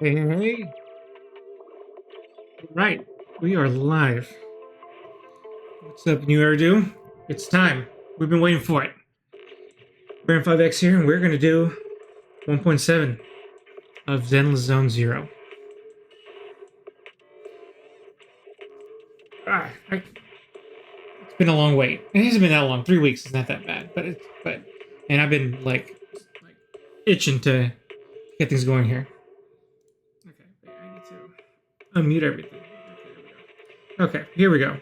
Hey. Right, we are live. What's up, New Erdo? It's time. We've been waiting for it. Baron 5X here, and we're going to do 1.7 of Zenless Zone Zero. It's been a long wait. It hasn't been that long. 3 weeks is not that bad, and I've been like itching to get things going here. Okay, wait, I need to unmute everything. Okay, here we go.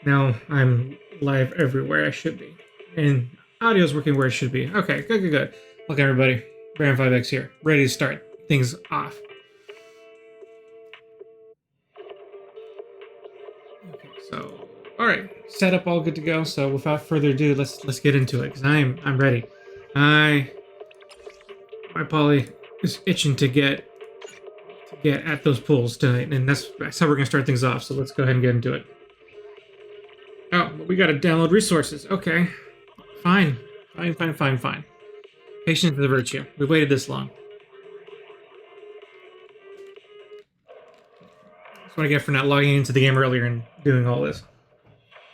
Now I'm live everywhere I should be. And audio's working where it should be. Okay, good. Welcome everybody. Baron 5X here. Ready to start things off. Okay, so alright. Setup all good to go. So without further ado, let's get into it, because I'm ready. My Polly is itching to get at those pools tonight, and that's how we're gonna start things off. So let's go ahead and get into it. Oh, we gotta download resources. Okay. Fine. Patience is a virtue. We've waited this long. That's what I get for not logging into the game earlier and doing all this.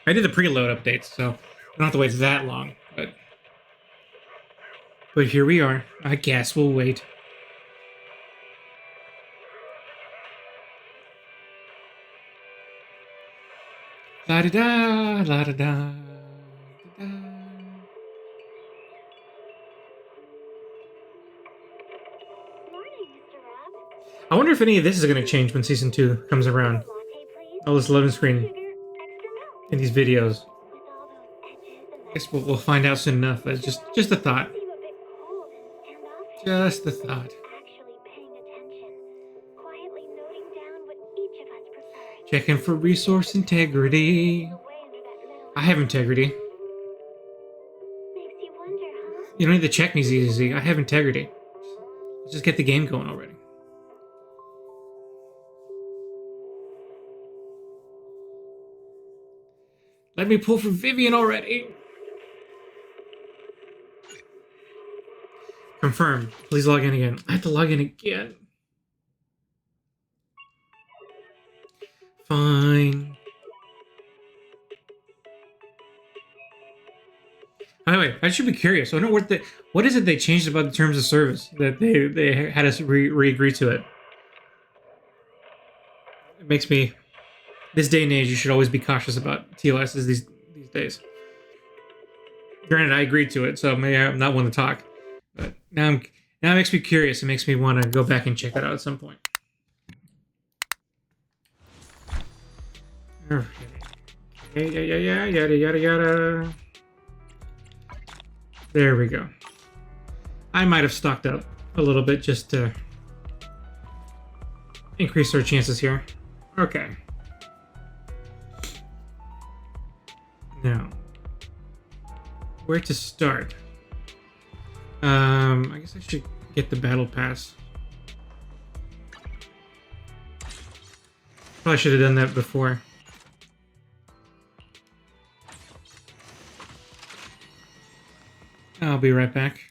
I did the preload updates, so I don't have to wait that long. But here we are. I guess we'll wait. La da da, la da da. I wonder if any of this is going to change when Season 2 comes around. All this loading screen in these videos. I guess we'll find out soon enough. But just a thought. Just a thought. Checking for resource integrity. I have integrity. You don't need to check me, ZZZ. I have integrity. Let's just get the game going already. Let me pull for Vivian already. Confirmed. Please log in again. I have to log in again. Fine. By the way, I should be curious. I don't know what is it they changed about the terms of service that they had us re-agree to it. It makes me, this day and age, you should always be cautious about TOSs these days. Granted, I agreed to it, so maybe I'm not one to talk. But now it makes me curious. It makes me want to go back and check that out at some point. Yada. There we go. I might have stocked up a little bit just to increase our chances here. Okay. Now, where to start? I guess I should get the battle pass. Probably should have done that before. I'll be right back.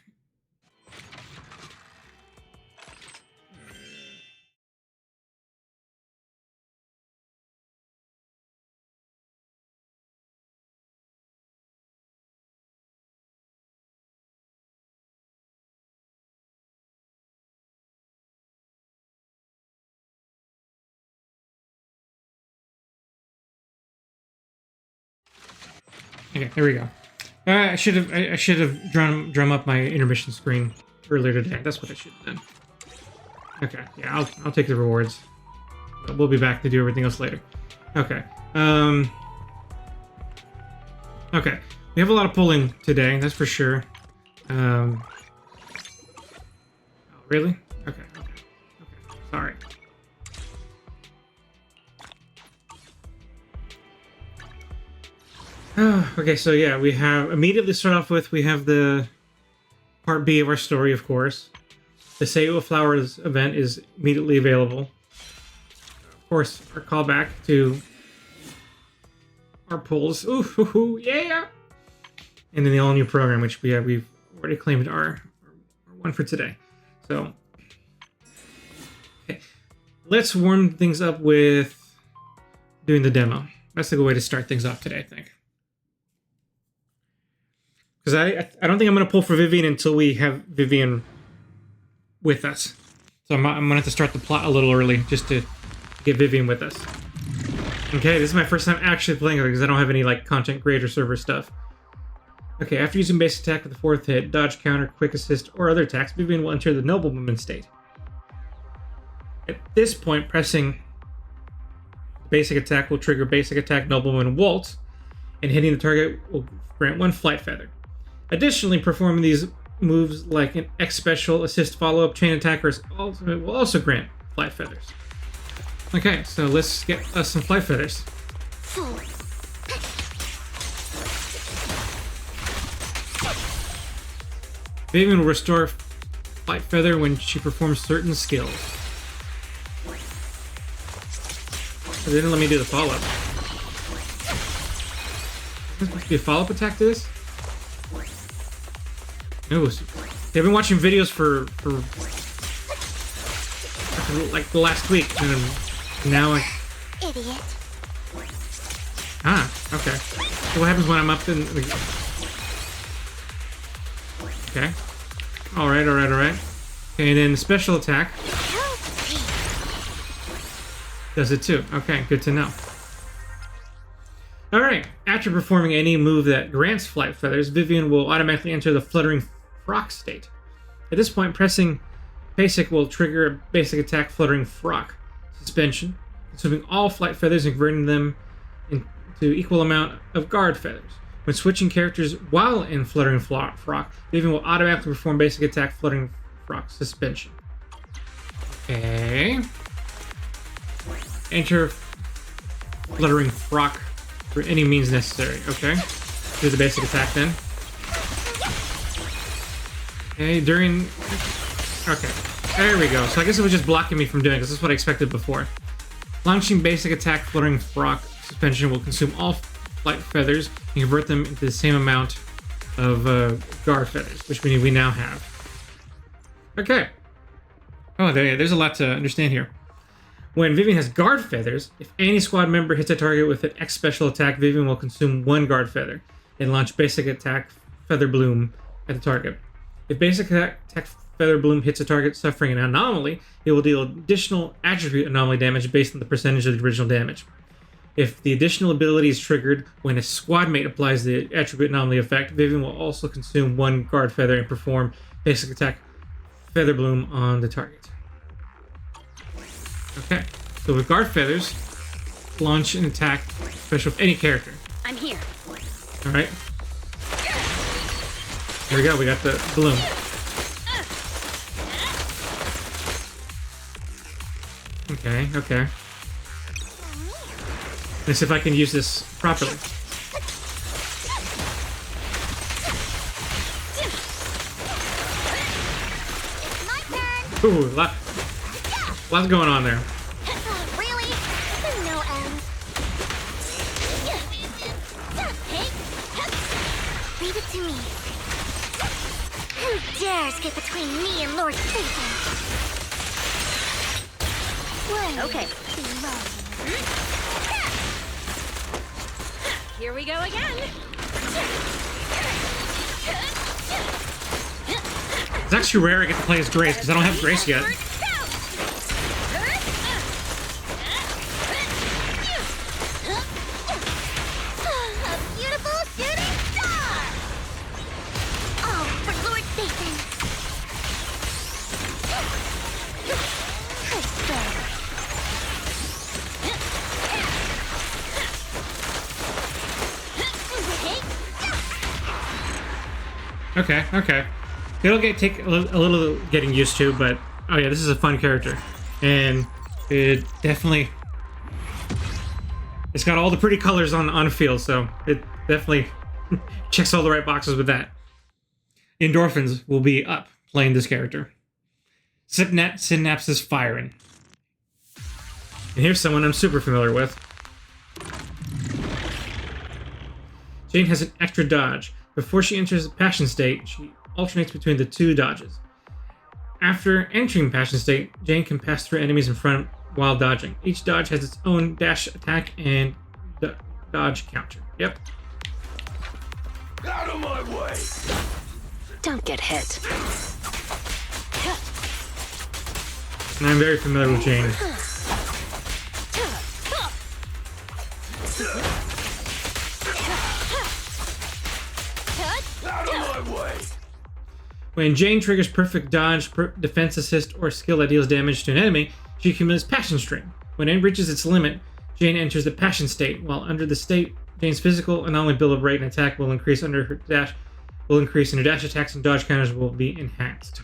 Okay, there we go. I should have drum up my intermission screen earlier today. That's what I should have done. Okay, yeah, I'll take the rewards. We'll be back to do everything else later. Okay. Okay. We have a lot of pulling today, that's for sure. Oh, really? Okay. Sorry. Okay, so yeah, we have immediately start off with we have the part B of our story, of course. The Say It With Flowers event is immediately available. Of course, our callback to our polls. Ooh, yeah! And then the all-new program, which we've already claimed our one for today. So, let's warm things up with doing the demo. That's a good way to start things off today, I think. Because I don't think I'm going to pull for Vivian until we have Vivian with us. So I'm going to have to start the plot a little early just to get Vivian with us. Okay, this is my first time actually playing it because I don't have any like content creator server stuff. Okay, after using base attack with the 4th hit, dodge, counter, quick assist, or other attacks, Vivian will enter the noblewoman state. At this point, pressing basic attack will trigger basic attack, noblewoman, waltz, and hitting the target will grant 1 flight feather. Additionally, performing these moves like an X special, assist, follow-up, chain attack, or ultimate will also grant flight feathers. Okay, so let's get us some flight feathers. Vivian will restore flight feather when she performs certain skills. They didn't let me do the follow-up. Is this supposed to be a follow-up attack to this? No. I've been watching videos for like the last week, and now I... Idiot. Ah, okay. So what happens when I'm up in the... Okay. Alright. Okay, and then special attack does it too. Okay, good to know. Alright, after performing any move that grants flight feathers, Vivian will automatically enter the fluttering frock state. At this point, pressing basic will trigger a basic attack fluttering frock suspension, consuming all flight feathers and converting them into equal amount of guard feathers. When switching characters while in fluttering frock, Vivian will automatically perform basic attack fluttering frock suspension. Okay. Enter fluttering frock for any means necessary. Okay. Do the basic attack then. Okay, during... Okay. There we go. So I guess it was just blocking me from doing this. This is what I expected before. Launching basic attack fluttering frock suspension will consume all flight feathers and convert them into the same amount of guard feathers, which we now have. Okay. Oh, there's a lot to understand here. When Vivian has guard feathers, if any squad member hits a target with an X special attack, Vivian will consume 1 guard feather and launch basic attack feather bloom at the target. If basic attack feather bloom hits a target suffering an anomaly, it will deal additional attribute anomaly damage based on the percentage of the original damage. If the additional ability is triggered when a squad mate applies the attribute anomaly effect, Vivian will also consume 1 guard feather and perform basic attack feather bloom on the target. Okay, so with guard feathers, launch an attack special for any character. I'm here. Alright. Here we go, we got the bloom. Okay. Let's see if I can use this properly. Ooh, lots going on there. Really? No end. Leave it to me. Who dares get between me and Lord Satan? Okay. Here we go again. It's actually rare I get to play as Grace, because I don't have Grace yet. A beautiful shooting star! Oh, for Lord Satan! Okay. It'll take a little getting used to, but oh yeah, this is a fun character, and it definitely it's got all the pretty colors on field, so it definitely checks all the right boxes with that. Endorphins will be up playing this character. Synapse is firing, and here's someone I'm super familiar with. Jane has an extra dodge. Before she enters the Passion State, she alternates between the 2 dodges. After entering Passion State, Jane can pass through enemies in front while dodging. Each dodge has its own dash attack and dodge counter. Yep. Out of my way! Don't get hit. And I'm very familiar with Jane. Out of my way! When Jane triggers perfect dodge, defense assist, or skill that deals damage to an enemy, she accumulates Passion Stream. When it reaches its limit, Jane enters the Passion state. While under the state, Jane's physical anomaly build-up rate and attack will increase and her dash attacks and dodge counters will be enhanced.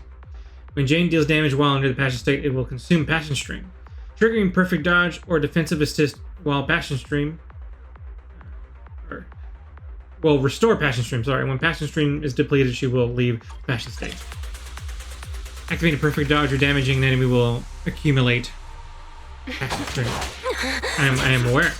When Jane deals damage while under the Passion state, it will consume Passion Stream. Triggering perfect dodge or defensive assist while Passion Stream will restore Passion Stream. When Passion Stream is depleted, she will leave Passion state. Activating perfect dodge or damaging an enemy will accumulate Passion Stream. I am aware.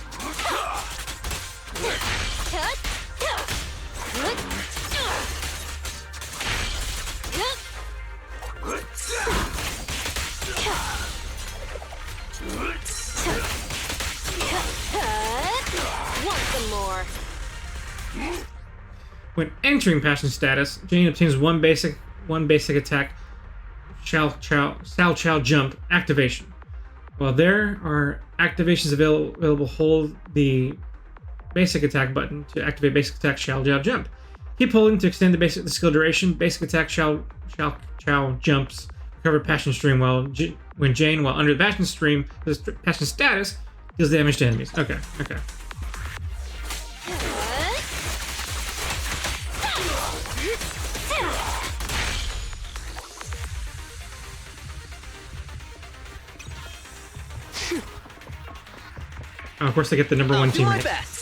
Want some more? When entering Passion status, Jane obtains one basic attack, Sao Chow Jump activation. While there are activations available, hold the basic attack button to activate basic attack Sao Chow Jump. Keep holding to extend the skill duration. Basic attack Sao Chow Jumps recover Passion Stream when Jane, while under the Passion Stream, Passion status, deals damage to enemies. Okay. Oh, of course, I get the number one Do my teammate. best.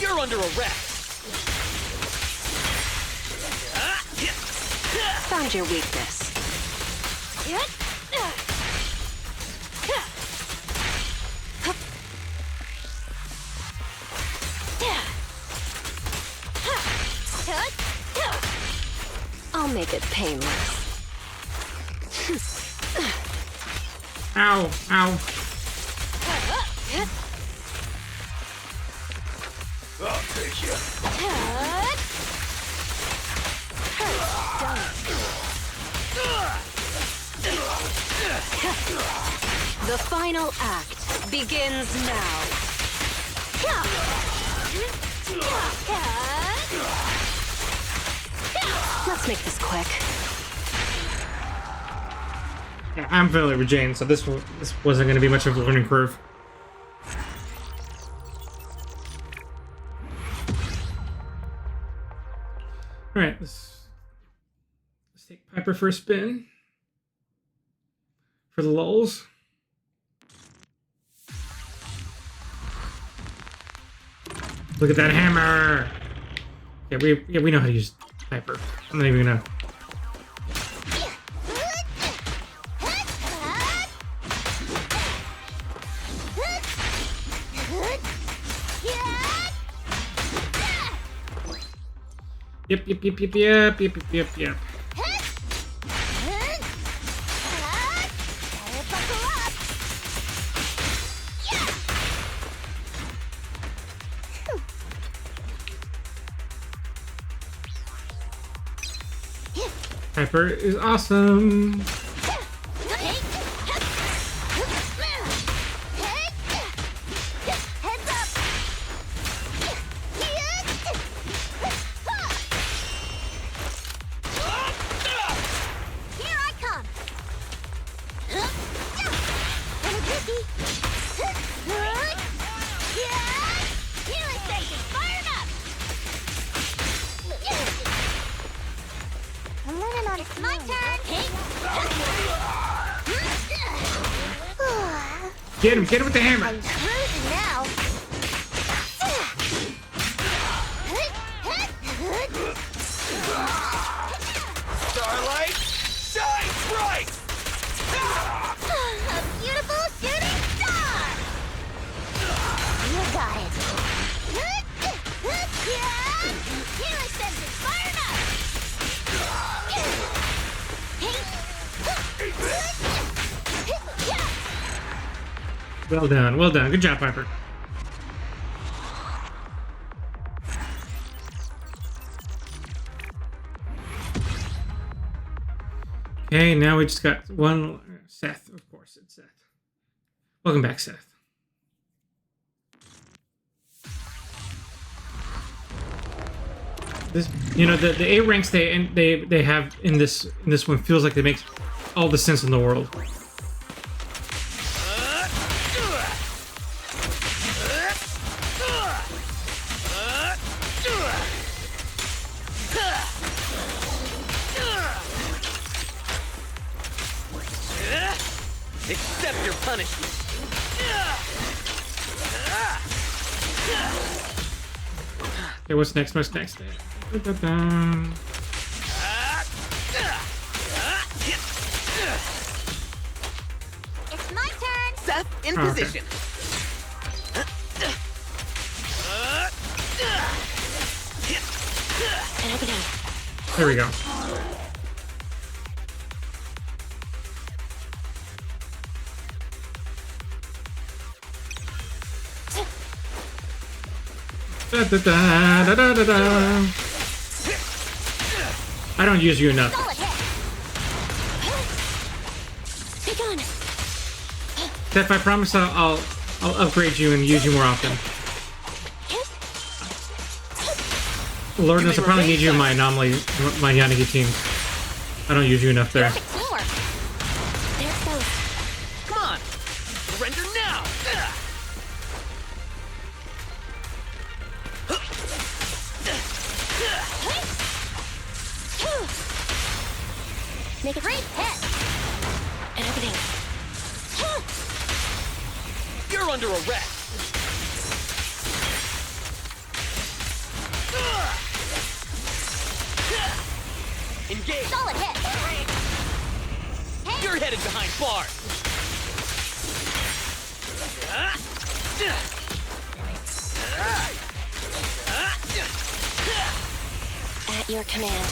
You're under arrest. Found your weakness. I'll make it painless. Ow. I'll take you. The final act begins now. Let's make this quick. Yeah, I'm familiar with Jane, so this wasn't going to be much of a learning curve. All right, let's take Piper for a spin for the lulz. Look at that hammer! Yeah, we know how to use Piper. I'm not even gonna. Yep. Piper is awesome. It's my turn. Get him with the hammer. I'm cruising now. Starlight, shine bright! A beautiful shooting star. You got it. Healing senses fired up. Well done. Well done. Good job, Piper. Okay, now we just got one. Seth, of course, it's Seth. Welcome back, Seth. This, you know, the A ranks they have in this one feels like they make all the sense in the world. Accept your punishment. Okay, what's next? What's next? Da-da-da. It's my turn. Seth in Oh, okay. position. And open up. There we go. Da-da-da-da-da-da-da. I don't use you enough. Solid hit. Be gone. Steph, I promise I'll upgrade you and use you more often. Lord knows I probably need you in my anomaly, my Yanagi team. I don't use you enough there. Perfect teamwork. There's those. Come on. Surrender now. Make a great hit. And open up. You're under arrest. Engage. Solid hit. You're headed behind bars. At your command.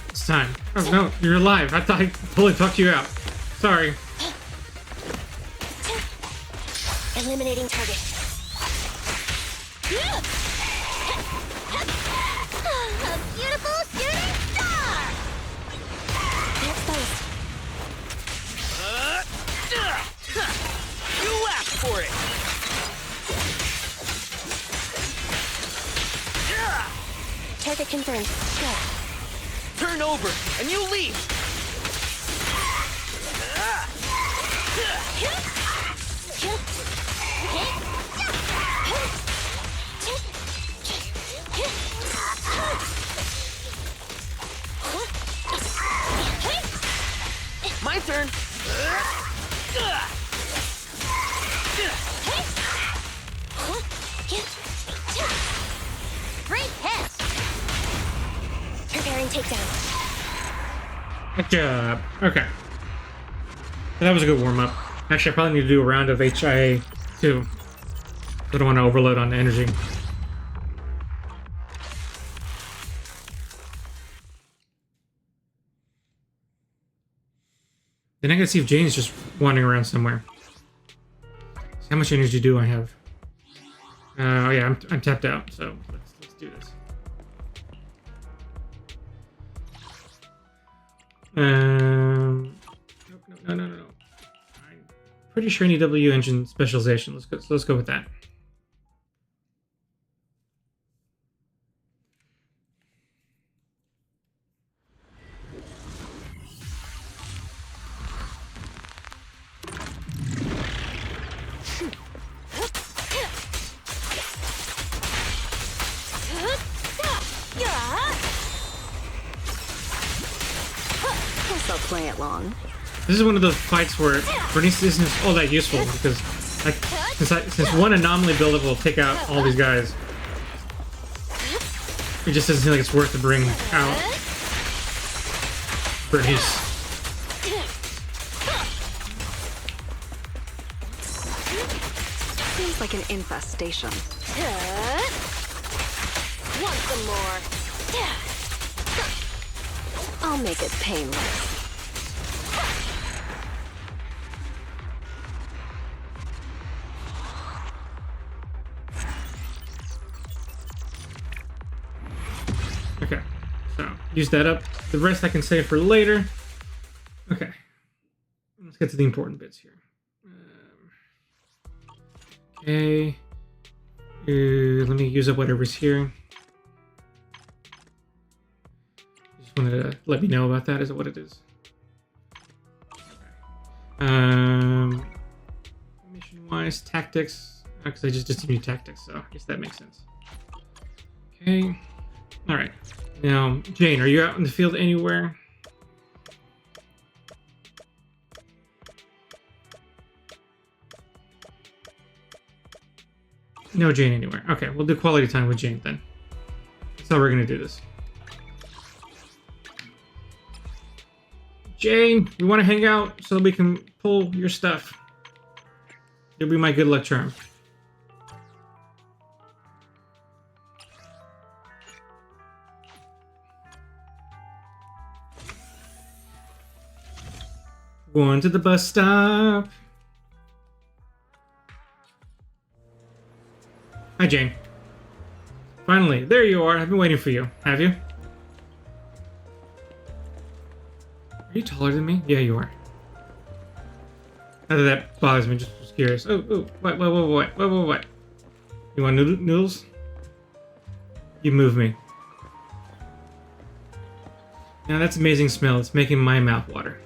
It's time. Oh no, you're alive. I thought I totally fucked you out. Sorry. Eliminating target. A beautiful shooting star. There's those. You asked for it. Target confirmed. Go. Turn over and you leave. My turn. Great hit. Preparing takedown. Good job. Okay. That was a good warm up. Actually, I probably need to do a round of HIA too. I don't want to overload on energy. Then I gotta see if Jane's just wandering around somewhere. So how much energy do I have? Oh yeah, I'm tapped out. So let's do this. No. I'm pretty sure I need W engine specialization. Let's go with that. Guess I'll play it long. This is one of those fights where Bernice isn't all that useful because since one anomaly buildup will take out all these guys, it just doesn't seem like it's worth to bring out Bernice. Seems like an infestation. Want some more? I'll make it painless. use that up. The rest I can save for later. Okay. Let's get to the important bits here. Okay. Let me use up whatever's here. Just wanted to let me know about that. Is it what it is? Mission-wise, tactics. Because I just discontinued tactics, so I guess that makes sense. Okay. All right. Now, Jane, are you out in the field anywhere? No Jane anywhere. Okay, we'll do quality time with Jane then. That's how we're gonna do this. Jane, we want to hang out so that we can pull your stuff. You'll be my good luck charm. Going to the bus stop. Hi, Jane. Finally, there you are. I've been waiting for you. Have you? Are you taller than me? Yeah, you are. Not that that bothers me, just was curious. Oh, what? You want noodles? You move me. Now that's amazing smell. It's making my mouth water.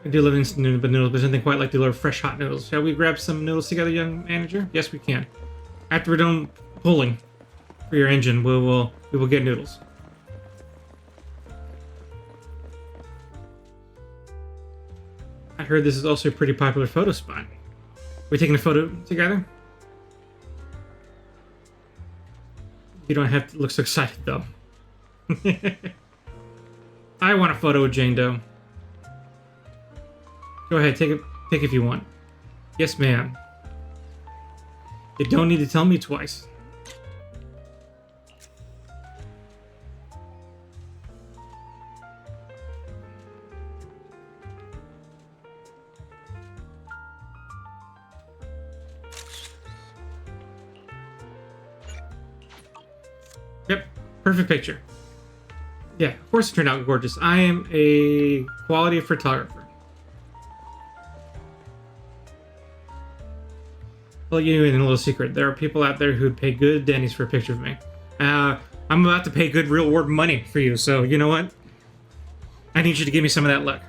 I do love instant noodles, but there's nothing quite like the lure of fresh hot noodles. Shall we grab some noodles together, young manager? Yes, we can. After we're done pulling for your engine, we will get noodles. I heard this is also a pretty popular photo spot. We taking a photo together? You don't have to look so excited, though. I want a photo with Jane Doe. Go ahead, take it if you want. Yes, ma'am. You don't need to tell me twice. Yep, perfect picture. Yeah, of course it turned out gorgeous. I am a quality photographer. I'll let you in a little secret. There are people out there who'd pay good dandies for a picture of me. I'm about to pay good real world money for you, so you know what? I need you to give me some of that luck.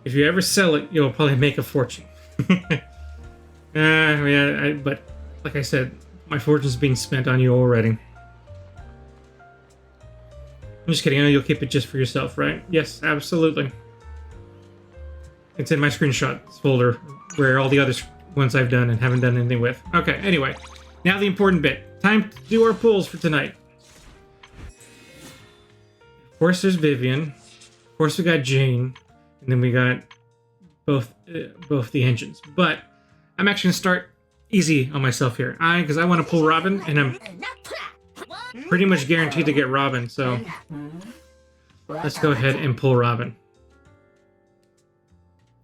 If you ever sell it, you'll probably make a fortune. But like I said, my fortune's being spent on you already. I'm just kidding. I know you'll keep it just for yourself, right? Yes, absolutely. It's in my screenshots folder where all the other ones I've done and haven't done anything with. Okay, anyway. Now the important bit. Time to do our pulls for tonight. Of course there's Vivian. Of course we got Jane. And then we got both the engines. But I'm actually going to start easy on myself here. Because I want to pull Robin, and I'm pretty much guaranteed to get Robin. So let's go ahead and pull Robin.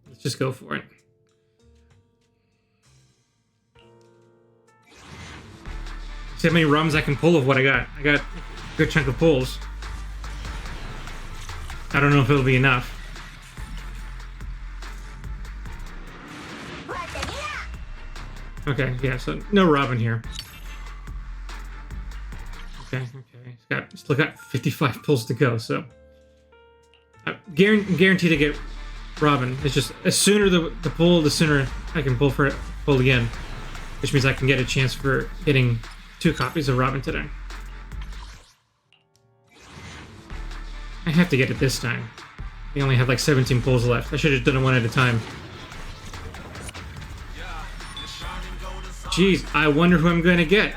Let's just go for it. See how many rums I can pull of what I got. I got a good chunk of pulls. I don't know if it'll be enough. Okay, yeah, so no Robin here. Okay. Still got 55 pulls to go, so guaranteed to get Robin. It's just as sooner the pull, the sooner I can pull again, which means I can get a chance for getting 2 copies of Robin today. I have to get it this time. We only have like 17 pulls left. I should have done it one at a time. Jeez, I wonder who I'm going to get.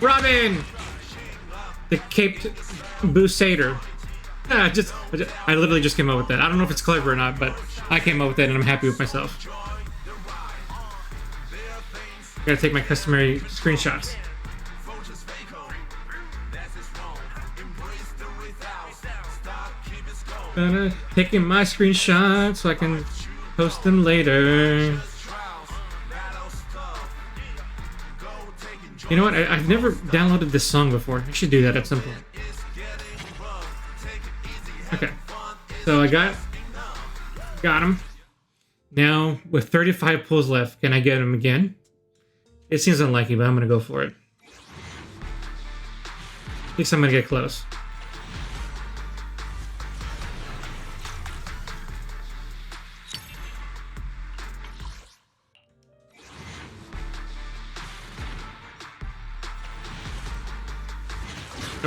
Robin! The Caped Busader. I literally just came up with that. I don't know if it's clever or not, but I came up with that and I'm happy with myself. Gotta take my customary screenshots. Taking my screenshots so I can post them later. You know what? I've never downloaded this song before. I should do that at some point. Okay. So I got him. Now, with 35 pulls left, can I get him again? It seems unlikely, but I'm going to go for it. At least I'm going to get close.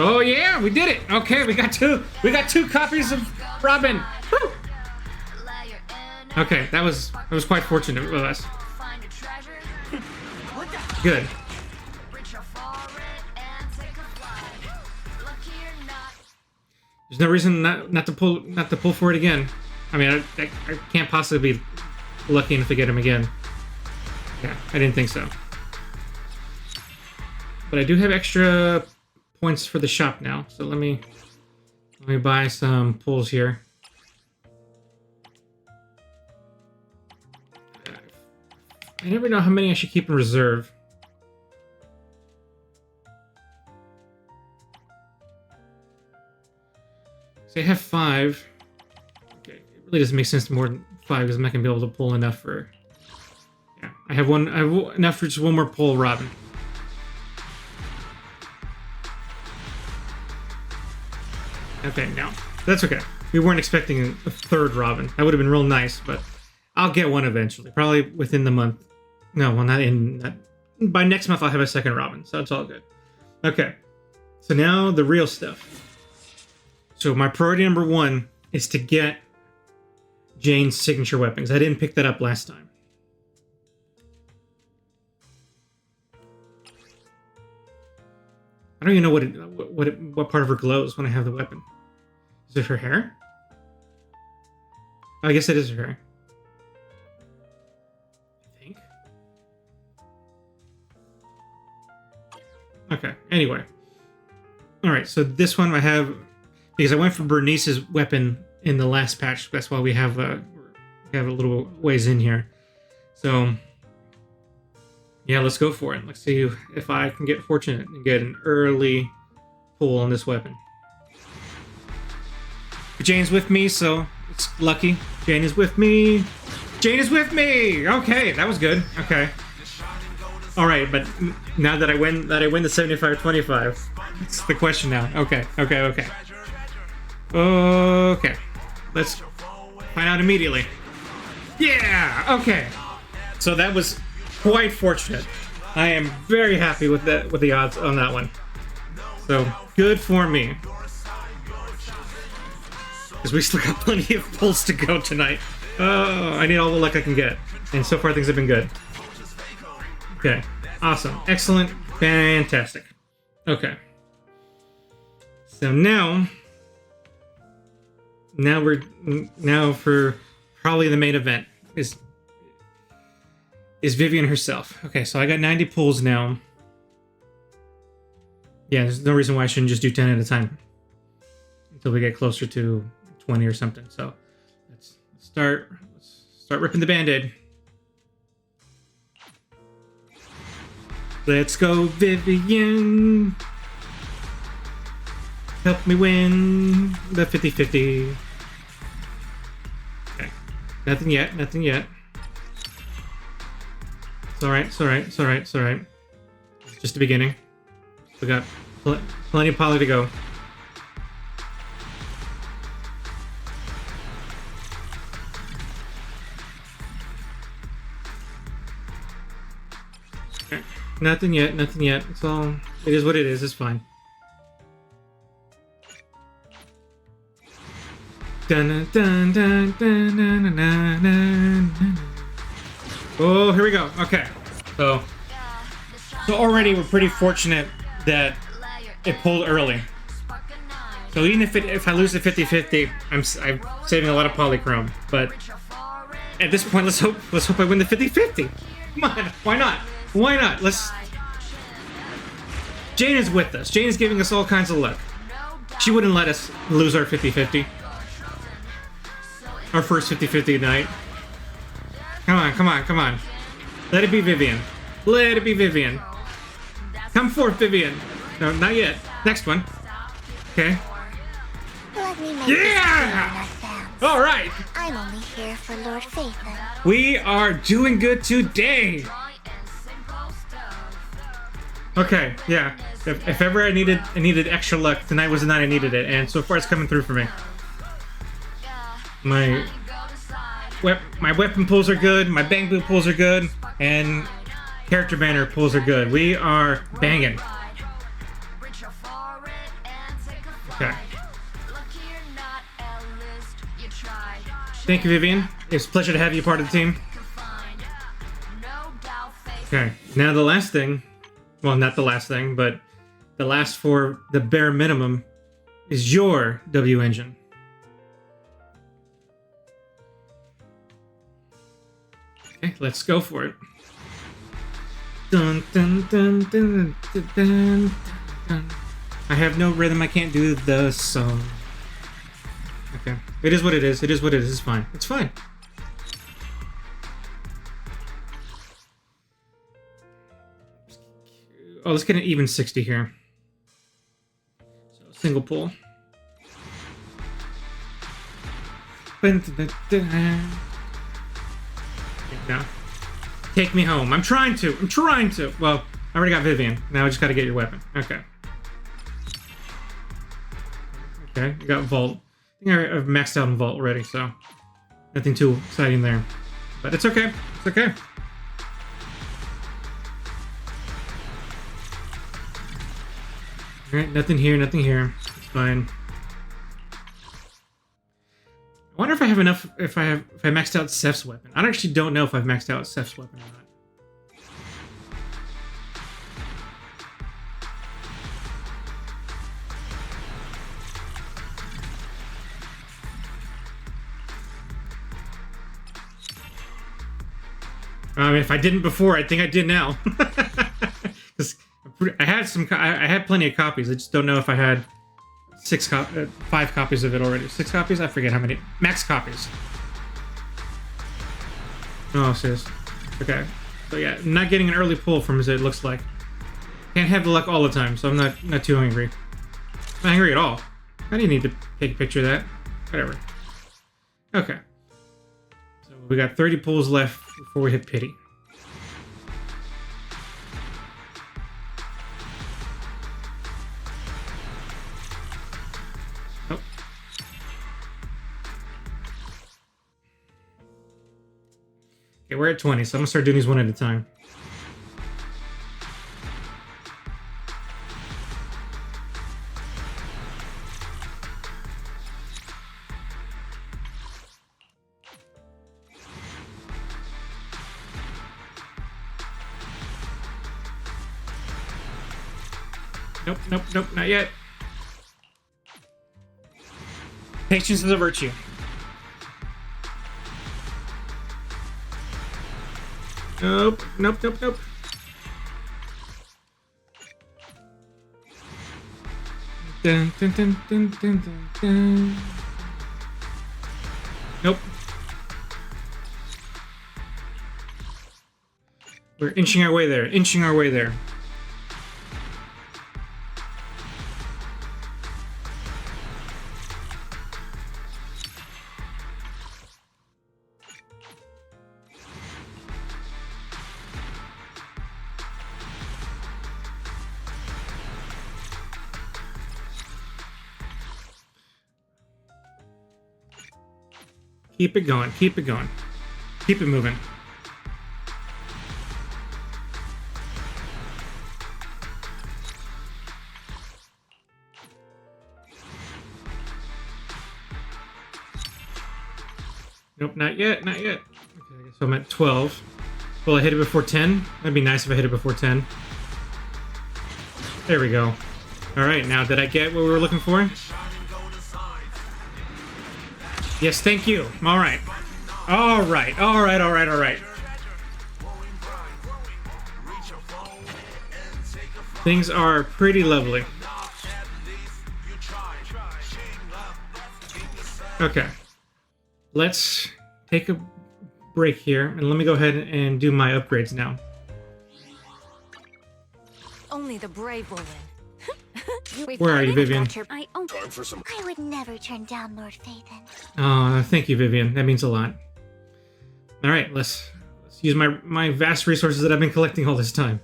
Oh yeah, we did it. Okay, we got two copies of Robin. Woo! Okay, that was quite fortunate of us. Good. There's no reason not to pull for it again. I mean, I can't possibly be lucky enough to get him again. Yeah, I didn't think so. But I do have extra points for the shop now, so let me buy some pulls here. I never know how many I should keep in reserve. So I have 5. Okay, it really doesn't make sense to more than 5 because I'm not gonna be able to pull enough for. Yeah, I have enough for just one more pull, Robin. Okay, no, that's okay. We weren't expecting a third Robin. That would have been real nice, but I'll get one eventually. Probably within the month. No, well, not in that. By next month, I'll have a second Robin, so it's all good. Okay, so now the real stuff. So my priority number 1 is to get Jane's signature weapons. I didn't pick that up last time. I don't even know what part of her glows when I have the weapon. Is it her hair? Oh, I guess it is her hair. I think. Okay, anyway. Alright, so this one I have... Because I went for Bernice's weapon in the last patch. That's why we have a little ways in here. So... yeah, let's go for it. Let's see if I can get fortunate and get an early pull on this weapon. Jane's with me, so it's lucky. Jane is with me. Jane is with me! Okay, that was good. Okay. Alright, but now that I win the 75-25, it's the question now. Okay. Okay. Let's find out immediately. Yeah! Okay. So that was quite fortunate. I am very happy with the odds on that one. So good for me. Because we still got plenty of pulls to go tonight. Oh, I need all the luck I can get. And so far things have been good. Okay. Awesome. Excellent. Fantastic. Okay. So now for probably the main event is Vivian herself. Okay, so I got 90 pulls now. Yeah, there's no reason why I shouldn't just do 10 at a time until we get closer to 20 or something. So let's start ripping the Band-Aid. Let's go, Vivian. Help me win the 50-50. Okay, nothing yet. It's alright. It's just the beginning. We got plenty of poly to go. Okay. Nothing yet. It's all... it is what it is. It's fine. Dun, dun, dun, dun, dun, dun, dun, dun, dun. Oh, here we go. Okay. So already we're pretty fortunate that it pulled early. So even if I lose the 50-50, I'm saving a lot of polychrome. But at this point, let's hope I win the 50-50. Come on, why not? Jane is with us. Jane is giving us all kinds of luck. She wouldn't let us lose our 50-50. Our first 50-50 night. Come on, come on, come on. Let it be Vivian. Let it be Vivian. Come forth, Vivian. No, not yet. Next one. Okay. Let me make Yeah! this clear in advance. All right. I'm only here for Lord Phaethon. We are doing good today. Okay, yeah. If ever I needed extra luck, tonight was the night I needed it, and so far it's coming through for me. My weapon pulls are good, my bang boot pulls are good, and character banner pulls are good. We are banging. Okay. Thank you, Vivian. It's a pleasure to have you part of the team. Okay, now the last thing, well, not the last thing, but the last for the bare minimum is your W engine. Okay, let's go for it. Dun, dun, dun, dun, dun, dun, dun. I have no rhythm, I can't do the song. Okay, it is what it is, it is what it is, it's fine. It's fine. Oh, let's get an even 60 here. So, single pull. No. Take me home. I'm trying to. I'm trying to. Well, I already got Vivian. Now I just got to get your weapon. Okay. Okay, I got Vault. I think I've maxed out in Vault already, so nothing too exciting there. But it's okay. It's okay. Alright, nothing here, nothing here. It's fine. I wonder if I have enough, if I maxed out Seph's weapon. I actually don't know if I've maxed out Seph's weapon or not. If I didn't before, I think I did now. Because I had plenty of copies. I just don't know if I had 5 copies of it already. 6 copies? I forget how many. Max copies. Oh, sis. Okay. So yeah, not getting an early pull from it looks like. Can't have the luck all the time, so I'm not too angry. Not angry at all. I didn't need to take a picture of that. Whatever. Okay. So we got 30 pulls left before we hit pity. Oh. Okay, we're at 20, so I'm gonna start doing these one at a time. Nope, nope, nope, not yet. Patience is a virtue. Nope, nope, nope, nope. Dun, dun, dun, dun, dun, dun, dun. Nope. We're inching our way there, inching our way there. Keep it going, keep it going. Keep it moving. Nope, not yet, not yet. Okay, I guess I'm at 12. Will I hit it before 10? That'd be nice if I hit it before 10. There we go. Alright, now did I get what we were looking for? Yes, thank you. Alright. Alright, alright, alright, alright. Things are pretty lovely. Okay. let's take a break here, and let me go ahead and do my upgrades now. Only the brave will win. Where are you, Vivian? I would never turn down Lord Phaethon. Oh, thank you, Vivian. That means a lot. All right, let's use my vast resources that I've been collecting all this time.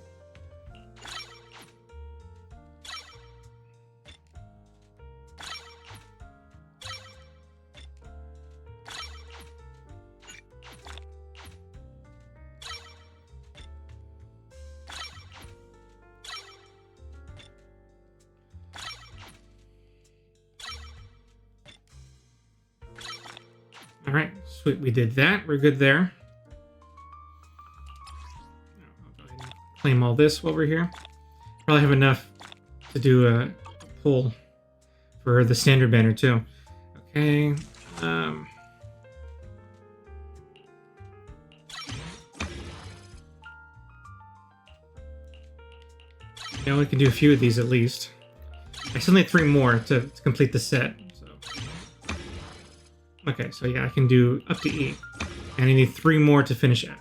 All right, sweet. We did that. We're good there. I'll go ahead and claim all this while we're here. Probably have enough to do a pull for the standard banner too. Okay. Yeah, we can do a few of these at least. I still need 3 more to complete the set. Okay, so yeah, I can do up to E. And I need 3 more to finish F.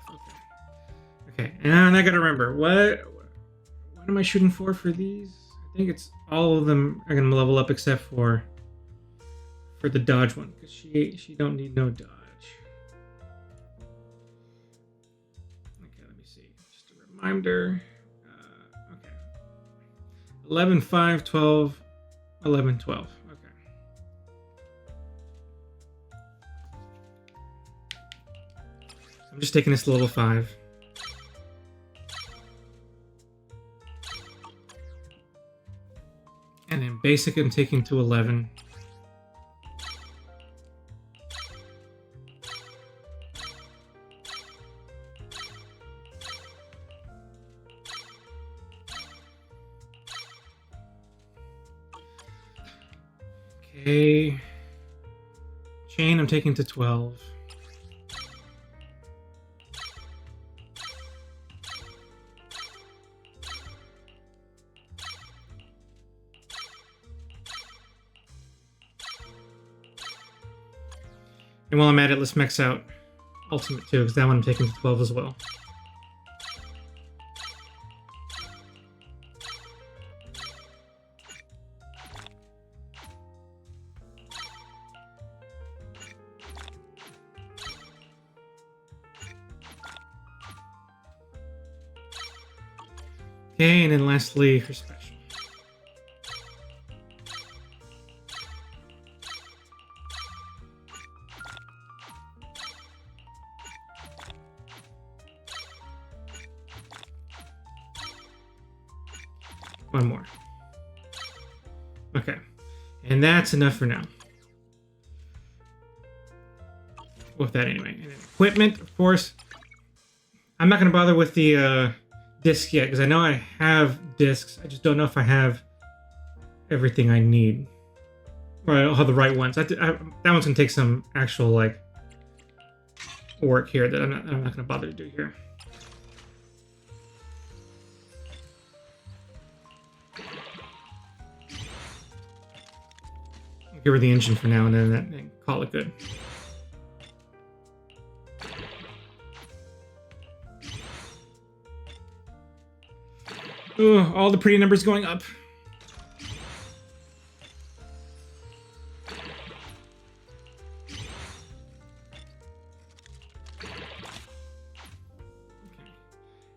Okay, and I gotta remember, what am I shooting for these? I think it's all of them are gonna level up except for the dodge one, because she don't need no dodge. Okay, let me see. Just a reminder. Okay. 11, 5, 12, 11, 12. I'm just taking this to level 5. And then basic I'm taking to 11. Okay. Chain I'm taking to 12. And while I'm at it, let's max out Ultimate too, because that one I'm taking to 12 as well. Okay, and then lastly, her special. One more. Okay. And that's enough for now. With that anyway. And then equipment, of course. I'm not going to bother with the disc yet, because I know I have discs. I just don't know if I have everything I need. Or I don't have the right ones. That one's going to take some actual, like, work here that I'm not going to bother to do here. Give her the engine for now and then and call it good. Ooh, all the pretty numbers going up.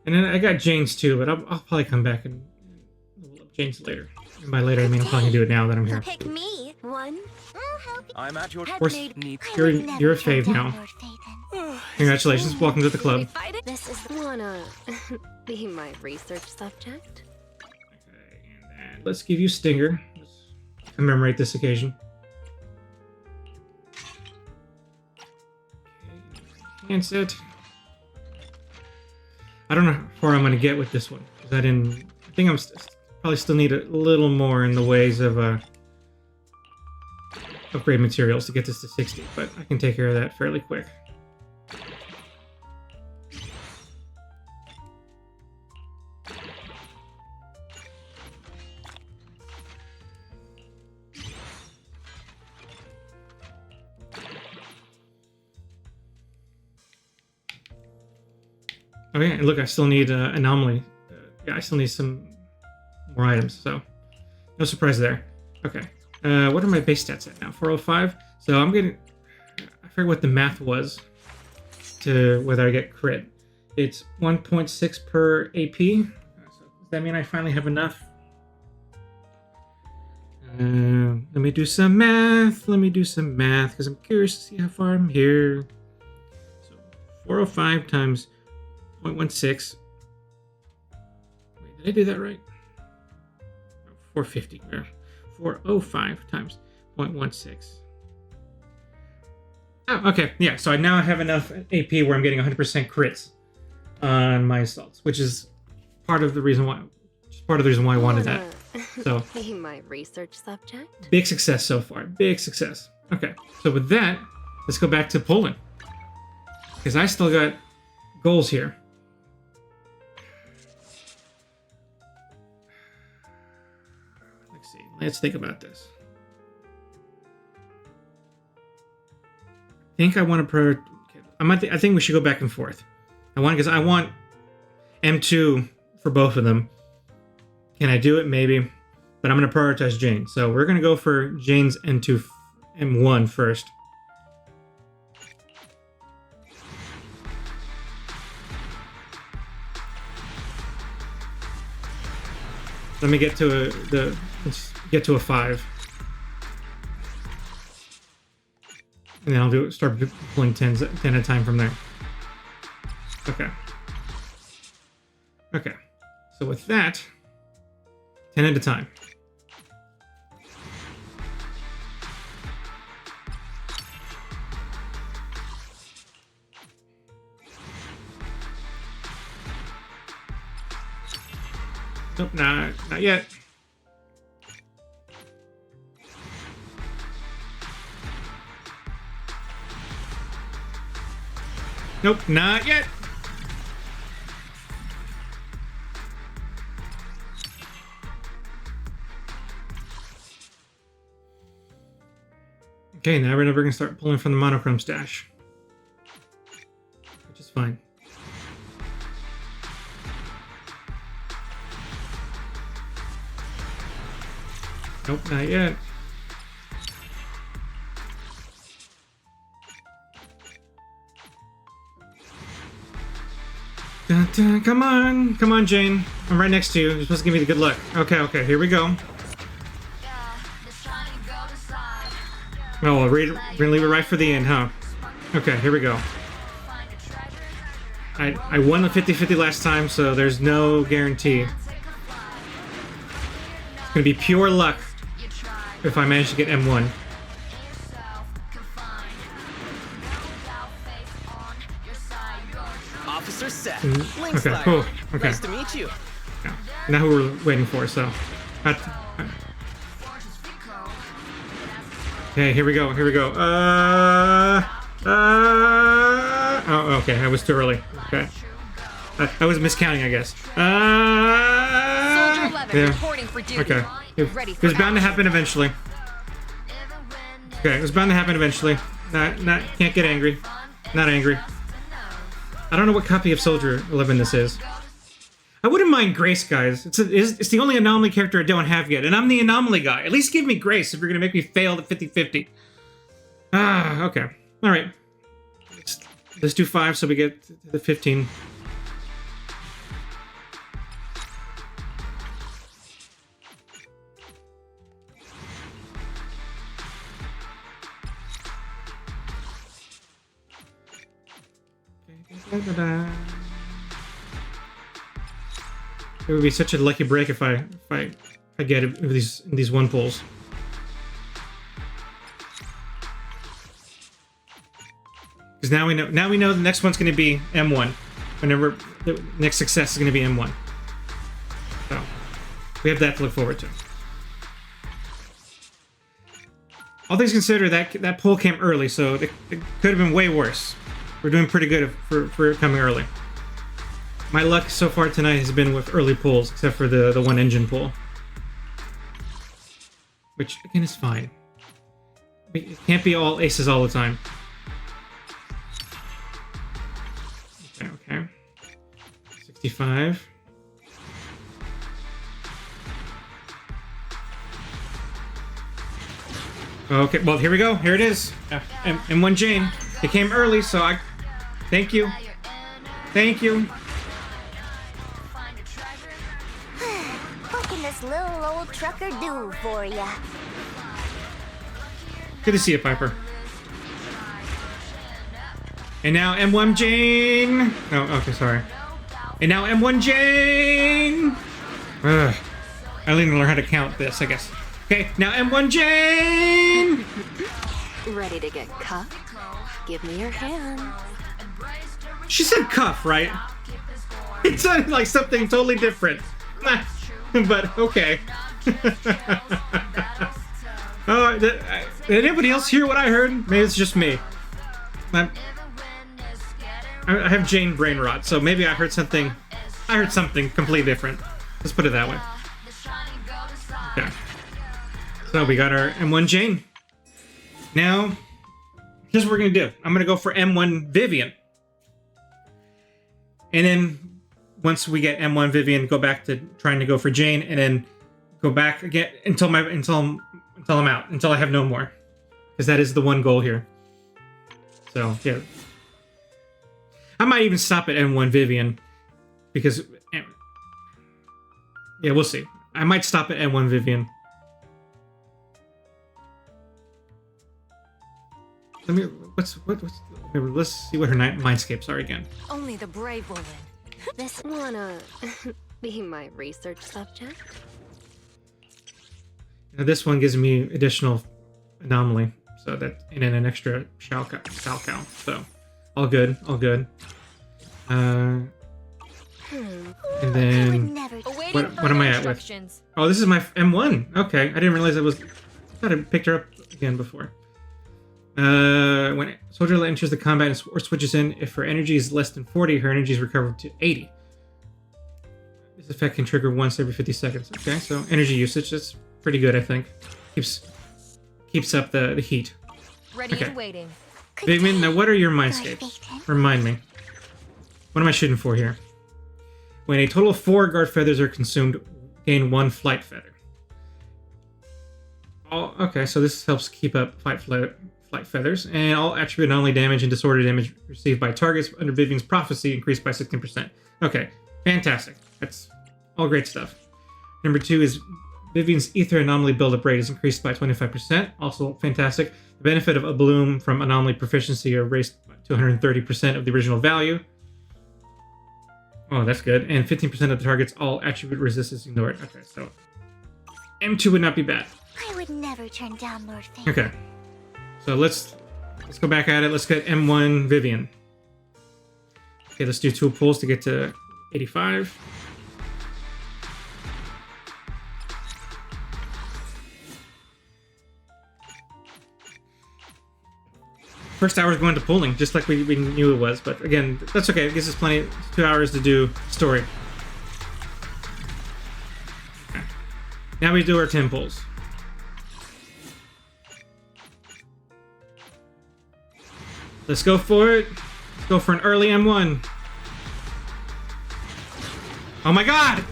And then I got Jane's too, but I'll probably come back and level up Jane's later. And by later, I mean I'm probably gonna do it now that I'm here. Pick me. One. I'll help you. I'm at your Of course, need. you're a fave now. Lord Phaethon. Congratulations, welcome to the club. This is wanna be my research subject. Okay, and then let's give you Stinger. Let's commemorate this occasion. Okay, handset. I don't know how far I'm gonna get with this one, because I think I'm probably still need a little more in the ways of upgrade materials to get this to 60, but I can take care of that fairly quick. Oh yeah, and look, I still need anomaly. Yeah, I still need some more items, so no surprise there. Okay, what are my base stats at now? 405. So I'm getting. I forget what the math was to whether I get crit. It's 1.6 per AP. So does that mean I finally have enough? Let me do some math. Let me do some math because I'm curious to see how far I'm here. So 405 times 0.16. Wait, did I do that right? 450. 405 times 0.16. Oh, okay. Yeah, so I now have enough AP where I'm getting 100% crits on my assaults, which is part of the reason why. I wanted that. So Be my research subject. big success so far. Big success. Okay, so with that, let's go back to Poland because I still got goals here. Let's see. Let's think about this. I think I want to I think we should go back and forth. I want M2 for both of them. Can I do it? Maybe. But I'm going to prioritize Jane. So we're going to go for Jane's M1 first. Let me get to let's get to a 5. And then I'll start pulling 10 at a time from there. Okay. Okay. So with that, 10 at a time. Nope, not yet. Nope, not yet. Okay, now we're never going to start pulling from the monochrome stash. Which is fine. Nope, not yet. Dun, dun, come on, Jane. I'm right next to you. You're supposed to give me the good luck. Okay, here we go. Oh, well, we're gonna leave it right for the end, huh? Okay, here we go. I won the 50-50 last time, so there's no guarantee. It's gonna be pure luck if I manage to get M1. Officer Seth. Okay, cool. Okay. Nice to meet you. Yeah. Now who we're waiting for, so. Okay, here we go. Oh, okay, I was too early. Okay. I was miscounting, I guess. Soldier 11 Yeah. reporting for duty. Okay. Ready It for was bound to action. happen eventually. Okay, it was bound to happen eventually. Can't get angry. Not angry. I don't know what copy of Soldier 11 this is. I wouldn't mind Grace, guys. It's the only anomaly character I don't have yet, and I'm the anomaly guy. At least give me Grace if you're gonna make me fail the 50-50. Okay. All right. Let's do 5 so we get to the 15. It would be such a lucky break if I get it with these one pulls. Because now we know the next one's going to be M1. Whenever the next success is going to be M1. So we have that to look forward to. All things considered, that pull came early, so it could have been way worse. We're doing pretty good for it coming early. My luck so far tonight has been with early pulls, except for the one engine pull. Which, again, is fine. It can't be all aces all the time. Okay. 65. Okay, well, here we go. Here it is. M1 Jane. It came early, so I... Thank you. Thank you. What can this little old trucker do for ya? Good to see you, Piper. And now M1 Jane. Oh, okay, sorry. And now M1 Jane. Ugh. I need to learn how to count this, I guess. Okay, now M1 Jane. Ready to get cuffed? Give me your hand. She said cuff, right? It sounded like something totally different. But okay. Oh, did anybody else hear what I heard? Maybe it's just me. I have Jane brain rot, so maybe I heard something. I heard something completely different. Let's put it that way. Okay. So we got our M1 Jane. Now, here's what we're gonna do. I'm gonna go for M1 Vivian, and then once we get M1 Vivian, go back to trying to go for Jane, and then go back again until I'm out, until I have no more, because that is the one goal here. So yeah, I might even stop at M1 Vivian, because yeah, we'll see. I might stop at M1 Vivian. Let's see what her mindscapes are again. Only the brave will win. This wanna be my research subject? Now this one gives me additional anomaly, so that and then an extra shall count. So all good, all good. And then what am I at with? Oh, this is my M1. Okay, I didn't realize I thought I picked her up again before. When a soldier enters the combat or switches in, if her energy is less than 40, her energy is recovered to 80. This effect can trigger once every 50 seconds. Okay, so energy usage, that's pretty good, I think. Keeps up the heat. Ready Okay. and waiting. Vivian, now what are your mindscapes? Remind me. What am I shooting for here? When a total of 4 guard feathers are consumed, gain 1 flight feather. Oh, okay, so this helps keep up flight feathers, and all attribute anomaly damage and disorder damage received by targets under Vivian's prophecy increased by 16%. Okay, fantastic. That's all great stuff. Number 2 is Vivian's ether anomaly buildup rate is increased by 25%. Also fantastic. The benefit of a bloom from anomaly proficiency are raised to 130% of the original value. Oh, that's good. And 15% of the target's all attribute resistance ignored. Okay, so M2 would not be bad. I would never turn down Lord Fate. Okay. So let's go back at it. Let's get M1 Vivian. Okay, let's do 2 pulls to get to 85. First hour is going to pulling, just like we knew it was. But again, that's okay. It gives us plenty, 2 hours to do story. Okay. Now we do our 10 pulls. Let's go for it. Let's go for an early M1. Oh my god!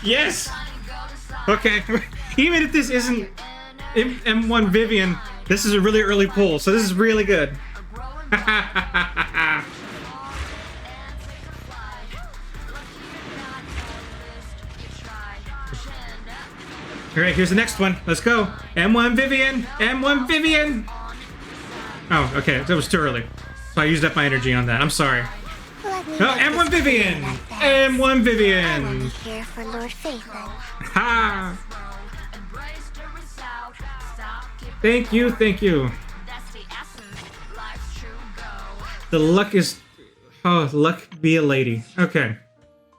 Yes! Okay. Even if this isn't M1 Vivian, this is a really early pull, so this is really good. Alright, here's the next one. Let's go. M1 Vivian! M1 Vivian! Oh, okay. That was too early. So I used up my energy on that. I'm sorry. Oh, M1 Vivian! M1 Vivian! I will be here for Lord Fate then. Ha! Thank you, thank you. The luck is... Oh, luck be a lady. Okay.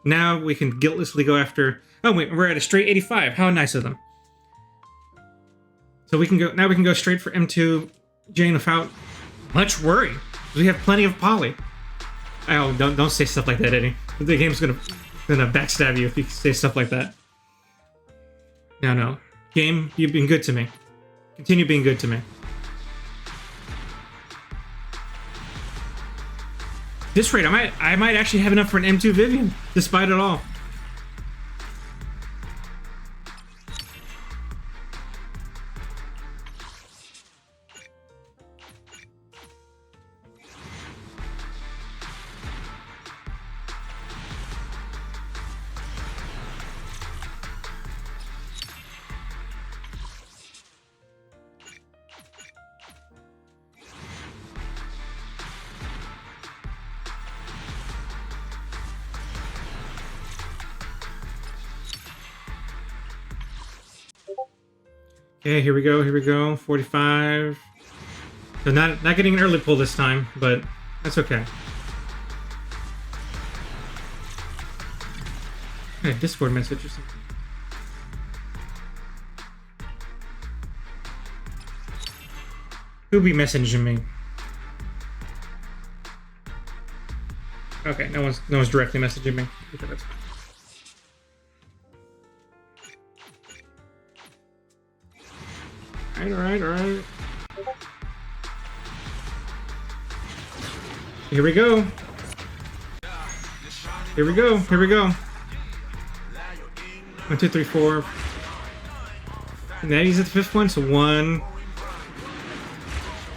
Now we can guiltlessly go after... Oh, wait, we're at a straight 85. How nice of them. So we can go... Now we can go straight for M2 Jane without much worry. We have plenty of poly. Oh, don't say stuff like that, Eddie. The game's gonna backstab you if you say stuff like that. No. Game, you've been good to me. Continue being good to me. This rate, I might actually have enough for an M2 Vivian, despite it all. Okay, here we go, here we go. 45. So not getting an early pull this time, but that's okay. A Discord message or something. Who'll be messaging me? Okay, no one's directly messaging me. Okay, that's fine. Alright. Here we go. Here we go. 1, 2, 3, 4. And that is at the fifth one, so 1,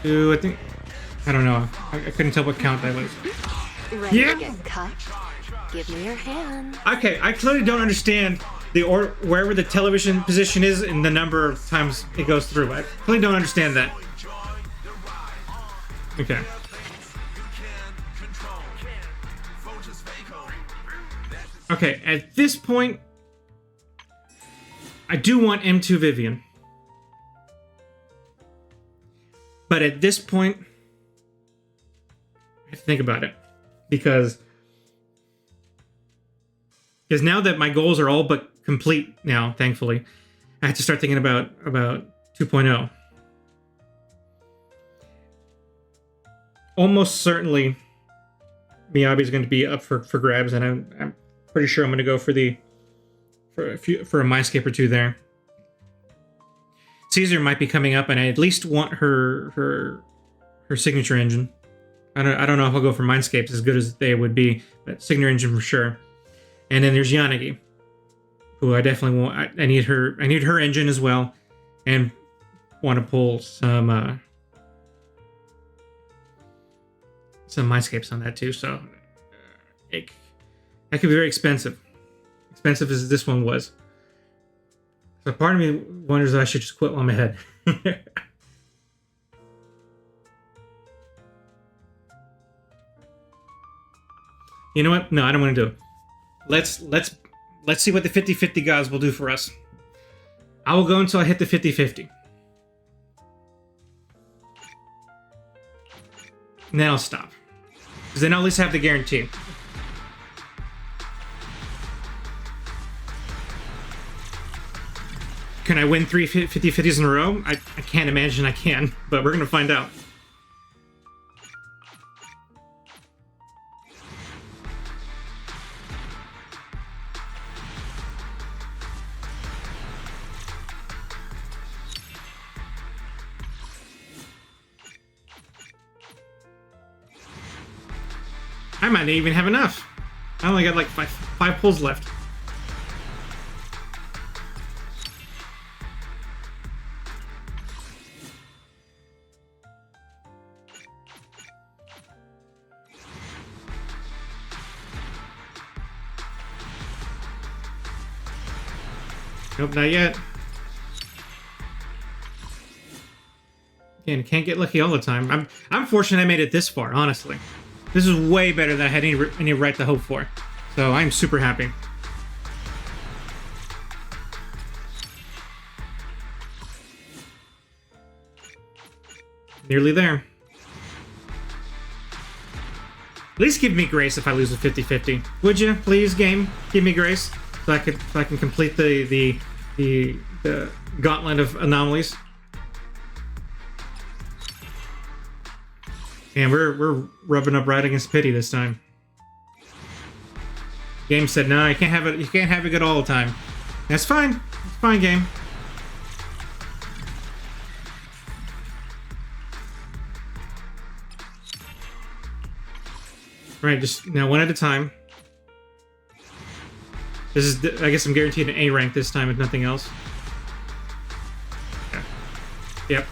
2, I think. I don't know. I couldn't tell what count that was. Ready Yeah. to get cut? Give me your hand. Okay, I clearly don't understand wherever the television position is and the number of times it goes through. I clearly don't understand that. Okay. Okay, at this point, I do want M2 Vivian. But at this point, I have to think about it. Because now that my goals are all but complete now, thankfully, I have to start thinking about 2.0. Almost certainly, Miyabi is going to be up for grabs, and I'm pretty sure I'm going to go for a Mindscape or two there. Caesar might be coming up, and I at least want her signature engine. I don't know if I'll go for Mindscapes as good as they would be, but signature engine for sure. And then there's Yanagi, who I definitely want. I need her. I need her engine as well, and want to pull some Mindscapes on that too. So that could be very expensive. Expensive as this one was. So part of me wonders if I should just quit while I'm ahead. You know what? No, I don't want to do it. Let's see what the 50-50 guys will do for us. I will go until I hit the 50-50. And then I'll stop. Because then I'll at least have the guarantee. Can I win 3 50-50s in a row? I can't imagine I can, but we're going to find out. I might not even have enough. I only got like five pulls left. Nope, not yet. Again, can't get lucky all the time. I'm fortunate I made it this far, honestly. This is way better than I had any right to hope for. So I'm super happy. Nearly there. At least give me grace if I lose a 50-50. Would you, please, game? Give me grace so I can complete the gauntlet of anomalies. And we're rubbing up right against pity this time. Game said, no, you can't have it. You can't have it good all the time. That's fine. It's fine, game. Right, just now one at a time. This is, I guess I'm guaranteed an A rank this time, if nothing else. Yeah. Yep.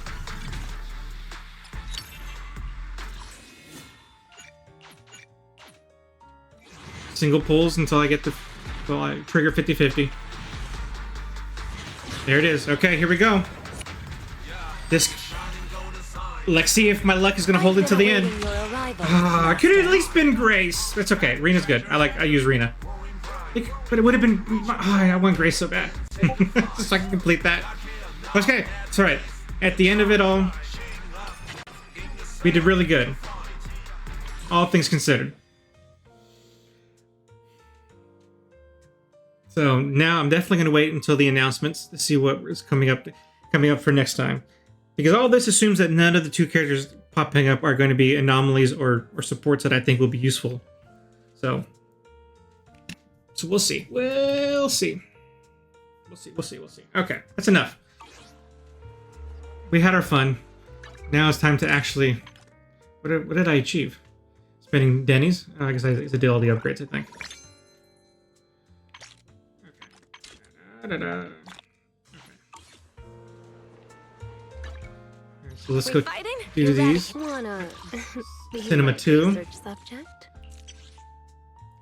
Single pulls until I get the, until I trigger 50-50. There it is. Okay, here we go. This, let's see if my luck is gonna hold until the end. Could have at least been Grace. That's okay. Rena's good. I use Rena. But it would have been. I want Grace so bad. Just so I can complete that. Okay, it's alright. At the end of it all, we did really good. All things considered. So now I'm definitely going to wait until the announcements to see what is coming up for next time. Because all this assumes that none of the two characters popping up are going to be anomalies or supports that I think will be useful. So we'll see. We'll see. Okay, that's enough. We had our fun. Now it's time to actually... What did I achieve? Spending Denny's? I guess I did all the upgrades, I think. Okay. So let's go do these. Cinema 2.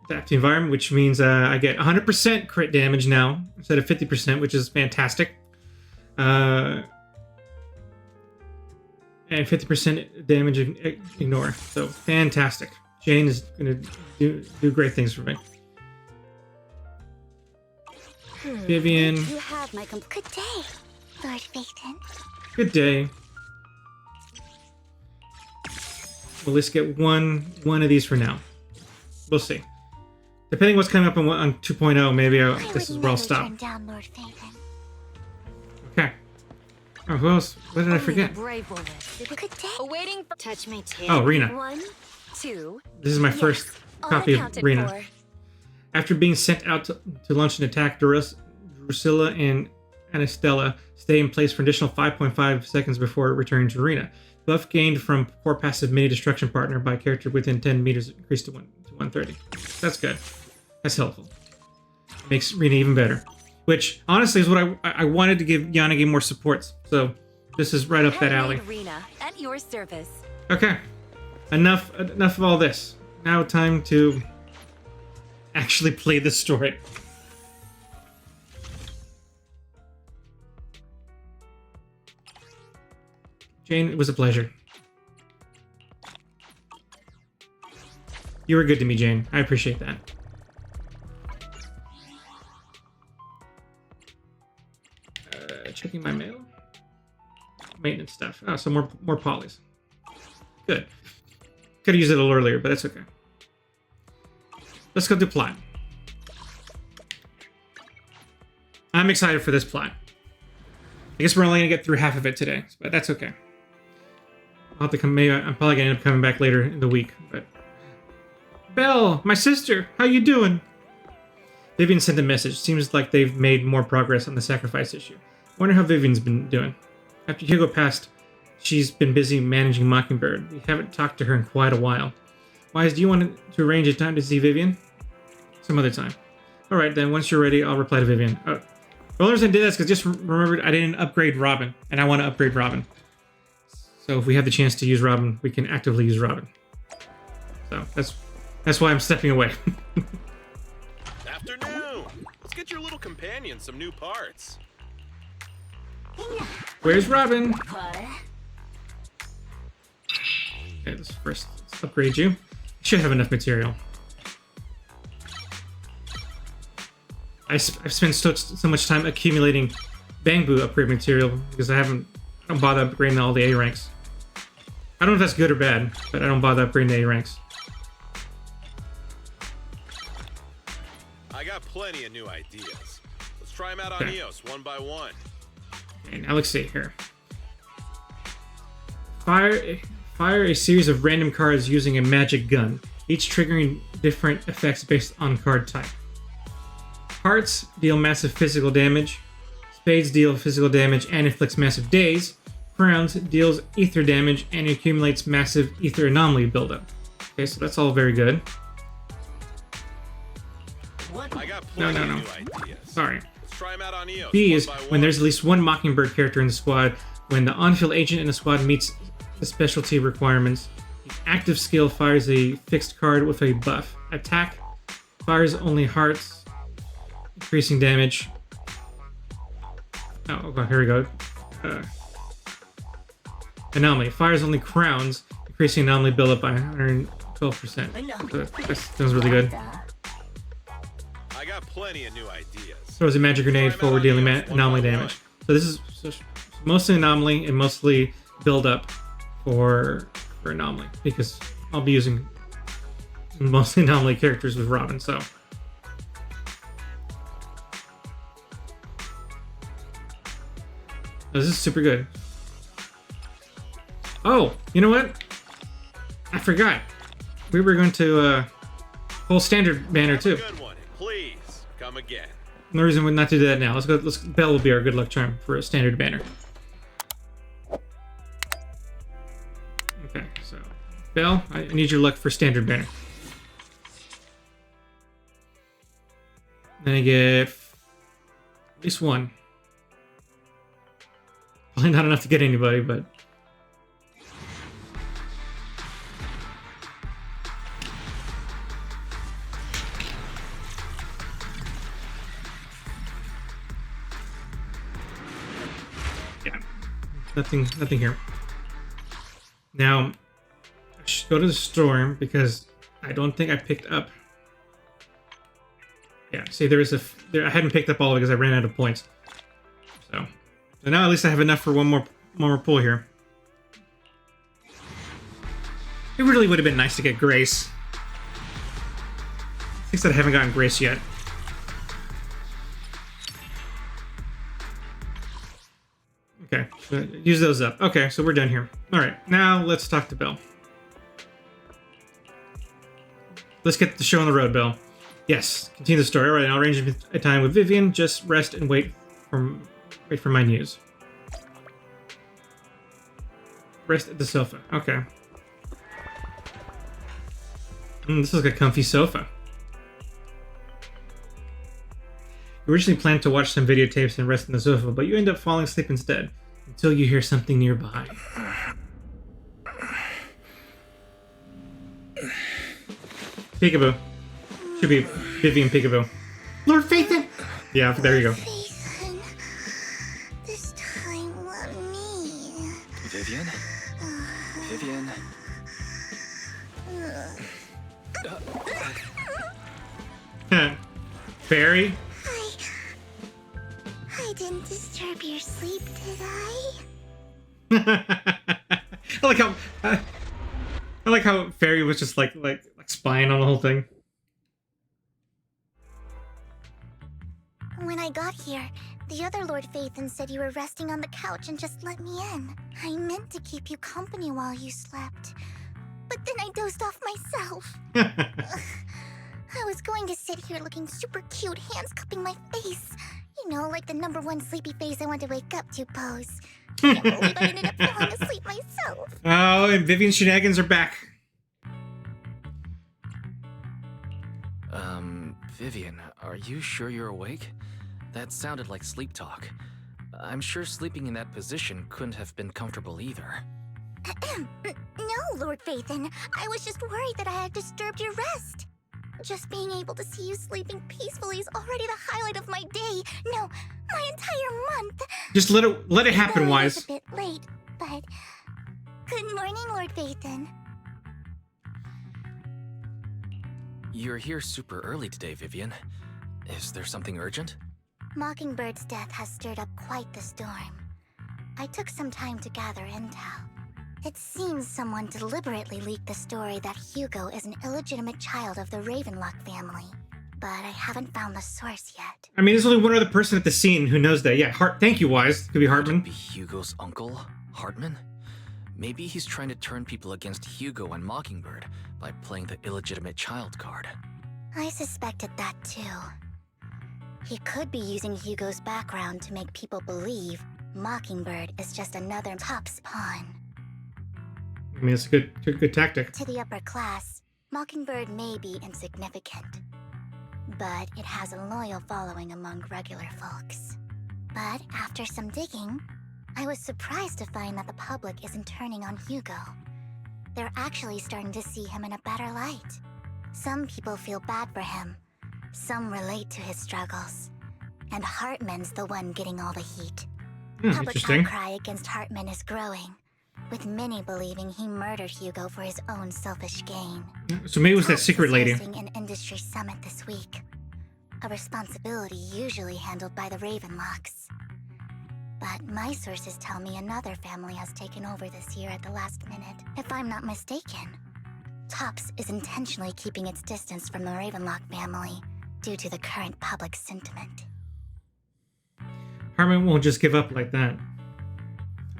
Adapt the environment, which means I get 100% crit damage now instead of 50%, which is fantastic. And 50% damage ignore. So fantastic. Jane is going to do great things for me. Vivian. You have my good day, Lord Phaeton. Good day. We'll at least get one of these for now. We'll see. Depending what's coming up on 2.0, maybe this is where I'll stop. Down, Lord Phaeton. Okay. Oh, who else? What did I forget? Good day. Awaiting for touch me too. Oh, Rena. 1, 2. This is my first copy of Rena. For. After being sent out to launch an attack, Drusilla and Anastella stay in place for an additional 5.5 seconds before returning to Rena. Buff gained from core passive mini destruction partner by character within 10 meters increased to 130. That's good. That's helpful. Makes Rena even better. Which, honestly, is what I wanted to give Yanagi more supports. So, this is right up that alley. Arena at your service. Okay. Enough of all this. Now time to actually play the story. Jane, it was a pleasure. You were good to me, Jane. I appreciate that. Checking my mail. Maintenance stuff. Oh, so more polys. Good. Could have used it a little earlier, but that's okay. Let's go do plot. I'm excited for this plot. I guess we're only gonna get through half of it today, but that's okay. I'll have to come. Maybe I'm probably gonna end up coming back later in the week. But Belle, my sister, how you doing? Vivian sent a message. Seems like they've made more progress on the sacrifice issue. Wonder how Vivian's been doing. After Hugo passed, she's been busy managing Mockingbird. We haven't talked to her in quite a while. Wise, do you want to arrange a time to see Vivian? Some other time. All right, then. Once you're ready, I'll reply to Vivian. The only reason I did that is because just remembered I didn't upgrade Robin, and I want to upgrade Robin. So if we have the chance to use Robin, we can actively use Robin. So that's why I'm stepping away. Afternoon. Let's get your little companion some new parts. Where's Robin? Okay, let's first upgrade you. Should have enough material. I've spent so much time accumulating Bangbu upgrade material because I don't bother upgrading all the A ranks. I don't know if that's good or bad, but I don't bother upgrading the A ranks. I got plenty of new ideas. Let's try them out on EOS one by one. Okay, now let's see here. Fire a series of random cards using a magic gun, each triggering different effects based on card type. Hearts deal massive physical damage. Spades deal physical damage and inflicts massive daze. Crowns deals ether damage and accumulates massive ether anomaly buildup. Okay, so that's all very good. I got No, plenty no, no. of new ideas. Sorry. Let's try them out on EOS. B one is by when one. there's at least one Mockingbird character in the squad. When the on-field agent in the squad meets the specialty requirements, the active skill fires a fixed card with a buff. Attack fires only hearts, increasing damage. Oh, okay, here we go. Anomaly fires only crowns, increasing anomaly build-up by 112%. So that sounds really good. I got plenty of new ideas. Throws a magic grenade Try 'em out forward, on dealing EOS one anomaly by damage. So this is mostly anomaly and mostly build up for anomaly, because I'll be using mostly anomaly characters with Robin. So this is super good. Oh, you know what? I forgot. We were going to whole standard banner too. Good one. Please come again. No reason not to do that now. Let's go. Bell will be our good luck charm for a standard banner. Okay, so Bell, I need your luck for standard banner. Then I get at least one. Probably not enough to get anybody, but yeah, nothing here. Now, I should go to the store because I don't think I picked up. Yeah, see, I hadn't picked up all of it because I ran out of points. So now at least I have enough for one more pull here. It really would have been nice to get Grace. Thanks that I haven't gotten Grace yet. Okay, so use those up. Okay, so we're done here. All right, now let's talk to Belle. Let's get the show on the road, Belle. Yes, continue the story. All right, I'll arrange a time with Vivian. Just rest and wait for my news. Rest at the sofa. Okay. This is like a comfy sofa. You originally planned to watch some videotapes and rest on the sofa, but you end up falling asleep instead until you hear something nearby. Peekaboo. Should be Vivian Peekaboo. Lord Phaethon! Yeah, there you go. Phaethon, this time let me. Vivian? Vivian? Barry? I didn't disturb your sleep, did I? I like how Fairy was just like spying on the whole thing. When I got here, the other Lord Phaethon said you were resting on the couch and just let me in. I meant to keep you company while you slept, but then I dozed off myself. I was going to sit here looking super cute, hands cupping my face. You know, like the #1 sleepy face I want to wake up to pose. Can't believe I ended up falling asleep myself. Oh, and Vivian's shenanigans are back. Vivian, are you sure you're awake? That sounded like sleep talk. I'm sure sleeping in that position couldn't have been comfortable either. No, Lord Phaethon. I was just worried that I had disturbed your rest. Just being able to see you sleeping peacefully is already the highlight of my day. No, my entire month. Just let it happen, Though Wise. It's a bit late, but good morning, Lord Phaethon. You're here super early today, Vivian. Is there something urgent? Mockingbird's death has stirred up quite the storm. I took some time to gather intel. It seems someone deliberately leaked the story that Hugo is an illegitimate child of the Ravenlock family. But I haven't found the source yet. I mean, there's only one other person at the scene who knows that. Yeah, thank you, Wise. Could be Hartman. Be Hugo's uncle, Hartman? Maybe he's trying to turn people against Hugo and Mockingbird by playing the illegitimate child card. I suspected that too. He could be using Hugo's background to make people believe Mockingbird is just another top's pawn. I mean, it's a good tactic. To the upper class, Mockingbird may be insignificant, but it has a loyal following among regular folks. But after some digging, I was surprised to find that the public isn't turning on Hugo. They're actually starting to see him in a better light. Some people feel bad for him. Some relate to his struggles. And Hartman's the one getting all the heat. Public Interesting. outcry against Hartman is growing, with many believing he murdered Hugo for his own selfish gain. So maybe it was that Tops secret is lady. hosting an industry summit this week, a responsibility usually handled by the Ravenlocks. But my sources tell me another family has taken over this year at the last minute. If I'm not mistaken, Tops is intentionally keeping its distance from the Ravenlock family due to the current public sentiment. Hartman won't just give up like that.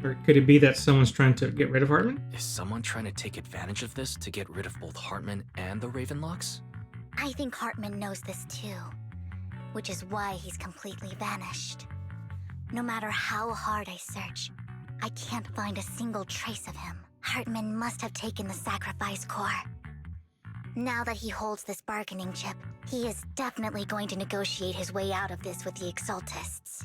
Or could it be that someone's trying to get rid of Hartman? Is someone trying to take advantage of this to get rid of both Hartman and the Ravenlocks? I think Hartman knows this too, which is why he's completely vanished. No matter how hard I search, I can't find a single trace of him. Hartman must have taken the sacrifice core. Now that he holds this bargaining chip, he is definitely going to negotiate his way out of this with the Exaltists.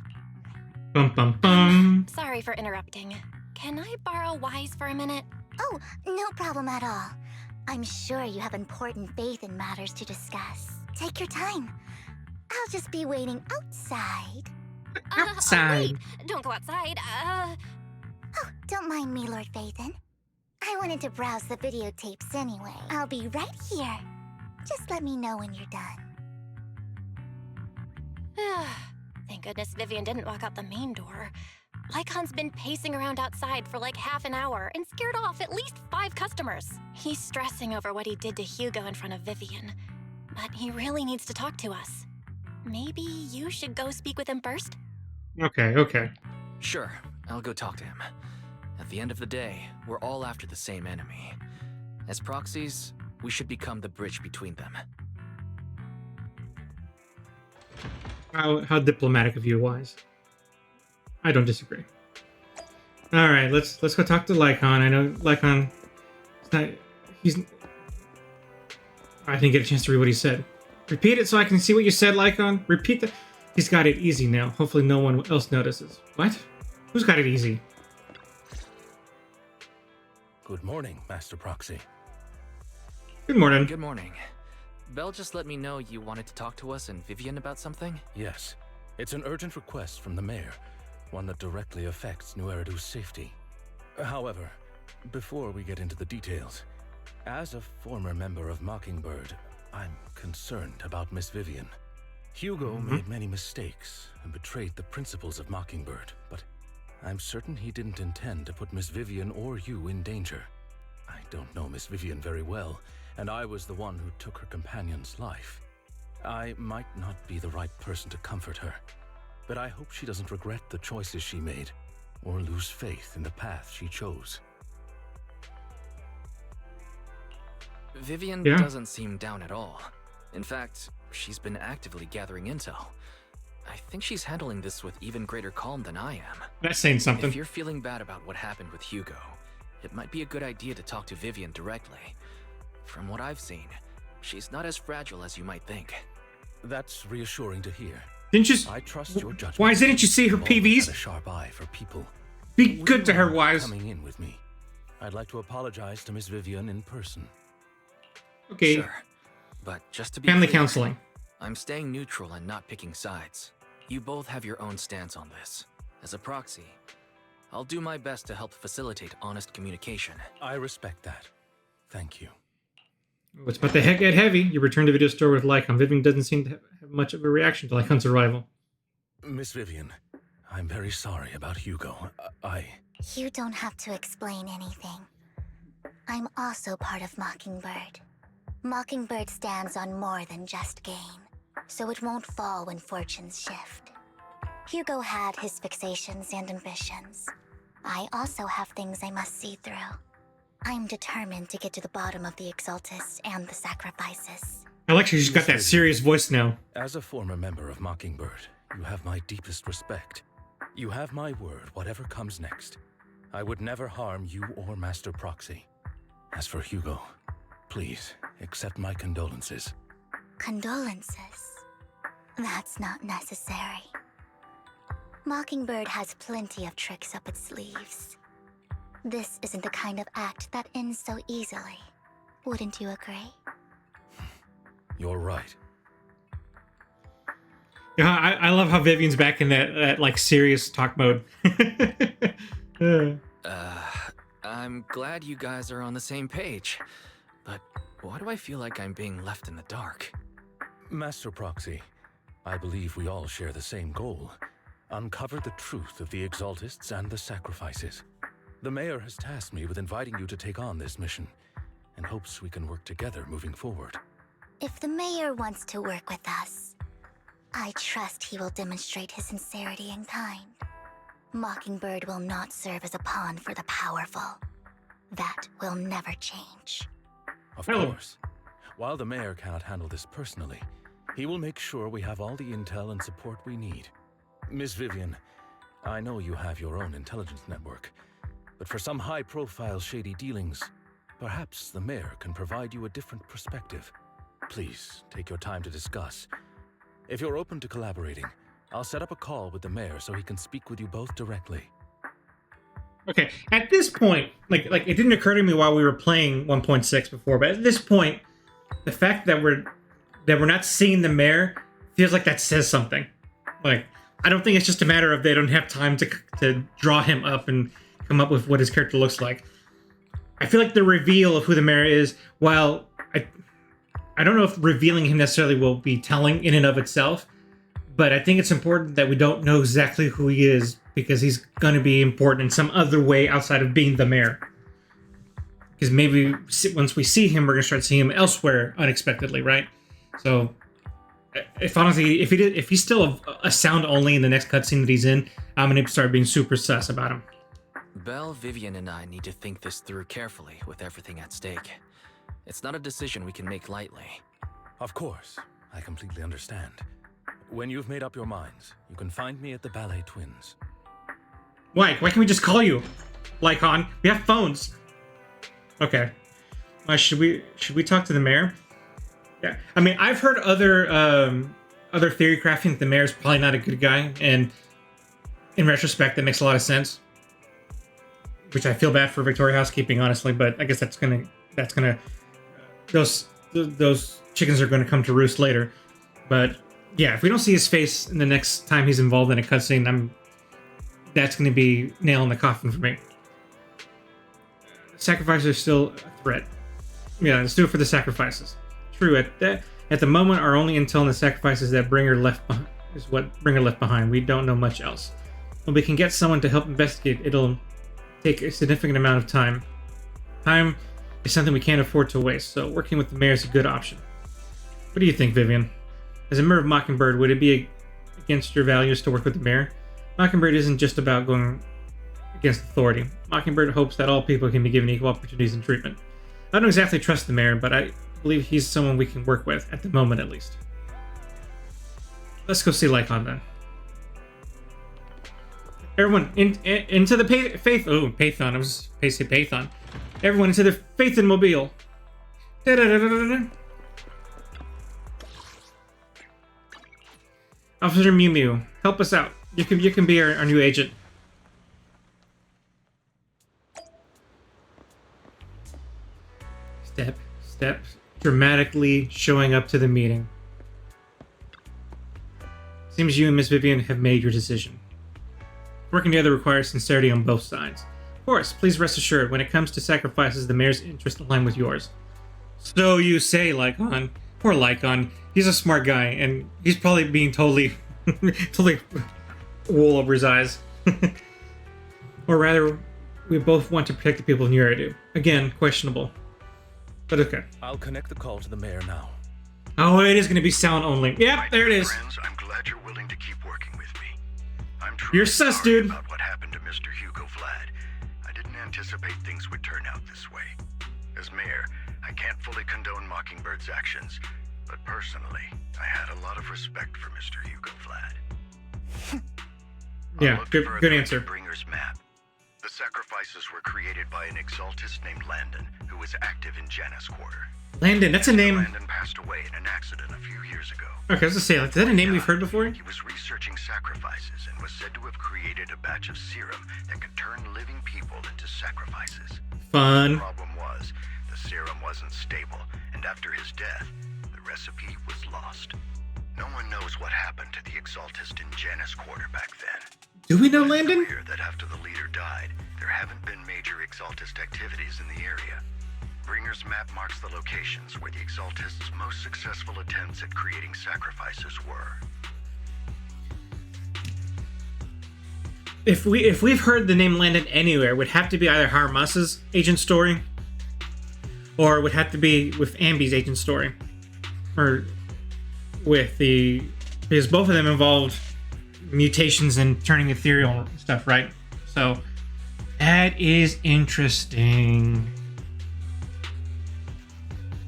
Bum bum bum. Sorry for interrupting. Can I borrow Wise for a minute? Oh, no problem at all. I'm sure you have important faith in matters to discuss. Take your time. I'll just be waiting outside. Outside. Wait, don't go outside. Oh, don't mind me, Lord Phaethon. I wanted to browse the videotapes anyway. I'll be right here. Just let me know when you're done. Thank goodness Vivian didn't walk out the main door. Lycon's been pacing around outside for like half an hour and scared off at least 5 customers. He's stressing over what he did to Hugo in front of Vivian, but he really needs to talk to us. Maybe you should go speak with him first? Okay. Sure, I'll go talk to him. At the end of the day, we're all after the same enemy. As proxies, we should become the bridge between them. How diplomatic of you, Wise. I don't disagree. All right, let's go talk to Lycon. I know Lycon. I didn't get a chance to read what he said. Repeat it so I can see what you said, Lycon. Repeat that. He's got it easy now. Hopefully no one else notices. What? Who's got it easy? Good morning, Master Proxy. Good morning. Good morning. Belle just let me know you wanted to talk to us and Vivian about something? Yes, it's an urgent request from the mayor, one that directly affects New Eridu's safety. However, before we get into the details, as a former member of Mockingbird, I'm concerned about Miss Vivian. Hugo made many mistakes and betrayed the principles of Mockingbird, but I'm certain he didn't intend to put Miss Vivian or you in danger. I don't know Miss Vivian very well, and I was the one who took her companion's life. I might not be the right person to comfort her, but I hope she doesn't regret the choices she made, or lose faith in the path she chose. Vivian Yeah. doesn't seem down at all. In fact, she's been actively gathering intel. I think she's handling this with even greater calm than I am. That's saying something. If you're feeling bad about what happened with Hugo, it might be a good idea to talk to Vivian directly. From what I've seen, she's not as fragile as you might think. That's reassuring to hear. Didn't you? I trust your judgment. Why didn't you see her You've always had a PVs? sharp eye for people. Be Would good you to her, mind Wise. Coming in with me. I'd like to apologize to Miss Vivian in person. Okay. Sure. But just to be Family clear, counseling. I'm staying neutral and not picking sides. You both have your own stance on this. As a proxy, I'll do my best to help facilitate honest communication. I respect that. Thank you. What's about the heck get heavy? You return to the video store with Lycon. Vivian doesn't seem to have much of a reaction to Lycon's arrival. Miss Vivian, I'm very sorry about Hugo. You don't have to explain anything. I'm also part of Mockingbird. Mockingbird stands on more than just gain, so it won't fall when fortunes shift. Hugo had his fixations and ambitions. I also have things I must see through. I'm determined to get to the bottom of the Exaltists and the sacrifices. I like she's got that serious voice now. As a former member of Mockingbird, you have my deepest respect. You have my word, whatever comes next. I would never harm you or Master Proxy. As for Hugo, please, accept my condolences. Condolences? That's not necessary. Mockingbird has plenty of tricks up its sleeves. This isn't the kind of act that ends so easily. Wouldn't you agree? You're right. Yeah, I love how Vivian's back in that like serious talk mode. I'm glad you guys are on the same page. But why do I feel like I'm being left in the dark? Master Proxy, I believe we all share the same goal. Uncover the truth of the Exaltists and the sacrifices. The mayor has tasked me with inviting you to take on this mission, and hopes we can work together moving forward. If the mayor wants to work with us, I trust he will demonstrate his sincerity in kind. Mockingbird will not serve as a pawn for the powerful. That will never change. Of Hello. course. While the mayor cannot handle this personally, he will make sure we have all the intel and support we need. Miss Vivian, I know you have your own intelligence network, but for some high-profile shady dealings, perhaps the mayor can provide you a different perspective. Please, take your time to discuss. If you're open to collaborating, I'll set up a call with the mayor so he can speak with you both directly. Okay, at this point, like it didn't occur to me while we were playing 1.6 before, but at this point, the fact that we're not seeing the mayor feels like that says something. Like, I don't think it's just a matter of they don't have time to draw him up and come up with what his character looks like. I feel like the reveal of who the mayor is, while I don't know if revealing him necessarily will be telling in and of itself, but I think it's important that we don't know exactly who he is, because he's going to be important in some other way outside of being the mayor. Because maybe once we see him, we're going to start seeing him elsewhere unexpectedly, right? So, if he's still a sound only in the next cutscene that he's in, I'm going to start being super sus about him. Belle, Vivian, and I need to think this through carefully with everything at stake. It's not a decision we can make lightly. Of course, I completely understand. When you've made up your minds, you can find me at the Ballet Twins. Why can't we just call you, Lycon? We have phones. Okay. Should we talk to the mayor? Yeah. I mean, I've heard other theory crafting that the mayor's probably not a good guy, and in retrospect, that makes a lot of sense. Which I feel bad for Victoria Housekeeping, honestly, but I guess those chickens are gonna come to roost later. But yeah, if we don't see his face in the next time he's involved in a cutscene, that's going to be nail in the coffin for me. Sacrifices are still a threat. Yeah, let's do it for the sacrifices. True. At the moment, our only intel on the sacrifices that Bringer left behind is what Bringer left behind. We don't know much else. When we can get someone to help investigate, it'll take a significant amount of time. Time is something we can't afford to waste, so working with the mayor is a good option. What do you think, Vivian? As a member of Mockingbird, would it be against your values to work with the mayor? Mockingbird isn't just about going against authority. Mockingbird hopes that all people can be given equal opportunities and treatment. I don't exactly trust the mayor, but I believe he's someone we can work with, at the moment at least. Let's go see Lycon then. Everyone, into the Faith... Oh, Pathon. I was basically Pathon. Everyone into the Faithin Mobile. Da-da-da-da-da-da. Officer Mew Mew, help us out. You can be our new agent. Step, dramatically showing up to the meeting. Seems you and Miss Vivian have made your decision. Working together requires sincerity on both sides. Of course, please rest assured, when it comes to sacrifices, the mayor's interests align with yours. So you say, Lycon. Poor Lycon. He's a smart guy, and he's probably being totally wool over his eyes. Or rather, we both want to protect the people of New Eridu. Again, questionable. But okay. I'll connect the call to the mayor now. Oh, it is going to be sound only. Yep, My there it dear is. Friends, I'm glad you're willing to keep working with me. I'm You're truly sus, sorry dude. about what happened to Mr. Hugo Vlad. I didn't anticipate things would turn out this way. As mayor, I can't fully condone Mockingbird's actions, but personally, I had a lot of respect for Mr. Hugo Vlad. Yeah, Look good further answer. into Bringer's map. The sacrifices were created by an exaltist named Landon, who was active in Janus Quarter. Landon, that's a name. Landon passed away in an accident a few years ago. Okay, I was gonna say, like, is that a name we've heard before? He was researching sacrifices and was said to have created a batch of serum that could turn living people into sacrifices. The Fun. problem was, the serum wasn't stable, and after his death, the recipe was lost. No one knows what happened to the Exaltist in Janus Quarter back then. Do we know It's Landon? clear that after the leader died, there haven't been major Exaltist activities in the area. Bringer's map marks the locations where the Exaltist's most successful attempts at creating sacrifices were. If we've heard the name Landon anywhere, it would have to be either Haramas's agent story, or it would have to be with Ambi's agent story, or with because both of them involved mutations and turning ethereal stuff, right? So that is interesting.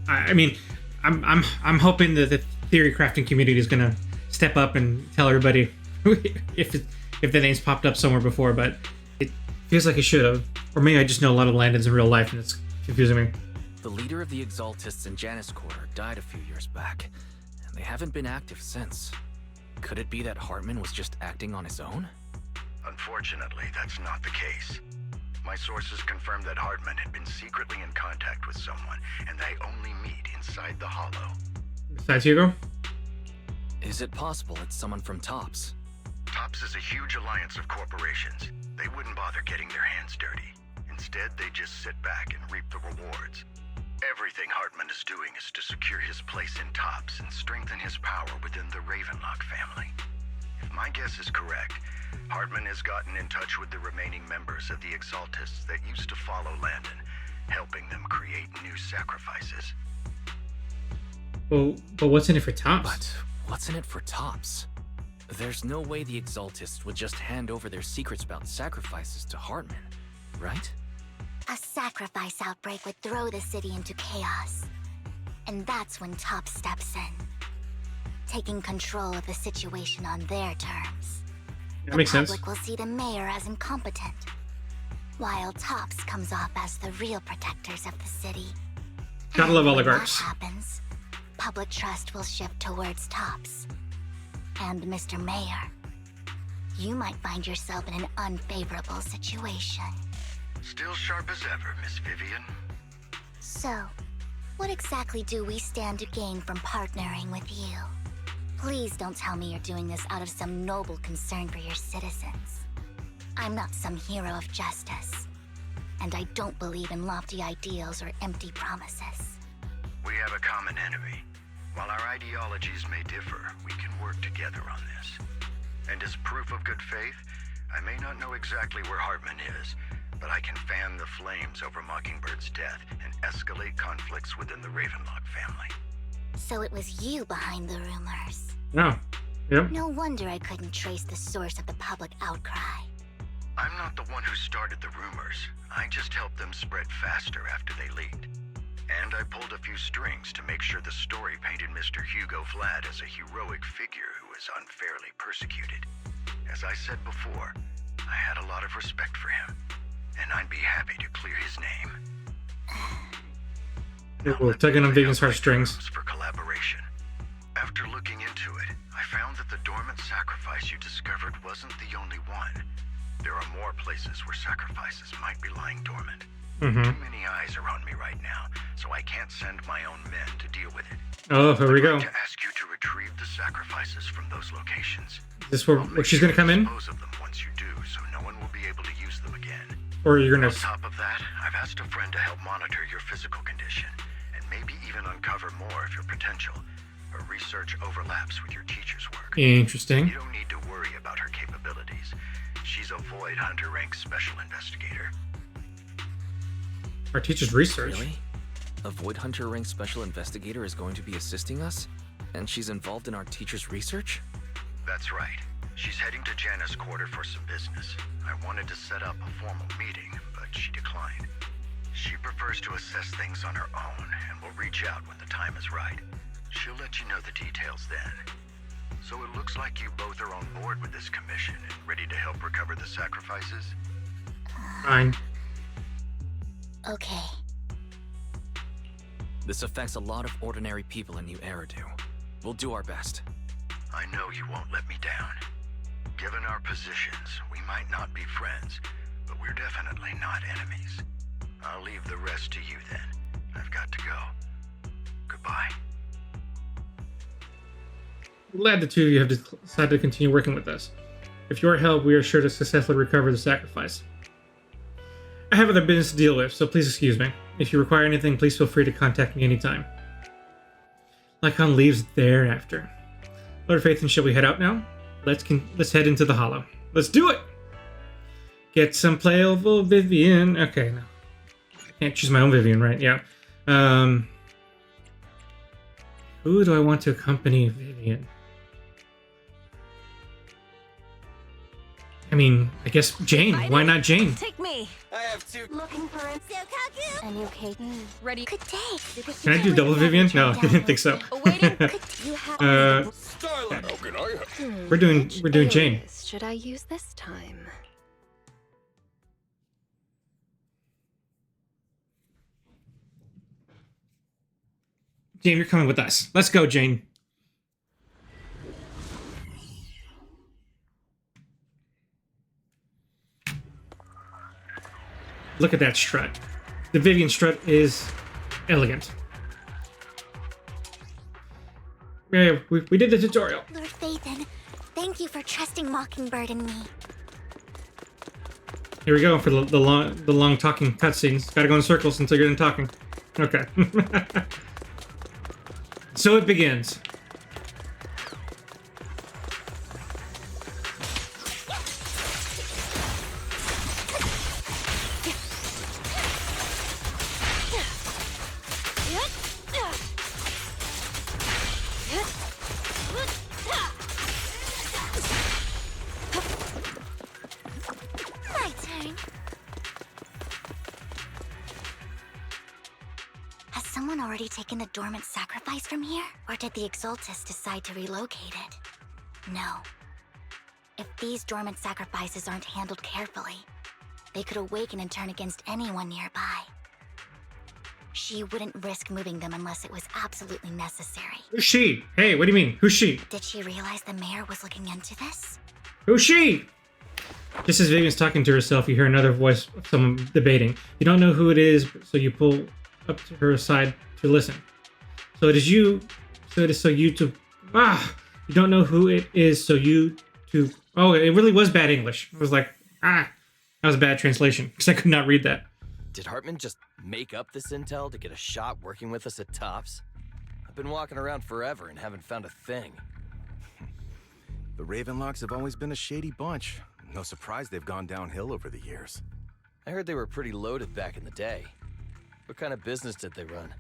I mean, I'm hoping that the theory crafting community is gonna step up and tell everybody if the name's popped up somewhere before, but it feels like it should have. Or maybe I just know a lot of Landons in real life and it's confusing me. The leader of the Exaltists in Janus Quarter died a few years back, and they haven't been active since. Could it be that Hartman was just acting on his own? Unfortunately, that's not the case. My sources confirmed that Hartman had been secretly in contact with someone, and they only meet inside the Hollow. Besides Hugo? Is it possible it's someone from TOPS? TOPS is a huge alliance of corporations. They wouldn't bother getting their hands dirty. Instead, they just sit back and reap the rewards. Everything Hartman is doing is to secure his place in TOPS and strengthen his power within the Ravenlock family. If my guess is correct, Hartman has gotten in touch with the remaining members of the Exaltists that used to follow Landon, helping them create new sacrifices. Well, but what's in it for TOPS? But what's in it for TOPS? There's no way the Exaltists would just hand over their secrets about sacrifices to Hartman, right? A sacrifice outbreak would throw the city into chaos. And that's when TOPS steps in, taking control of the situation on their terms. That makes sense. The public will see the mayor as incompetent, while TOPS comes off as the real protectors of the city. Gotta love And oligarchs. When that happens, public trust will shift towards TOPS. And Mr. Mayor, you might find yourself in an unfavorable situation. Still sharp as ever, Miss Vivian. So, what exactly do we stand to gain from partnering with you? Please don't tell me you're doing this out of some noble concern for your citizens. I'm not some hero of justice, and I don't believe in lofty ideals or empty promises. We have a common enemy. While our ideologies may differ, we can work together on this. And as proof of good faith, I may not know exactly where Hartman is, but I can fan the flames over Mockingbird's death and escalate conflicts within the Ravenlock family. So it was you behind the rumors. No. Yep. No wonder I couldn't trace the source of the public outcry. I'm not the one who started the rumors. I just helped them spread faster after they leaked. And I pulled a few strings to make sure the story painted Mr. Hugo Vlad as a heroic figure who was unfairly persecuted. As I said before, I had a lot of respect for him, and I'd be happy to clear his name. We're tugging on Vivian's heartstrings. For collaboration. After looking into it, I found that the dormant sacrifice you discovered wasn't the only one. There are more places where sacrifices might be lying dormant. Too many eyes are on me right now, so I can't send my own men to deal with it. Oh, here we go. I'd like to ask you to retrieve the sacrifices from those locations. Is this where she's gonna come in? Dispose of them once you do, so no one will be able to use them again. Or you're gonna... On top of that, I've asked a friend to help monitor your physical condition, and maybe even uncover more of your potential. Her research overlaps with your teacher's work. Interesting. You don't need to worry about her capabilities. She's a Void Hunter rank special investigator. Our teacher's research. Really? A Void Hunter rank special investigator is going to be assisting us? And she's involved in our teacher's research? That's right. She's heading to Janus Quarter for some business. I wanted to set up a formal meeting, but she declined. She prefers to assess things on her own, and will reach out when the time is right. She'll let you know the details then. So it looks like you both are on board with this commission and ready to help recover the sacrifices? Fine. Okay. This affects a lot of ordinary people in New Eridu. We'll do our best. I know you won't let me down. Given our positions, we might not be friends, but we're definitely not enemies. I'll leave the rest to you then. I've got to go. Goodbye. Glad the two of you have decided to continue working with us. With your help, we are sure to successfully recover the sacrifice. I have other business to deal with, so please excuse me. If you require anything, please feel free to contact me anytime. Lycon leaves thereafter. Lord Phaethon, shall we head out now? Let's head into the Hollow. Let's do it! Get some playable Vivian. Okay, no. I can't choose my own Vivian, right? Yeah. Who do I want to accompany Vivian? I mean, I guess Jane. Why not Jane? Take me. I have two. Looking for a Sukaku? A new Kaden. Ready? Good day. Can I do double Vivian? No, I didn't think so. Awaiting. You have Starlight, how can I help? We're doing Jane. alias should I use this time? Jane, you're coming with us. Let's go, Jane. Look at that strut. The Vivian strut is elegant. Yeah, we did the tutorial. Lord Phaethon, thank you for trusting Mockingbird and me. Here we go for the long talking cutscenes. Gotta go in circles until you're done talking. Okay. So it begins. My turn. Has someone already taken the dormant sacrifice from here? Or did the Exaltus decide to relocate it? No. If these dormant sacrifices aren't handled carefully, they could awaken and turn against anyone nearby. She wouldn't risk moving them unless it was absolutely necessary. Who's she? Hey, what do you mean? Who's she? Did she realize the mayor was looking into this? Who's she? Just as Vivian's talking to herself, you hear another voice of someone debating. You don't know who it is, so you pull up to her side to listen. So it is you. So it is so you to. You don't know who it is, so you to. Oh, it really was bad English. It was like, that was a bad translation because I could not read that. Did Hartman just make up this intel to get a shot working with us at Tops? I've been walking around forever and haven't found a thing. The Ravenlocks have always been a shady bunch. No surprise they've gone downhill over the years. I heard they were pretty loaded back in the day. What kind of business did they run?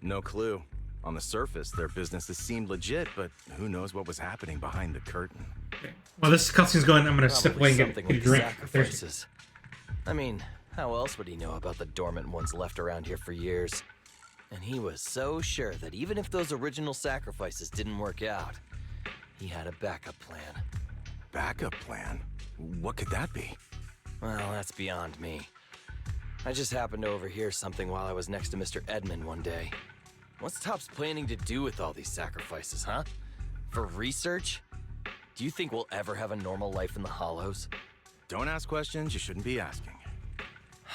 No clue. On the surface, their businesses seemed legit, but who knows what was happening behind the curtain. Okay. While this cutscene's going, I'm going to step away and get a Something with the drink. sacrifices. I mean, how else would he know about the dormant ones left around here for years? And he was so sure that even if those original sacrifices didn't work out, he had a backup plan. Backup plan? What could that be? Well, that's beyond me. I just happened to overhear something while I was next to Mr. Edmund one day. What's Topps planning to do with all these sacrifices, huh? For research? Do you think we'll ever have a normal life in the Hollows? Don't ask questions you shouldn't be asking.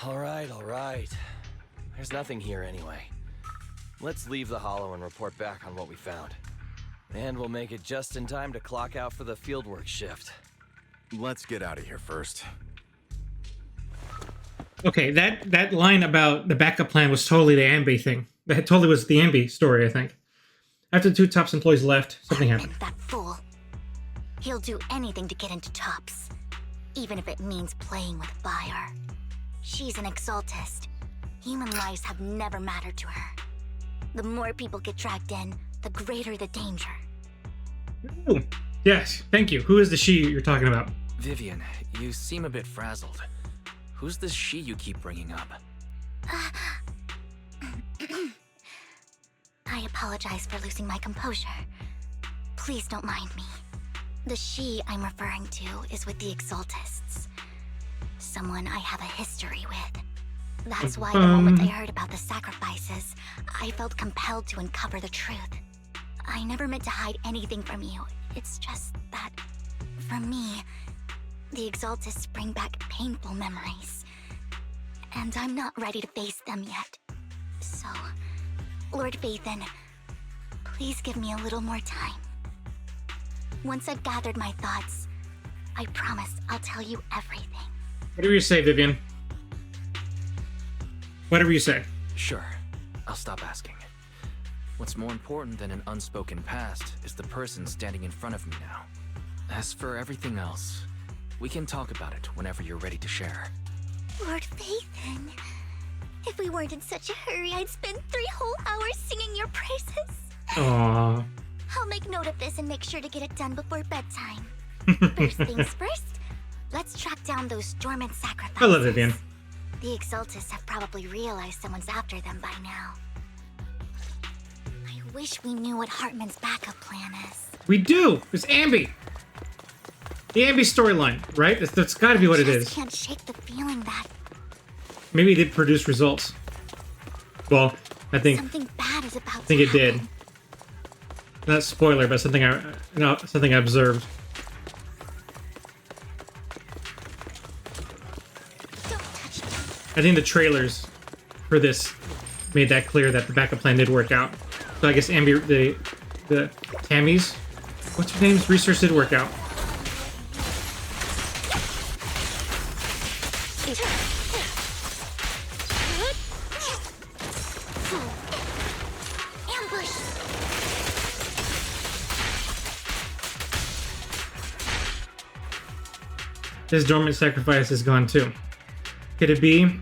All right. There's nothing here anyway. Let's leave the Hollow and report back on what we found. And we'll make it just in time to clock out for the fieldwork shift. Let's get out of here first. Okay, that line about the backup plan was totally the Ambi thing. That totally was the Ambi story, I think. After the two Tops employees left, something happened. That fool. He'll do anything to get into Tops, even if it means playing with fire. She's an Exaltist. Human lives have never mattered to her. The more people get dragged in, the greater the danger. Ooh, yes, thank you. Who is the she you're talking about? Vivian, you seem a bit frazzled. Who's this she you keep bringing up? I apologize for losing my composure. Please don't mind me. The she I'm referring to is with the Exaltists. Someone I have a history with. That's why the moment I heard about the sacrifices, I felt compelled to uncover the truth. I never meant to hide anything from you. It's just that, for me, the Exaltists bring back painful memories. And I'm not ready to face them yet. So, Lord Phaethon, please give me a little more time. Once I've gathered my thoughts, I promise I'll tell you everything. Whatever you say, Vivian. Whatever you say. Sure, I'll stop asking. What's more important than an unspoken past is the person standing in front of me now. As for everything else, we can talk about it whenever you're ready to share. Lord Phaethon, if we weren't in such a hurry, I'd spend 3 whole hours singing your praises. Aww. I'll make note of this and make sure to get it done before bedtime. First things first, let's track down those dormant sacrifices. I love Vivian. The Exaltists have probably realized someone's after them by now. I wish we knew what Hartman's backup plan is. We do! It's Ambi! The Ambi storyline, right? That's gotta be what it I is. just can't shake the feeling that Maybe it did produce results. Well, I think something bad is about it to did. happen. Not spoiler, but something I observed. Don't touch me. I think the trailers for this made that clear that the backup plan did work out. So I guess Ambi, the Tammy's, what's her name's research did work out. Ambush! His dormant sacrifice is gone too. Could it be?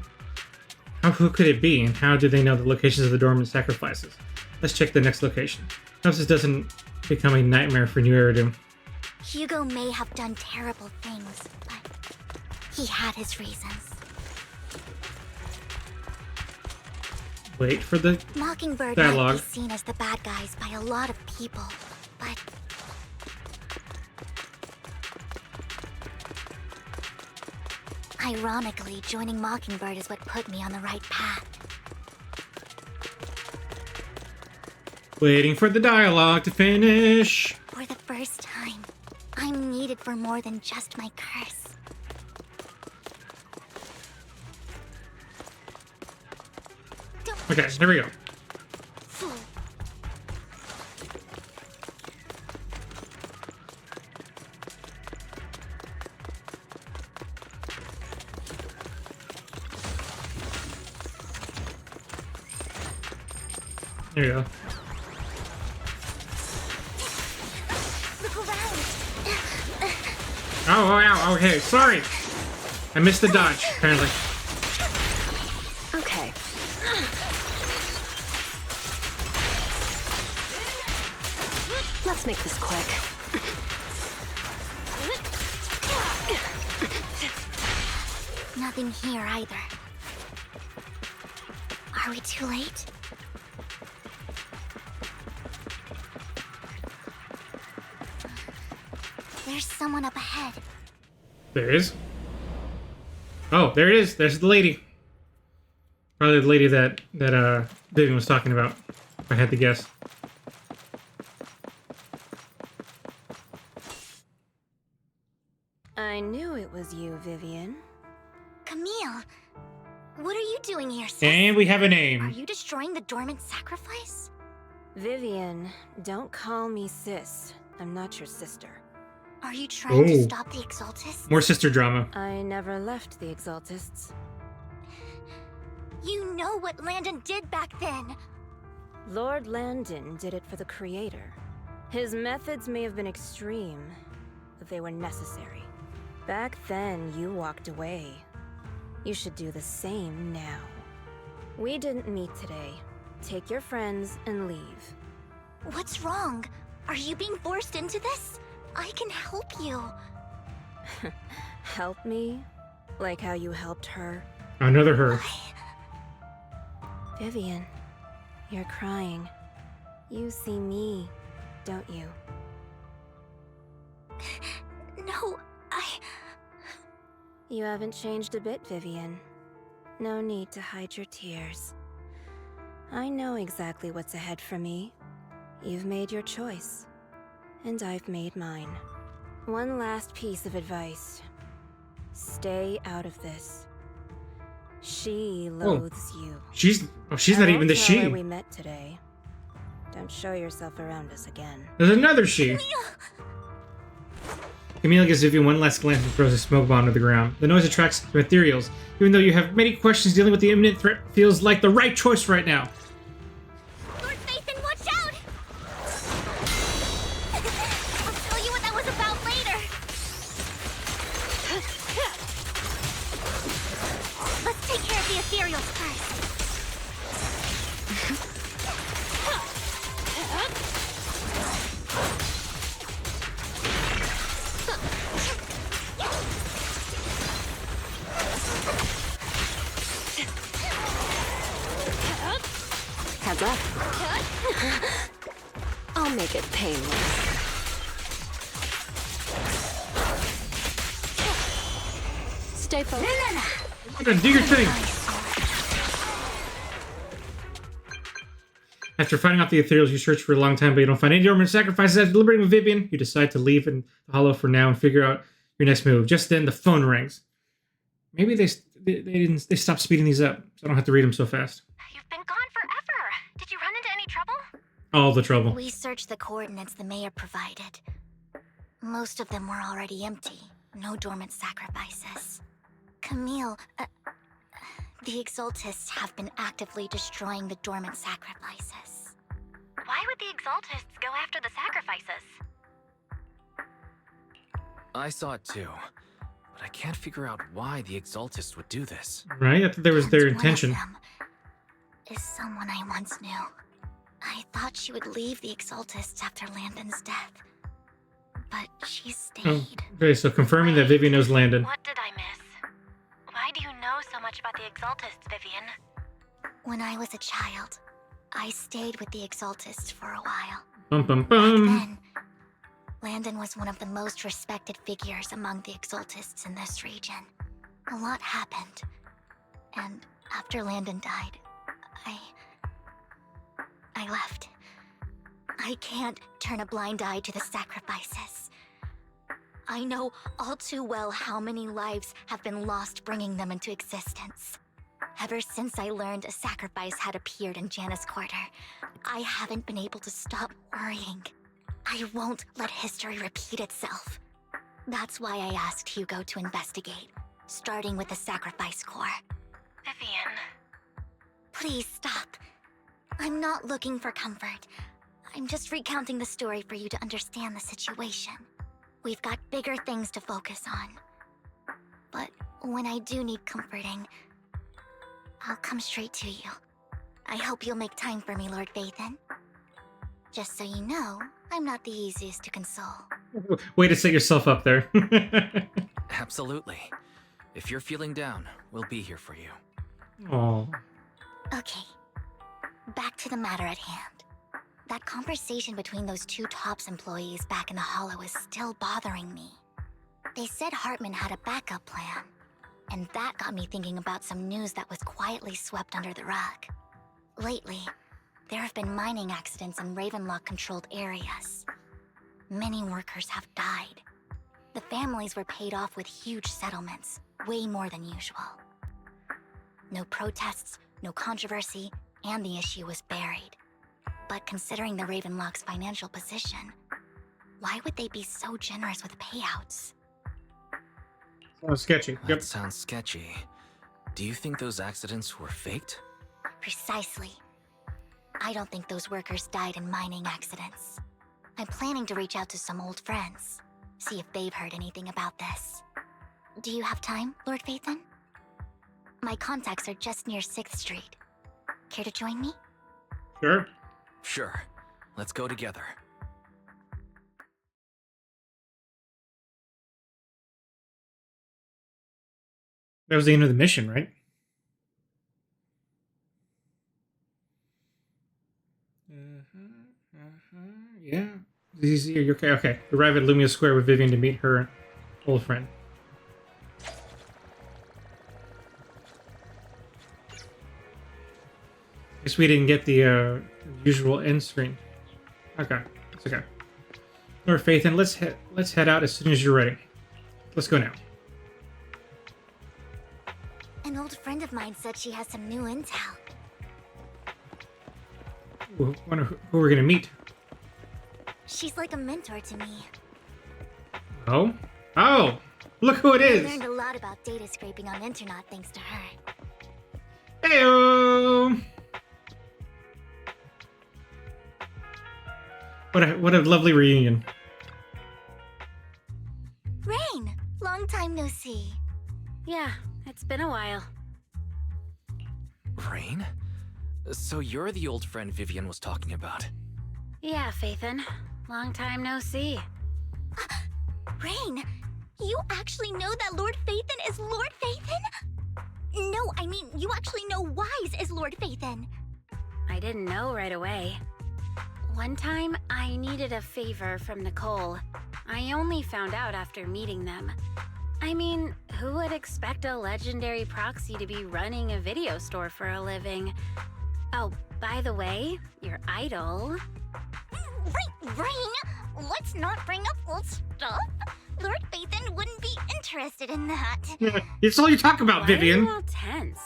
Who could it be, and how do they know the locations of the dormant sacrifices? Let's check the next location. Hope this doesn't become a nightmare for New Eridu. Hugo may have done terrible things, but he had his reasons. Wait for the Mockingbird dialogue. might be seen as the bad guys by a lot of people, but ironically, joining Mockingbird is what put me on the right path. Waiting for the dialogue to finish. For the first time, I'm needed for more than just my curse. Okay, here we go. There you go. Look around. Oh, ow, okay, sorry. I missed the dodge, apparently. Okay. Let's make this quick. Nothing here either. Are we too late? There's someone up ahead. There is. Oh, there it is. There's the lady. Probably the lady that Vivian was talking about, if I had to guess. I knew it was you, Vivian. Camille, what are you doing here, sis? And we have a Are name. you destroying the dormant sacrifice? Vivian, don't call me sis. I'm not your sister. Are you trying to Oh. stop the Exaltists? More sister drama. I never left the Exaltists. You know what Landon did back then. Lord Landon did it for the Creator. His methods may have been extreme, but they were necessary. Back then, you walked away. You should do the same now. We didn't meet today. Take your friends and leave. What's wrong? Are you being forced into this? I can help you. Help me? Like how you helped her? Another her. Vivian, you're crying. You see me, don't you? No, You haven't changed a bit, Vivian. No need to hide your tears. I know exactly what's ahead for me. You've made your choice, and I've made mine. One last piece of advice. Stay out of this. She loathes you. She's I not even won't the tell her she. we met today. Don't show yourself around us again. There's another she. Camille gives Vivian one last glance and throws a smoke bomb to the ground. The noise attracts the ethereals. Even though you have many questions, dealing with the imminent threat feels like the right choice right now. Lord Nathan, watch out! I'll tell you what that was about later. Let's take care of the ethereals first. Heads up. I'll make it painless. Stay focused. Okay, do your thing. After finding out the ethereals, you search for a long time, but you don't find any dormant sacrifices. After deliberating with Vivian, you decide to leave in the hollow for now and figure out your next move. Just then, the phone rings. Maybe they stopped speeding these up, so I don't have to read them so fast. You've been gone forever. Did you run into any trouble? All the trouble. We searched the coordinates the mayor provided. Most of them were already empty. No dormant sacrifices. Camille, the Exaltists have been actively destroying the dormant sacrifices. Why would the Exaltists go after the sacrifices? I saw it too, but I can't figure out why the Exaltists would do this. Right? I thought that was their And intention. One of them is someone I once knew. I thought she would leave the Exaltists after Landon's death. But she stayed. Oh, okay, so confirming that Vivian knows Landon. What did I miss? Why do you know so much about the Exaltists, Vivian? When I was a child, I stayed with the Exaltists for a while. Bum bum Back bum. then, Landon was one of the most respected figures among the Exaltists in this region. A lot happened. And after Landon died, I left. I can't turn a blind eye to the sacrifices. I know all too well how many lives have been lost bringing them into existence. Ever since I learned a sacrifice had appeared in Janus Quarter, I haven't been able to stop worrying. I won't let history repeat itself. That's why I asked Hugo to investigate, starting with the Sacrifice Corps. Vivian. Please stop. I'm not looking for comfort. I'm just recounting the story for you to understand the situation. We've got bigger things to focus on. But when I do need comforting, I'll come straight to you. I hope you'll make time for me, Lord Vathan. Just so you know, I'm not the easiest to console. Way to set yourself up there. Absolutely. If you're feeling down, we'll be here for you. Oh. Okay, back to the matter at hand. That conversation between those two TOPS employees back in the Hollow is still bothering me. They said Hartman had a backup plan, and that got me thinking about some news that was quietly swept under the rug. Lately, there have been mining accidents in Ravenlock-controlled areas. Many workers have died. The families were paid off with huge settlements, way more than usual. No protests, no controversy, and the issue was buried. But considering the Ravenlock's financial position, why would they be so generous with payouts? Sounds sketchy. That Yep. sounds sketchy. Do you think those accidents were faked? Precisely. I don't think those workers died in mining accidents. I'm planning to reach out to some old friends, see if they've heard anything about this. Do you have time, Lord Vathan? My contacts are just near 6th Street. Care to join me? Sure. Sure. Let's go together. That was the end of the mission, right? Yeah. ZZZ, you're okay. Okay. Arrive at Lumia Square with Vivian to meet her old friend. Guess we didn't get the usual end screen. Okay, it's okay. Lord Faith, and let's head out as soon as you're ready. Let's go now. An old friend of mine said she has some new intel. Wonder who we're gonna meet. She's like a mentor to me. Oh? Oh! Look who it I is! learned a lot about data scraping on internet thanks to her. Heyo! What a lovely reunion. Rain! Long time no see. Yeah, it's been a while. Rain? So you're the old friend Vivian was talking about. Yeah, Faithin. Long time no see. Rain! You actually know that Lord Faithin is Lord Faithin? No, I mean, you actually know Wise is Lord Faithin. I didn't know right away. One time, I needed a favor from Nicole. I only found out after meeting them. I mean, who would expect a legendary proxy to be running a video store for a living? Oh, by the way, your idol... Rain! Let's not bring up old stuff. Lord Faithin wouldn't be interested in that. It's all you talk about, Why Vivian. are you all tense?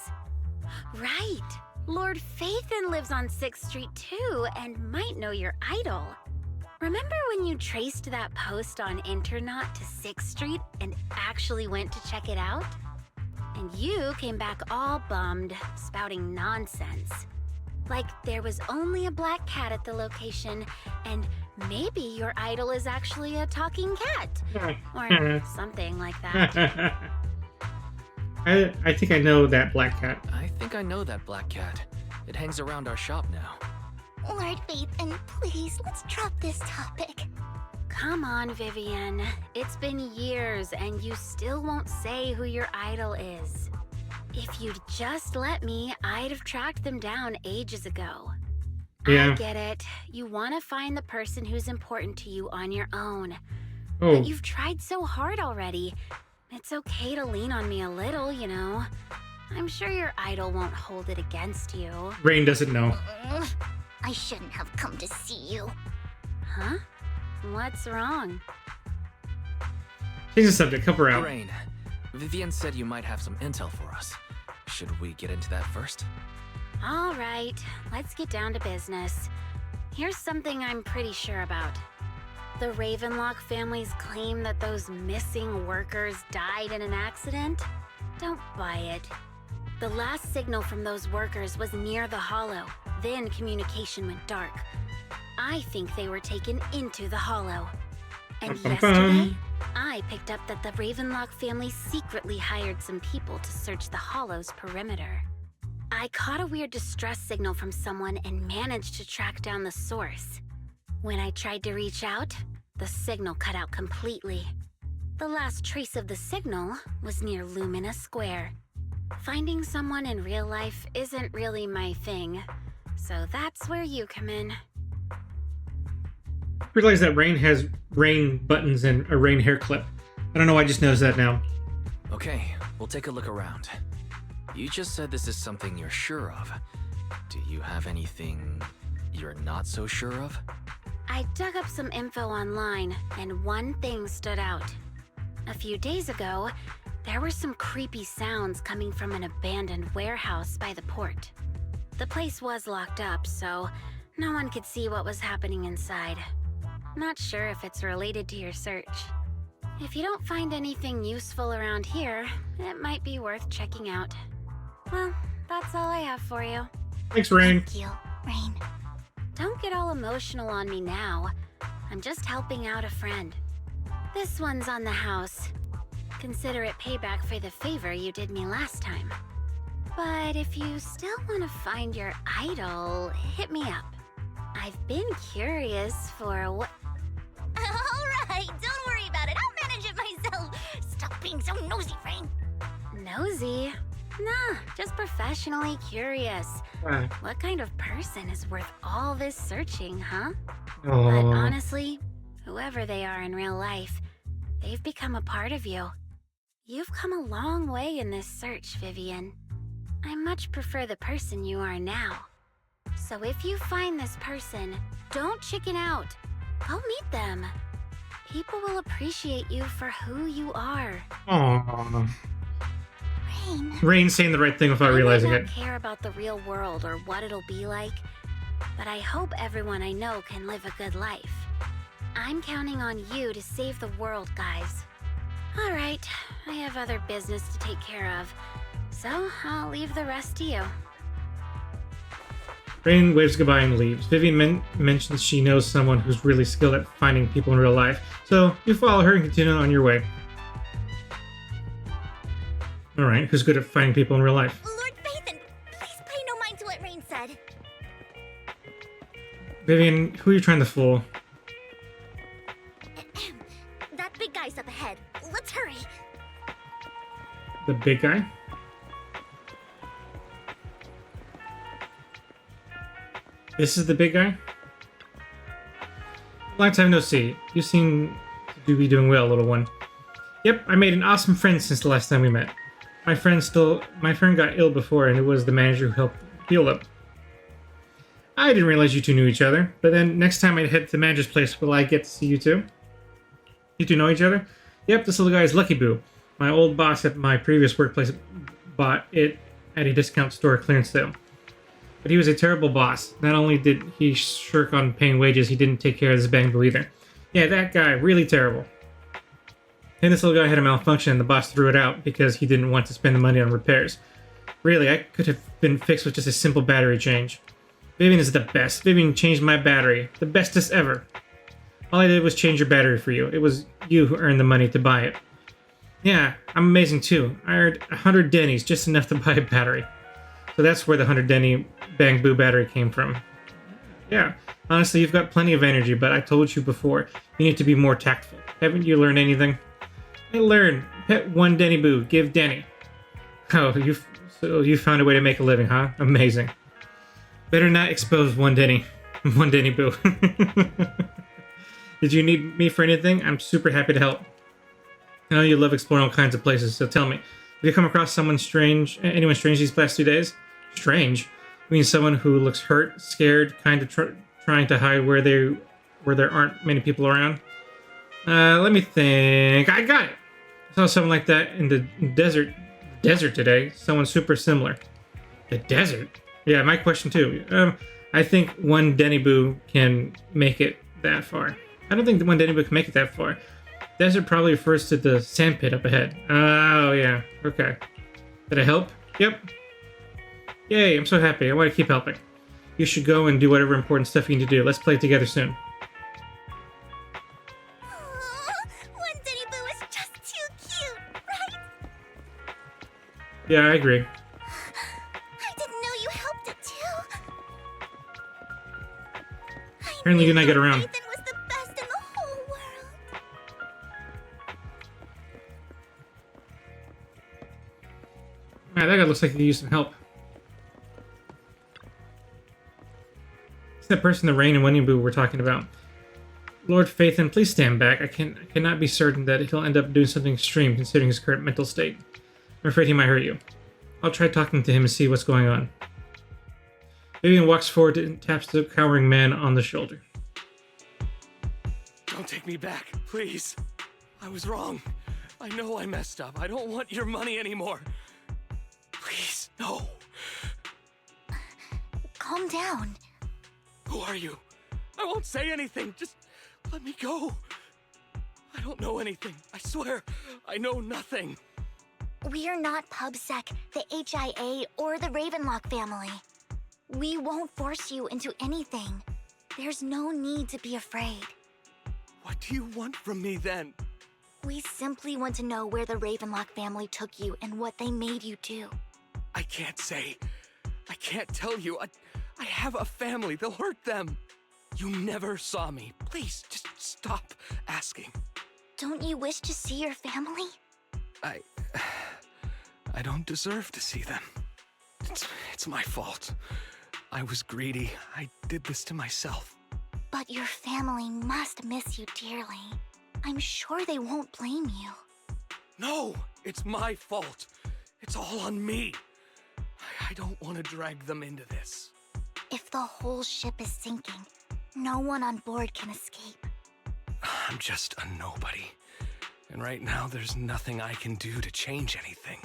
Right. Lord Faithin lives on 6th Street too, and might know your idol. Remember when you traced that post on Internet to 6th Street and actually went to check it out? And you came back all bummed, spouting nonsense. Like there was only a black cat at the location, and maybe your idol is actually a talking cat. Or something like that. I think I know that black cat. I think I know that black cat. It hangs around our shop now. Lord Faithin, please, let's drop this topic. Come on, Vivian. It's been years, and you still won't say who your idol is. If you'd just let me, I'd have tracked them down ages ago. Yeah. I get it. You want to find the person who's important to you on your own. Oh, But you've tried so hard already. It's okay to lean on me a little, you know. I'm sure your idol won't hold it against you. Rain doesn't know. I shouldn't have come to see you. Huh? What's wrong? Change the subject. Help her out. Rain, Vivian said you might have some intel for us. Should we get into that first? All right, let's get down to business. Here's something I'm pretty sure about. The Ravenlock family's claim that those missing workers died in an accident? Don't buy it. The last signal from those workers was near the Hollow. Then communication went dark. I think they were taken into the Hollow. And yesterday, I picked up that the Ravenlock family secretly hired some people to search the Hollow's perimeter. I caught a weird distress signal from someone and managed to track down the source. When I tried to reach out, the signal cut out completely. The last trace of the signal was near Lumina Square. Finding someone in real life isn't really my thing, so that's where you come in. I realize that Rain has Rain buttons and a Rain hair clip. I don't know why I just noticed that now. Okay, we'll take a look around. You just said this is something you're sure of. Do you have anything you're not so sure of? I dug up some info online, and one thing stood out. A few days ago, there were some creepy sounds coming from an abandoned warehouse by the port. The place was locked up, so no one could see what was happening inside. Not sure if it's related to your search. If you don't find anything useful around here, it might be worth checking out. Well, that's all I have for you. Thanks, Rain. Thank you, Rain. Don't get all emotional on me now. I'm just helping out a friend. This one's on the house. Consider it payback for the favor you did me last time. But if you still want to find your idol, hit me up. I've been curious for what... Alright, don't worry about it. I'll manage it myself. Stop being so nosy, Rain. Nosy? Nah, just professionally curious. Ah. What kind of person is worth all this searching, huh? But Oh, honestly, whoever they are in real life, they've become a part of you. You've come a long way in this search, Vivian. I much prefer the person you are now. So if you find this person, don't chicken out. Go meet them. People will appreciate you for who you are. Aww. Rain. Rain's saying the right thing without realizing I it. don't care about the real world or what it'll be like, but I hope everyone I know can live a good life. I'm counting on you to save the world, guys. All right, I have other business to take care of, so I'll leave the rest to you. Rain waves goodbye and leaves. Vivian mentions she knows someone who's really skilled at finding people in real life, so you follow her and continue on your way. Alright, who's good at finding people in real life? Lord Phaethon, please pay no mind to what Rain said. Vivian, who are you trying to fool? That big guy's up ahead. Let's hurry. The big guy? This is the big guy? Long time no see. You seem to be doing well, little one. Yep, I made an awesome friend since the last time we met. My friend got ill before, and it was the manager who helped heal him. I didn't realize you two knew each other, but then next time I head to the manager's place, will I get to see you two? You two know each other? Yep, this little guy is Lucky Boo. My old boss at my previous workplace bought it at a discount store clearance sale. But he was a terrible boss. Not only did he shirk on paying wages, he didn't take care of his bamboo either. Yeah, that guy, really terrible. And this little guy had a malfunction and the boss threw it out because he didn't want to spend the money on repairs. Really, I could have been fixed with just a simple battery change. Vivian is the best. Vivian changed my battery. The bestest ever. All I did was change your battery for you. It was you who earned the money to buy it. Yeah, I'm amazing too. I earned 100 Denny's, just enough to buy a battery. So that's where the 100 Denny Bamboo battery came from. Yeah, honestly, you've got plenty of energy, but I told you before, you need to be more tactful. Haven't you learned anything? I learned. Pet one Denny Boo, give Denny. Oh, you found a way to make a living, huh? Amazing. Better not expose one Denny Boo. Did you need me for anything? I'm super happy to help. I know you love exploring all kinds of places, so tell me, have you come across anyone strange these past 2 days? Strange? I mean someone who looks hurt, scared, kind of trying to hide where there aren't many people around? Let me think. I got it. I saw someone like that in the desert today. Someone super similar. The desert? Yeah, my question too. I think one Denny Boo can make it that far. I don't think the one Denny Boo can make it that far. Desert probably refers to the sandpit up ahead. Oh, yeah. Okay. Did I help? Yep. Yay, I'm so happy. I want to keep helping. You should go and do whatever important stuff you need to do. Let's play together soon. One Denny Boo is just too cute, right? Yeah, I agree. I didn't know you helped it too. Apparently you and I get around. Ethan was the best in the whole world. Man, that guy looks like he could use some help. It's that person the Rain and Winnie Boo were talking about. Lord Phaethon, please stand back. I cannot be certain that he'll end up doing something extreme considering his current mental state. I'm afraid he might hurt you. I'll try talking to him and see what's going on. Vivian walks forward and taps the cowering man on the shoulder. Don't take me back, please. I was wrong. I know I messed up. I don't want your money anymore. Please, no. Calm down. Who are you? I won't say anything. Just let me go. I don't know anything. I swear, I know nothing. We are not PubSec, the HIA, or the Ravenlock family. We won't force you into anything. There's no need to be afraid. What do you want from me then? We simply want to know where the Ravenlock family took you and what they made you do. I can't say. I can't tell you. I have a family. They'll hurt them. You never saw me. Please, just stop asking. Don't you wish to see your family? I don't deserve to see them. It's my fault. I was greedy. I did this to myself. But your family must miss you dearly. I'm sure they won't blame you. No, it's my fault. It's all on me. I don't want to drag them into this. If the whole ship is sinking, no one on board can escape. I'm just a nobody. And right now, there's nothing I can do to change anything.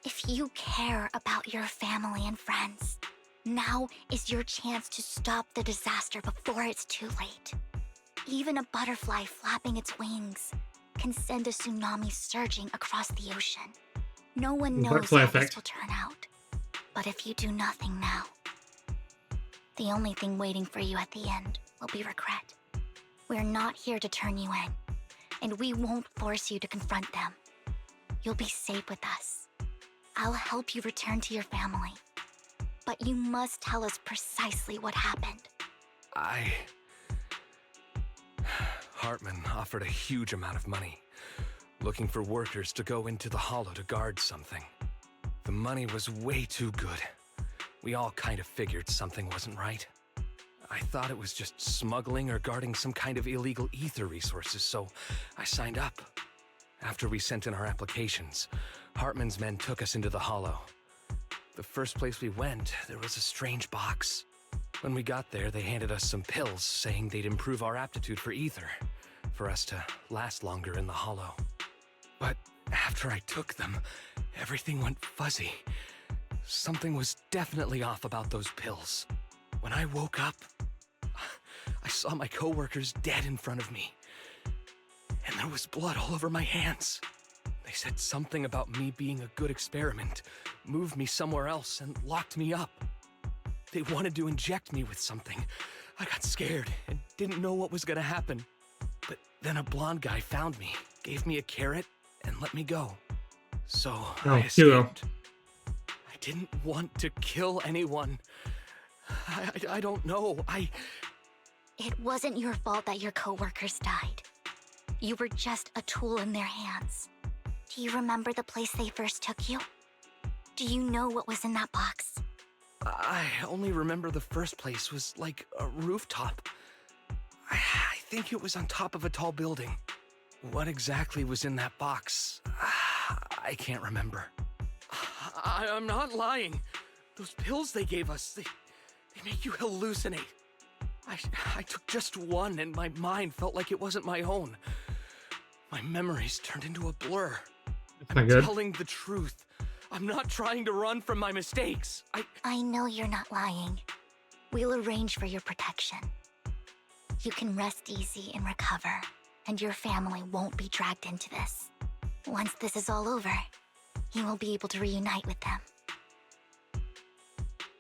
If you care about your family and friends, now is your chance to stop the disaster before it's too late. Even a butterfly flapping its wings can send a tsunami surging across the ocean. No one knows Butterfly how effect. this will turn out. But if you do nothing now, the only thing waiting for you at the end will be regret. We're not here to turn you in, and we won't force you to confront them. You'll be safe with us. I'll help you return to your family. But you must tell us precisely what happened. Hartman offered a huge amount of money, looking for workers to go into the hollow to guard something. The money was way too good. We all kind of figured something wasn't right. I thought it was just smuggling or guarding some kind of illegal ether resources, so I signed up. After we sent in our applications, Hartman's men took us into the hollow. The first place we went, there was a strange box. When we got there, they handed us some pills, saying they'd improve our aptitude for ether, for us to last longer in the hollow. But after I took them, everything went fuzzy. Something was definitely off about those pills. When I woke up, I saw my coworkers dead in front of me. And there was blood all over my hands. They said something about me being a good experiment, moved me somewhere else, and locked me up. They wanted to inject me with something. I got scared and didn't know what was gonna happen. But then a blonde guy found me, gave me a carrot, and let me go. So I escaped. I didn't want to kill anyone. I don't know. It wasn't your fault that your coworkers died. You were just a tool in their hands. Do you remember the place they first took you? Do you know what was in that box? I only remember the first place was like a rooftop. I think it was on top of a tall building. What exactly was in that box? I can't remember. I'm not lying. Those pills they gave us, they make you hallucinate. I took just one and my mind felt like it wasn't my own. My memories turned into a blur. That's not good. Telling the truth. I'm not trying to run from my mistakes. I know you're not lying. We'll arrange for your protection. You can rest easy and recover, and your family won't be dragged into this. Once this is all over, you will be able to reunite with them.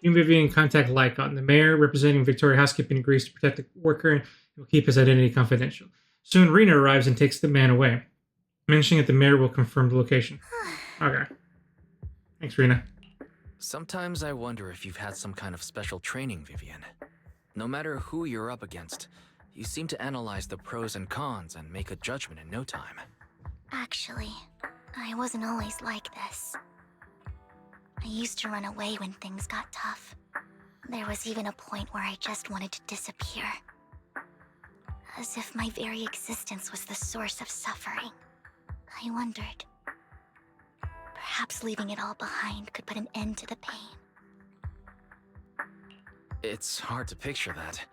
You and Vivian contact Lycon. The mayor, representing Victoria Housekeeping, agrees to protect the worker and will keep his identity confidential. Soon, Rena arrives and takes the man away, mentioning that the mayor will confirm the location. Okay. Thanks, Rena. Sometimes I wonder if you've had some kind of special training, Vivian. No matter who you're up against, you seem to analyze the pros and cons and make a judgment in no time. Actually, I wasn't always like this. I used to run away when things got tough. There was even a point where I just wanted to disappear. As if my very existence was the source of suffering. I wondered. Perhaps leaving it all behind could put an end to the pain. It's hard to picture that.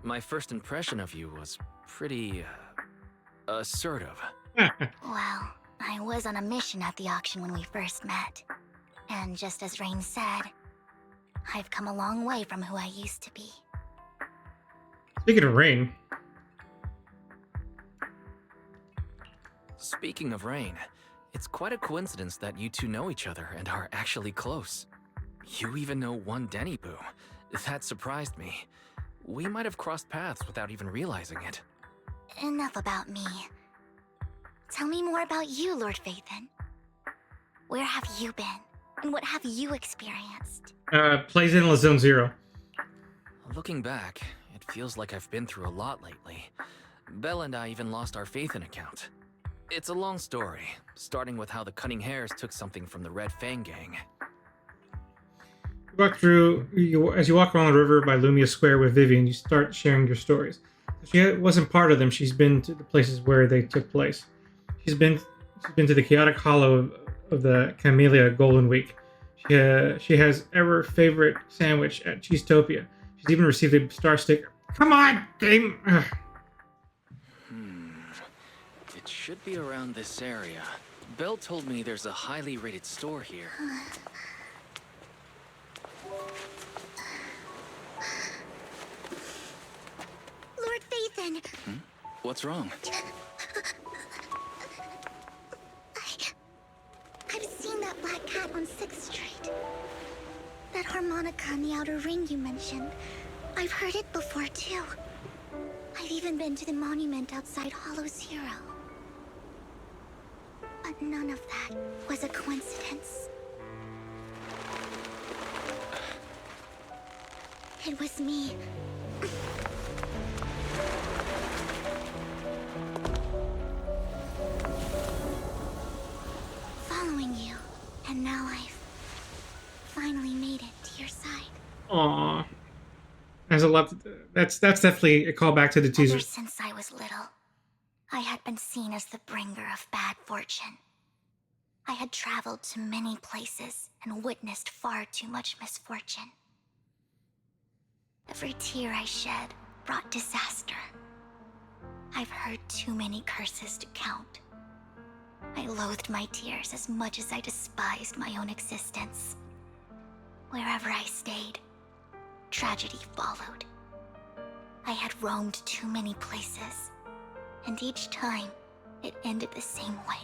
My first impression of you was pretty, assertive. Well, I was on a mission at the auction when we first met. And just as Rain said, I've come a long way from who I used to be. Speaking of Rain. Speaking of Rain, it's quite a coincidence that you two know each other and are actually close. You even know one Denny Boo. That surprised me. We might have crossed paths without even realizing it. Enough about me. Tell me more about you, Lord Phaethon. Where have you been? And what have you experienced? Plays in La Zone Zero. Looking back, it feels like I've been through a lot lately. Belle and I even lost our Phaethon account. It's a long story, starting with how the Cunning Hares took something from the Red Fang gang. As you walk around the river by Lumia Square with Vivian, you start sharing your stories. She wasn't part of them. She's been to the places where they took place. She's been to the chaotic hollow of the Camellia Golden Week. She has ever favorite sandwich at Cheesetopia. She's even received a star sticker. Come on, game. Ugh. It should be around this area. Belle told me there's a highly rated store here. Lord Phaethon! What's wrong? I've seen that black cat on 6th Street. That harmonica in the outer ring you mentioned. I've heard it before, too. I've even been to the monument outside Hollow Zero. But none of that was a coincidence. It was me. Following you, and now I've finally made it to your side. Aww. There's a lot. That's definitely a callback to the teaser. Ever since I was little, I had been seen as the bringer of bad fortune. I had traveled to many places and witnessed far too much misfortune. Every tear I shed brought disaster. I've heard too many curses to count. I loathed my tears as much as I despised my own existence. Wherever I stayed, tragedy followed. I had roamed too many places, and each time, it ended the same way.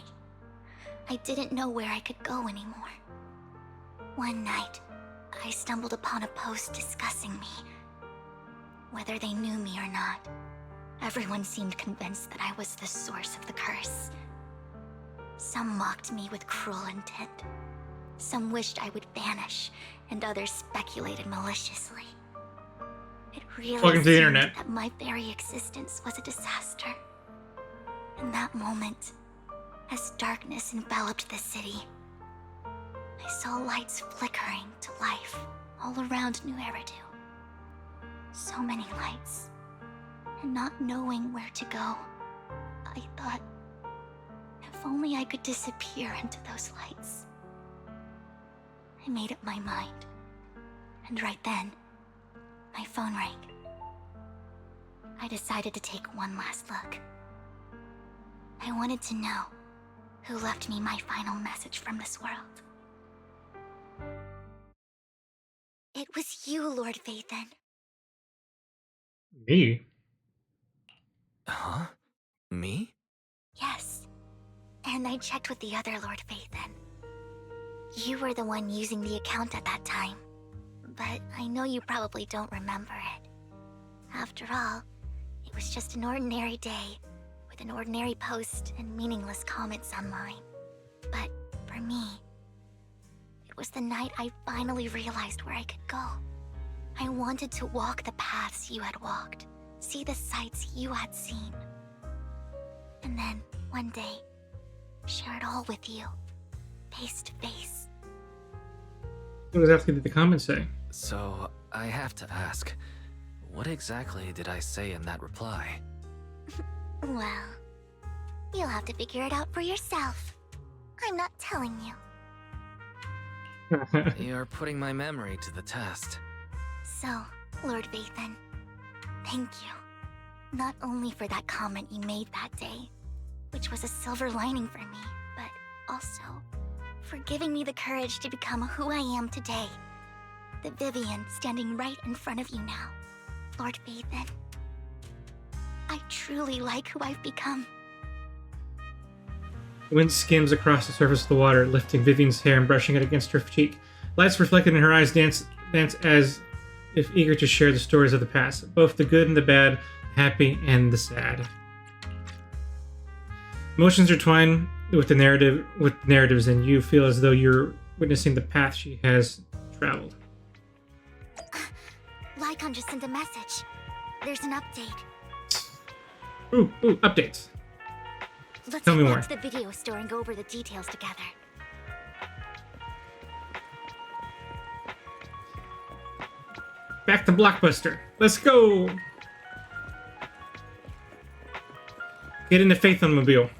I didn't know where I could go anymore. One night, I stumbled upon a post discussing me. Whether they knew me or not, everyone seemed convinced that I was the source of the curse. Some mocked me with cruel intent. Some wished I would vanish, and others speculated maliciously. It really Welcome to the seemed internet. that my very existence was a disaster. In that moment, as darkness enveloped the city, I saw lights flickering to life all around New Eridu. So many lights, and not knowing where to go, I thought, if only I could disappear into those lights. I made up my mind, and right then, my phone rang. I decided to take one last look. I wanted to know who left me my final message from this world. It was you, Lord Phaethon. Me? Huh? Me? Yes. And I checked with the other Lord Phaethon. You were the one using the account at that time. But I know you probably don't remember it. After all, it was just an ordinary day, with an ordinary post and meaningless comments online. But for me, it was the night I finally realized where I could go. I wanted to walk the paths you had walked, see the sights you had seen. And then, one day, share it all with you, face to face. What exactly did the comments say? So, I have to ask, what exactly did I say in that reply? Well, you'll have to figure it out for yourself. I'm not telling you. You're putting my memory to the test. So, Lord Phaethon, thank you. Not only for that comment you made that day, which was a silver lining for me, but also for giving me the courage to become who I am today. The Vivian standing right in front of you now, Lord Phaethon. I truly like who I've become. The wind skims across the surface of the water, lifting Vivian's hair and brushing it against her cheek. Lights reflected in her eyes dance as if eager to share the stories of the past, both the good and the bad, the happy and the sad. Emotions intertwine with narratives, and you feel as though you're witnessing the path she has traveled. Lycon just sent a message. There's an update. Ooh, updates. Let's Tell me head more. back to the video store and go over the details together. Back to Blockbuster. Let's go! Get in the Phaethon-mobile.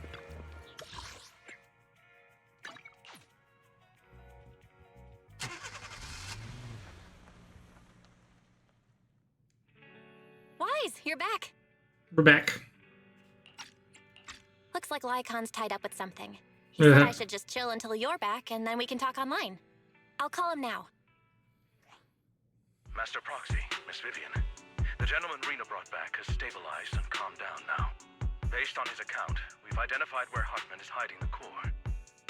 We're back. Looks like Lycon's tied up with something. He said I should just chill until you're back, and then we can talk online. I'll call him now. Master Proxy, Miss Vivian. The gentleman Rena brought back has stabilized and calmed down now. Based on his account, we've identified where Hartman is hiding the core.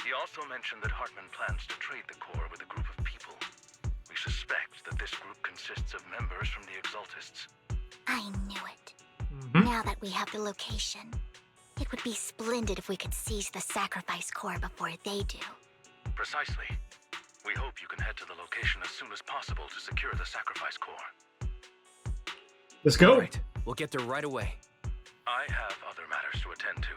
He also mentioned that Hartman plans to trade the core with a group of people. We suspect that this group consists of members from the Exaltists. I knew it. Now that we have the location, it would be splendid if we could seize the sacrifice core before they do. Precisely. We hope you can head to the location as soon as possible to secure the sacrifice core. Let's go. All right, we'll get there right away. I have other matters to attend to,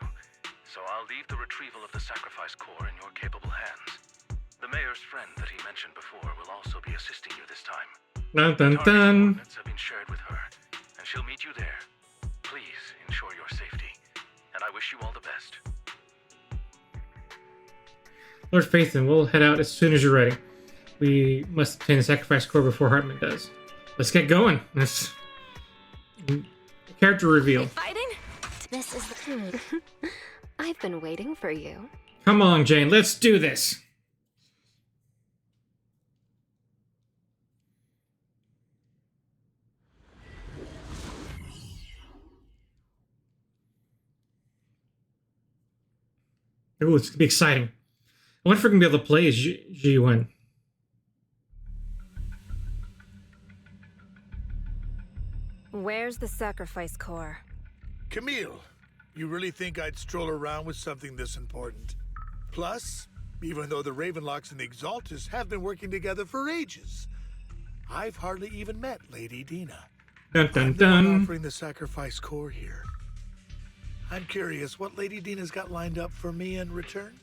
so I'll leave the retrieval of the sacrifice core in your capable hands. The mayor's friend that he mentioned before will also be assisting you this time. Dun dun Target dun. coordinates have been shared with her, and she'll meet you there. Please ensure your safety, and I wish you all the best. Lord Phaethon, we'll head out as soon as you're ready. We must obtain the sacrifice core before Hartman does. Let's get going. Let's... Character reveal. Fighting? This is the... I've been waiting for you. Come on, Jane. Let's do this. Ooh, it's gonna be exciting. I wonder if we're gonna be able to play as Ji-Wen. Where's the sacrifice core? Camille, you really think I'd stroll around with something this important? Plus, even though the Ravenlocks and the Exaltists have been working together for ages, I've hardly even met Lady Dina. Dun dun I'm the one dun. offering the sacrifice core here. I'm curious what Lady Dina's got lined up for me in return?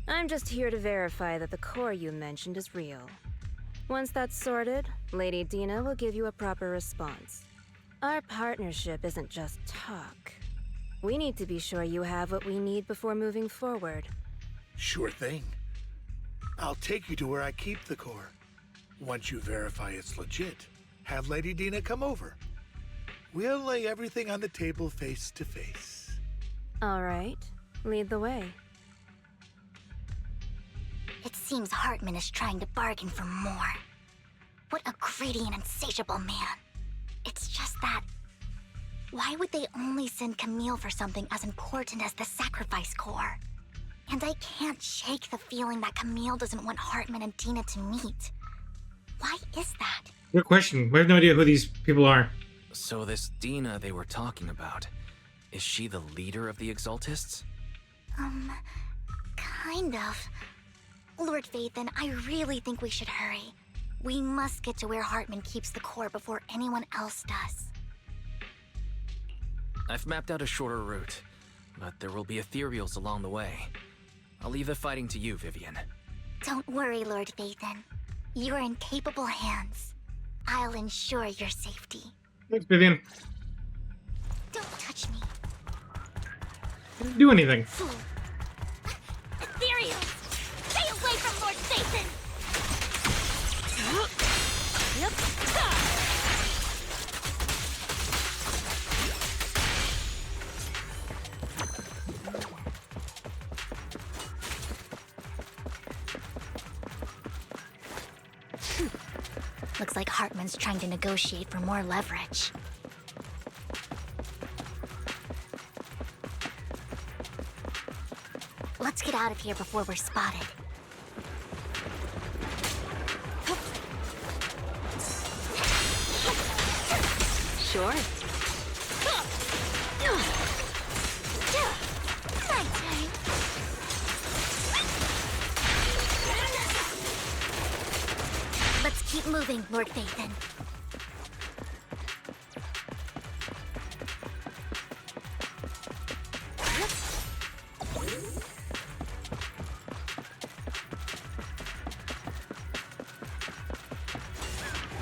I'm just here to verify that the core you mentioned is real. Once that's sorted, Lady Dina will give you a proper response. Our partnership isn't just talk. We need to be sure you have what we need before moving forward. Sure thing. I'll take you to where I keep the core. Once you verify it's legit, have Lady Dina come over. We'll lay everything on the table face to face. All right, lead the way. It seems Hartman is trying to bargain for more. What a greedy and insatiable man. It's just that... Why would they only send Camille for something as important as the sacrifice core? And I can't shake the feeling that Camille doesn't want Hartman and Dina to meet. Why is that? Good question. We have no idea who these people are. So this Dina they were talking about, is she the leader of the Exaltists? Kind of. Lord Phaethon, I really think we should hurry. We must get to where Hartman keeps the core before anyone else does. I've mapped out a shorter route, but there will be ethereals along the way. I'll leave the fighting to you, Vivian. Don't worry, Lord Phaethon. You're in capable hands. I'll ensure your safety. Thanks, Vivian. Don't touch me. I didn't do anything. Fool. Ethereal! Stay away from Lord Phaethon! Yep. Looks like Hartman's trying to negotiate for more leverage. Let's get out of here before we're spotted. Sure. My turn. Let's keep moving, Lord Phaethon.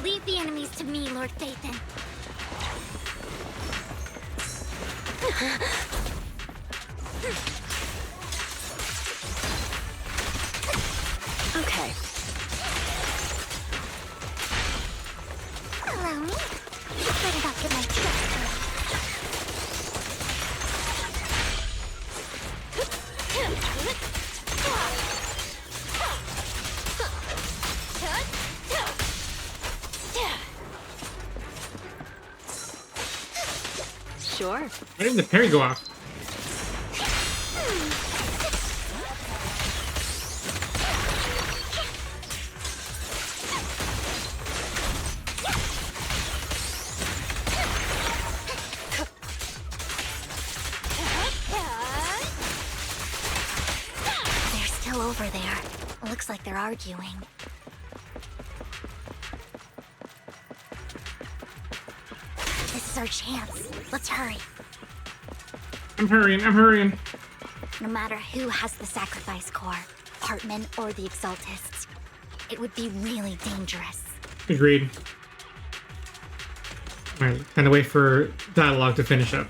Leave the enemies to me, Lord Phaethon. Okay. Allow me. Better not get my tricks early. Sure. Why didn't the parry go off? They're still over there. Looks like they're arguing. This is our chance. Let's hurry. I'm hurrying. No matter who has the sacrifice core, Hartman or the Exaltists, it would be really dangerous. Agreed. Alright, kind of wait for dialogue to finish up.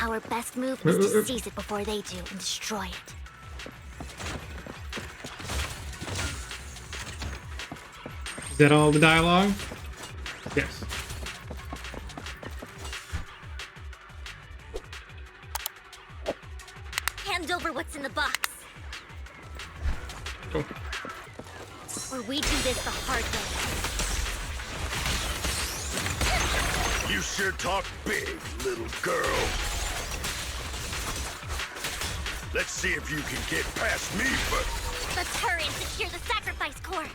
Our best move is to seize it before they do and destroy it. Is that all the dialogue? Yes. Hand over what's in the box. Cool. Or we do this the hard way. You sure talk big, little girl. Let's see if you can get past me first. Let's hurry and secure the sacrifice core.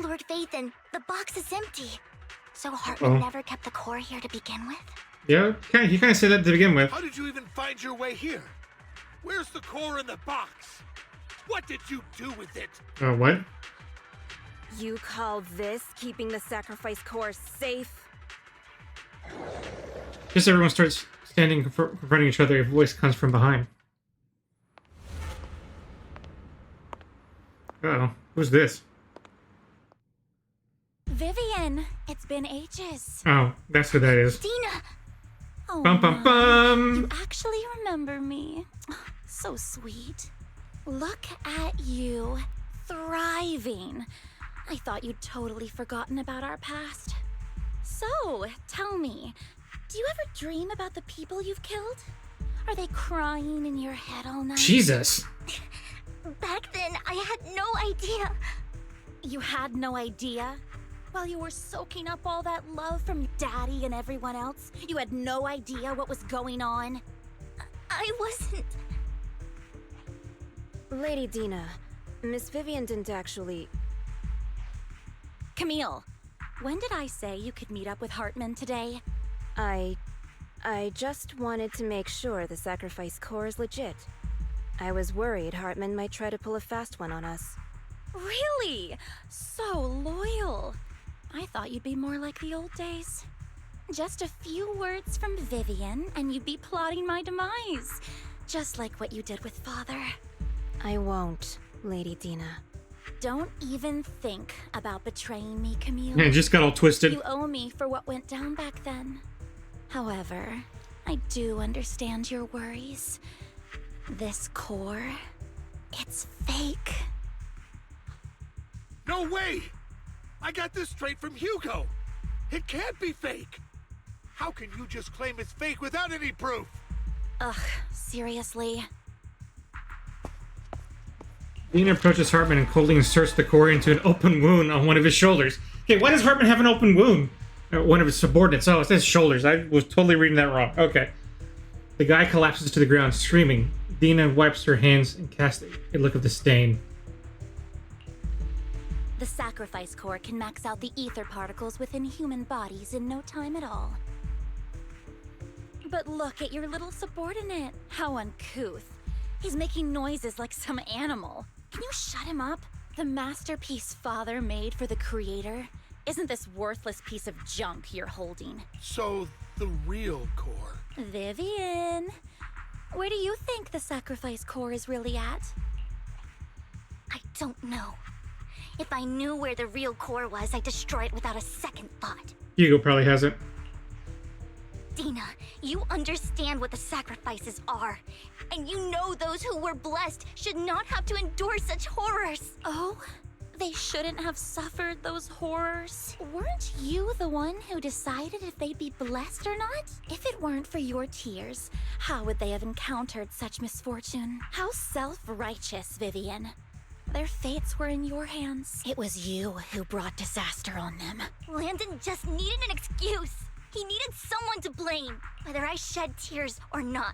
Lord Vathan, the box is empty. So Hartman never kept the core here to begin with? Yeah, he kind of said that to begin with. How did you even find your way here? Where's the core in the box? What did you do with it? What? You call this keeping the sacrifice core safe? Just everyone starts standing confronting each other. A voice comes from behind. Uh-oh. Who's this? Vivian, it's been ages. Oh, that's who that is. Dina! Oh, Bum bum bum! you actually remember me. So sweet. Look at you, thriving. I thought you'd totally forgotten about our past. So, tell me, do you ever dream about the people you've killed? Are they crying in your head all night? Jesus! Back then, I had no idea. You had no idea? While you were soaking up all that love from Daddy and everyone else, you had no idea what was going on? I wasn't... Lady Dina, Miss Vivian didn't actually... Camille, when did I say you could meet up with Hartman today? I just wanted to make sure the sacrifice core is legit. I was worried Hartman might try to pull a fast one on us. Really? So loyal. I thought you'd be more like the old days. Just a few words from Vivian, and you'd be plotting my demise. Just like what you did with Father. I won't, Lady Dina. Don't even think about betraying me, Camille. Yeah, it just got all twisted. You owe me for what went down back then. However, I do understand your worries. This core, it's fake. No way! I got this straight from Hugo. It can't be fake. How can you just claim it's fake without any proof? Ugh, seriously? Dina approaches Hartman and coldly inserts the core into an open wound on one of his shoulders. Okay, why does Hartman have an open wound? One of his subordinates. Oh, it says shoulders. I was totally reading that wrong. Okay. The guy collapses to the ground, screaming. Dina wipes her hands and casts a look of disdain. The sacrifice core can max out the ether particles within human bodies in no time at all. But look at your little subordinate. How uncouth. He's making noises like some animal. Can you shut him up? The masterpiece Father made for the Creator isn't this worthless piece of junk you're holding. So, the real core. Vivian, where do you think the sacrifice core is really at? I don't know. If I knew where the real core was, I'd destroy it without a second thought. Hugo probably has it. Dina, you understand what the sacrifices are. And you know those who were blessed should not have to endure such horrors. Oh? They shouldn't have suffered those horrors. Weren't you the one who decided if they'd be blessed or not? If it weren't for your tears, how would they have encountered such misfortune? How self-righteous, Vivian. Their fates were in your hands. It was you who brought disaster on them. Landon just needed an excuse. He needed someone to blame, whether I shed tears or not.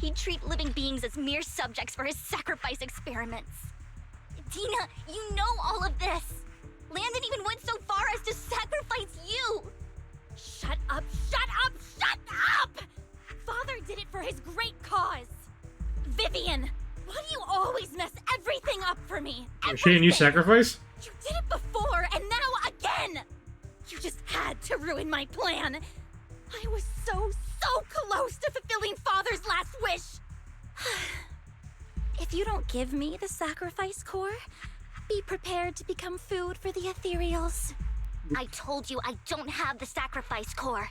He'd treat living beings as mere subjects for his sacrifice experiments. Dina, you know all of this. Landon even went so far as to sacrifice you. Shut up, shut up, shut up! Father did it for his great cause. Vivian, why do you always mess everything up for me? She didn't use sacrifice? You did it before, and now again! You just had to ruin my plan. I was so close to fulfilling Father's last wish. If you don't give me the sacrifice core, be prepared to become food for the ethereals. I told you I don't have the sacrifice core.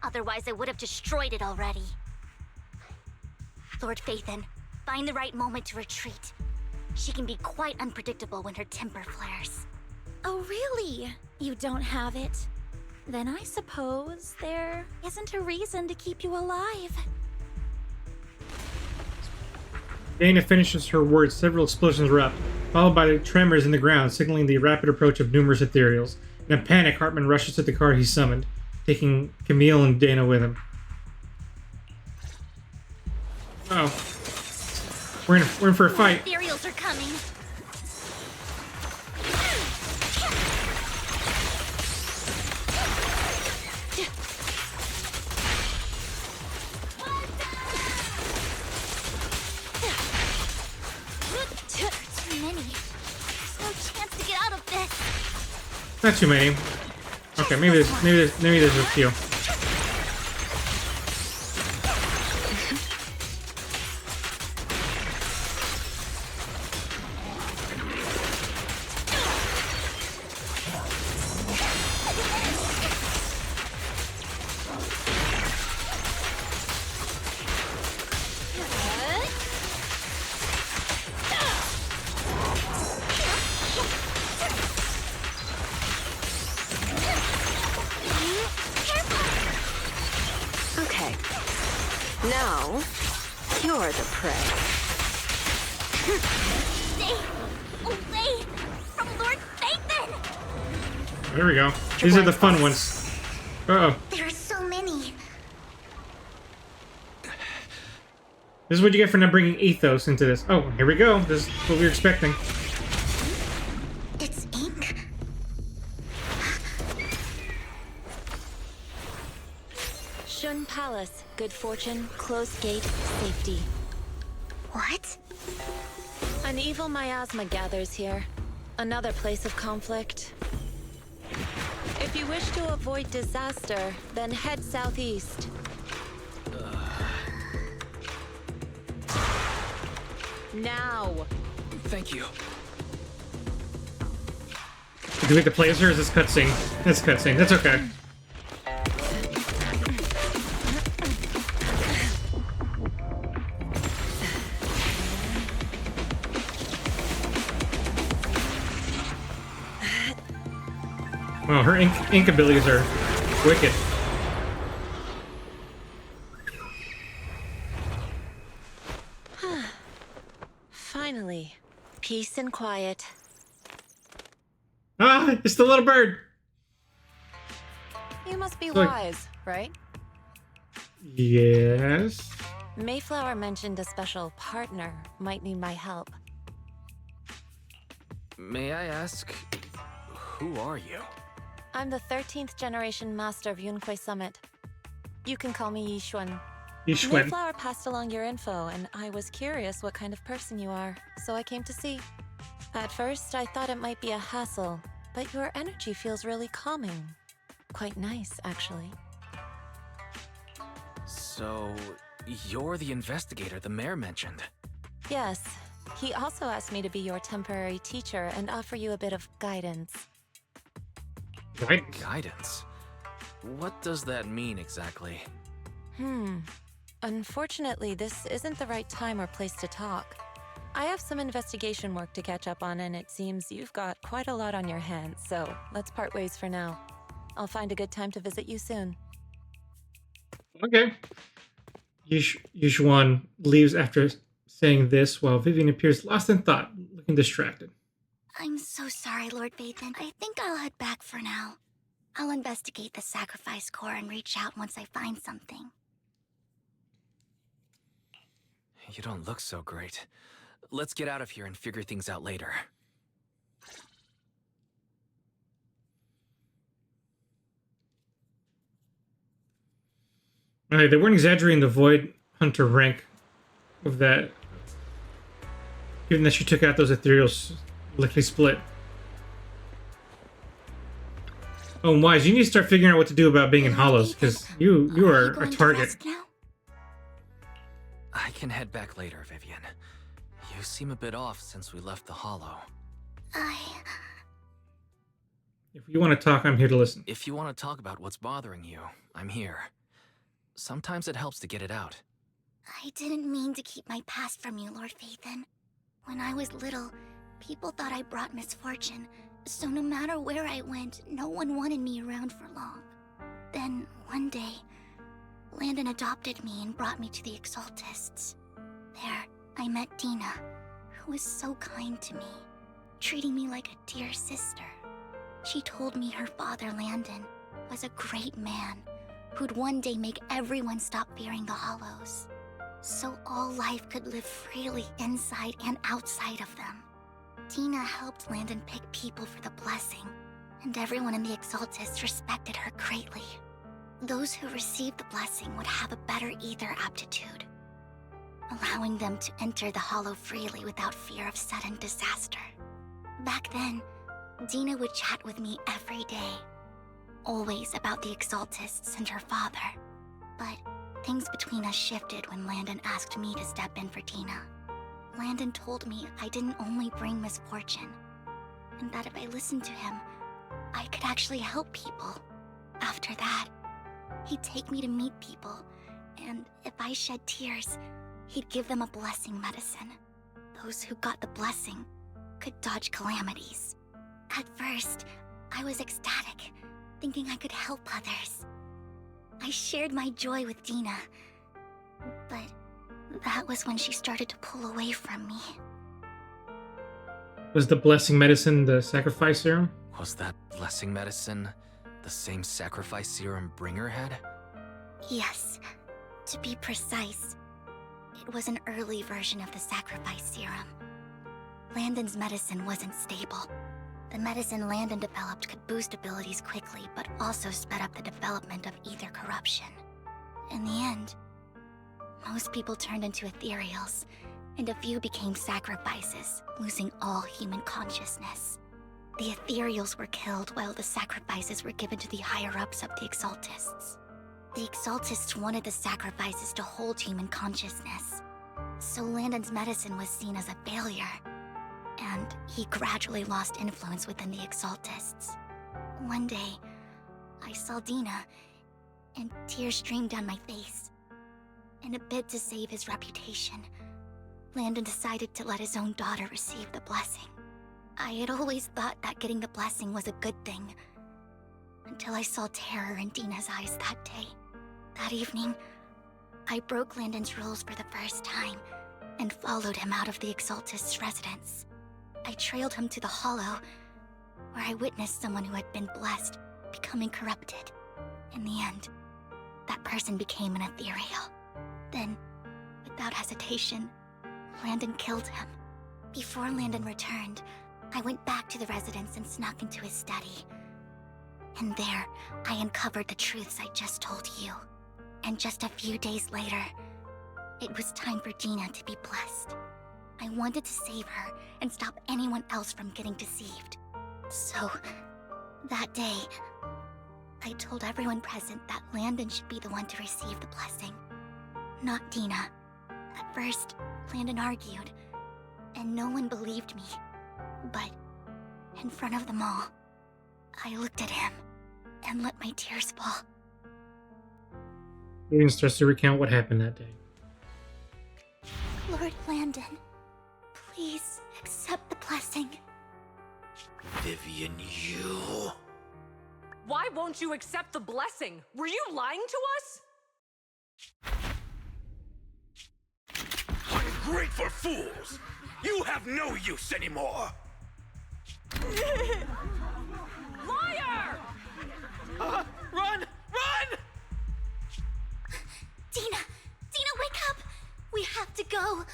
Otherwise, I would have destroyed it already. Lord Phaethon, find the right moment to retreat. She can be quite unpredictable when her temper flares. Oh, really? You don't have it? Then I suppose there isn't a reason to keep you alive. Dana finishes her words. Several explosions erupt, followed by the tremors in the ground, signaling the rapid approach of numerous ethereals. In a panic, Hartman rushes to the car he summoned, taking Camille and Dana with him. Oh. We're in for a fight. Ethereals are coming. Too many. There's no chance to get out of this. Not too many. Okay, maybe there's a few. Okay. Now, you're the prey. Stay away from Lord Phaethon! There we go. These are the fun ones. Uh-oh. There are so many. This is what you get for not bringing ethos into this. Oh, here we go. This is what we were expecting. It's ink. Shun Palace. Good fortune, closed gate, safety. What? An evil miasma gathers here. Another place of conflict. If you wish to avoid disaster, then head southeast. Now! Thank you. Do we have to play as her? Or is this cutscene? That's cutscene. That's okay. Wow, her ink abilities are wicked. Finally, peace and quiet. Ah, it's the little bird. You must be Like- wise, right? Yes. Mayflower mentioned a special partner might need my help. May I ask, who are you? I'm the 13th generation master of Yunque Summit. You can call me Yixuan. Yixuan. Mayflower passed along your info, and I was curious what kind of person you are, so I came to see. At first, I thought it might be a hassle, but your energy feels really calming. Quite nice, actually. So, you're the investigator the mayor mentioned. Yes, he also asked me to be your temporary teacher and offer you a bit of guidance. Guidance? What does that mean exactly? Unfortunately, this isn't the right time or place to talk. I have some investigation work to catch up on, and it seems you've got quite a lot on your hands, so let's part ways for now. I'll find a good time to visit you soon. Okay. Yixuan leaves after saying this while Vivian appears lost in thought, looking distracted. I'm so sorry, Lord Vathan. I think I'll head back for now. I'll investigate the sacrifice core and reach out once I find something. You don't look so great. Let's get out of here and figure things out later. Alright, they weren't exaggerating the Void Hunter rank of that. Given that she took out those ethereals, likely split. Oh, Wise, you need to start figuring out what to do about being in hollows, because you are a target. I can head back later, Vivian. You seem a bit off since we left the hollow. If you want to talk, I'm here to listen. If you want to talk about what's bothering you, I'm here. Sometimes it helps to get it out. I didn't mean to keep my past from you, Lord Vathan. When I was little, people thought I brought misfortune, so no matter where I went, no one wanted me around for long. Then, one day, Landon adopted me and brought me to the Exaltists. There, I met Dina, who was so kind to me, treating me like a dear sister. She told me her father, Landon, was a great man who'd one day make everyone stop fearing the Hollows, so all life could live freely inside and outside of them. Dina helped Landon pick people for the blessing, and everyone in the Exaltists respected her greatly. Those who received the blessing would have a better ether aptitude, allowing them to enter the Hollow freely without fear of sudden disaster. Back then, Dina would chat with me every day, always about the Exaltists and her father. But things between us shifted when Landon asked me to step in for Dina. Landon told me I didn't only bring misfortune, and that if I listened to him, I could actually help people. After that, he'd take me to meet people, and if I shed tears, he'd give them a blessing medicine. Those who got the blessing could dodge calamities. At first, I was ecstatic, thinking I could help others. I shared my joy with Dina, but that was when she started to pull away from me. Was the blessing medicine the sacrifice serum? Was that blessing medicine the same sacrifice serum Bringer had? Yes. To be precise, it was an early version of the sacrifice serum. Landon's medicine wasn't stable. The medicine Landon developed could boost abilities quickly, but also sped up the development of ether corruption. In the end, most people turned into ethereals, and a few became sacrifices, losing all human consciousness. The ethereals were killed while the sacrifices were given to the higher-ups of the Exaltists. The Exaltists wanted the sacrifices to hold human consciousness, so Landon's medicine was seen as a failure, and he gradually lost influence within the Exaltists. One day, I saw Dina, and tears streamed down my face. In a bid to save his reputation, Landon decided to let his own daughter receive the blessing. I had always thought that getting the blessing was a good thing, until I saw terror in Dina's eyes that day. That evening, I broke Landon's rules for the first time, and followed him out of the Exaltist's residence. I trailed him to the Hollow, where I witnessed someone who had been blessed becoming corrupted. In the end, that person became an ethereal. Then, without hesitation, Landon killed him. Before Landon returned, I went back to the residence and snuck into his study. And there, I uncovered the truths I just told you. And just a few days later, it was time for Dina to be blessed. I wanted to save her and stop anyone else from getting deceived. So, that day, I told everyone present that Landon should be the one to receive the blessing, not Dina. At first, Landon argued, and no one believed me. But, in front of them all, I looked at him and let my tears fall. Vivian starts to recount what happened that day. Lord Landon, please accept the blessing. Vivian, you... Why won't you accept the blessing? Were you lying to us? great for fools! You have no use anymore! Liar! Run! Run! Dina! Dina, wake up! We have to go!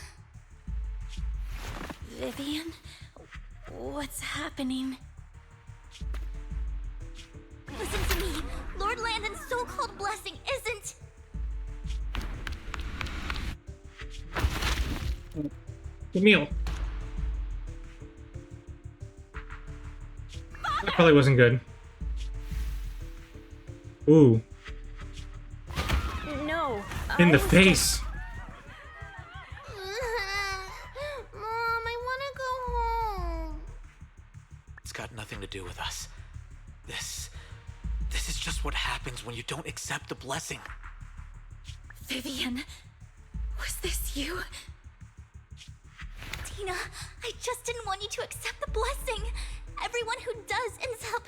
Vivian? What's happening? Listen to me! Lord Landon's so-called blessing isn't... Camille. That probably wasn't good. Ooh. No. In the face. Mom, I want to go home. It's got nothing to do with us. This is just what happens when you don't accept the blessing. Vivian, was this you? Dina, I just didn't want you to accept the blessing. Everyone who does ends up...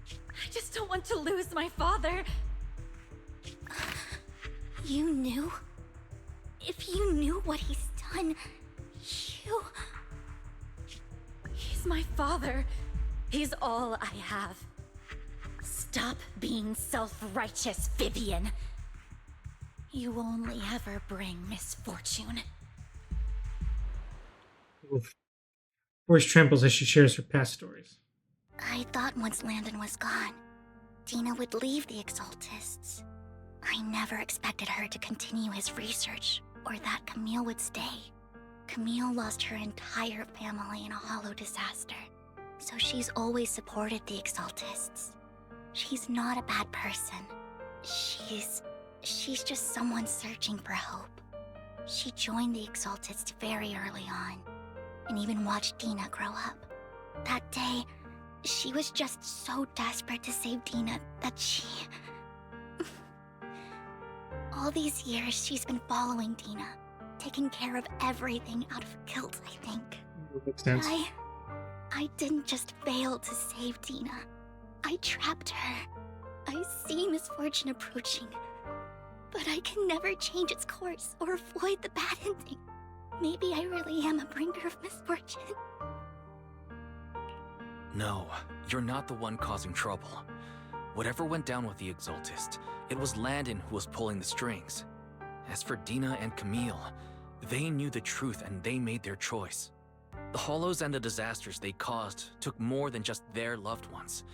I just don't want to lose my father. You knew? If you knew what he's done, you... He's my father. He's all I have. Stop being self-righteous, Vivian. You only ever bring misfortune. Voice trembles as she shares her past stories. I thought once Landon was gone, Dina would leave the Exaltists. I never expected her to continue his research, or that Camille would stay. Camille lost her entire family in a hollow disaster, so she's always supported the Exaltists. She's not a bad person. She's just someone searching for hope. She joined the Exaltists very early on, and even watched Dina grow up. That day, she was just so desperate to save Dina that she... All these years, she's been following Dina, taking care of everything out of guilt, I think. Makes sense. I didn't just fail to save Dina. I trapped her. I see misfortune approaching, but I can never change its course or avoid the bad ending. Maybe I really am a bringer of misfortune. No, you're not the one causing trouble. Whatever went down with the Exaltist, it was Landon who was pulling the strings. As for Dina and Camille, they knew the truth and they made their choice. The hollows and the disasters they caused took more than just their loved ones.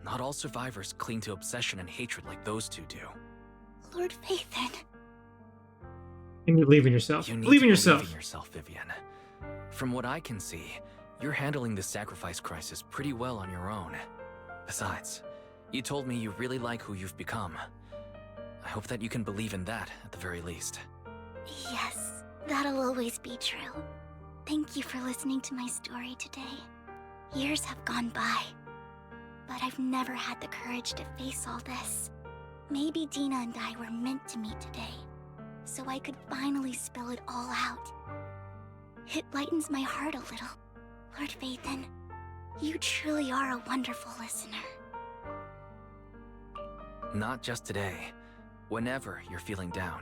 Not all survivors cling to obsession and hatred like those two do. Lord Phaethon. And you believe in yourself. You need Believe in to yourself. Believe in yourself, Vivian. From what I can see, you're handling the sacrifice crisis pretty well on your own. Besides, you told me you really like who you've become. I hope that you can believe in that, at the very least. Yes, that'll always be true. Thank you for listening to my story today. Years have gone by, but I've never had the courage to face all this. Maybe Dina and I were meant to meet today, so I could finally spill it all out. It lightens my heart a little. Lord Phaethon, you truly are a wonderful listener. Not just today. Whenever you're feeling down,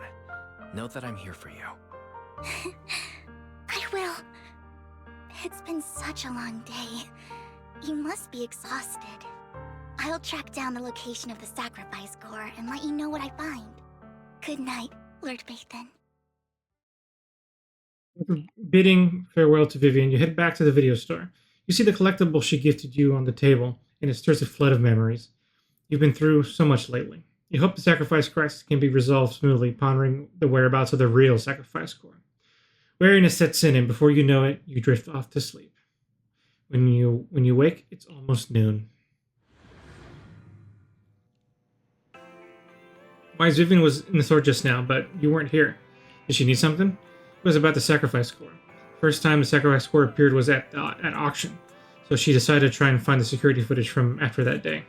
know that I'm here for you. I will. It's been such a long day. You must be exhausted. I'll track down the location of the sacrifice core and let you know what I find. Good night, Lord Phaethon. After bidding farewell to Vivian, you head back to the video store. You see the collectible she gifted you on the table, and it stirs a flood of memories. You've been through so much lately. You hope the sacrifice crisis can be resolved smoothly, pondering the whereabouts of the real sacrifice core. Weariness sets in, and before you know it, you drift off to sleep. When you wake, it's almost noon. Wise Vivian was in the store just now, but you weren't here. Did she need something? It was about the sacrifice core. First time the sacrifice core appeared was at auction, so she decided to try and find the security footage from after that day.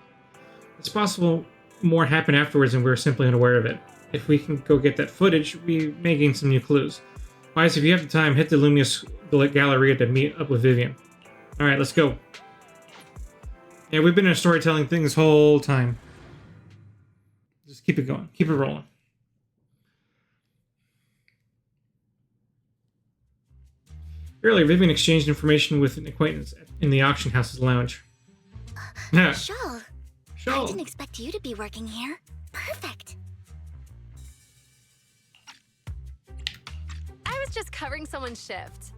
It's possible more happened afterwards and we were simply unaware of it. If we can go get that footage, we may gain some new clues. Wise, if you have the time, hit the Lumious Galleria to meet up with Vivian. Alright, let's go. Yeah, we've been in a storytelling thing this whole time. Just keep it going. Keep it rolling. Earlier, Vivian exchanged information with an acquaintance in the auction house's lounge. Yeah. Shawl. Shawl. I didn't expect you to be working here. Perfect. I was just covering someone's shift.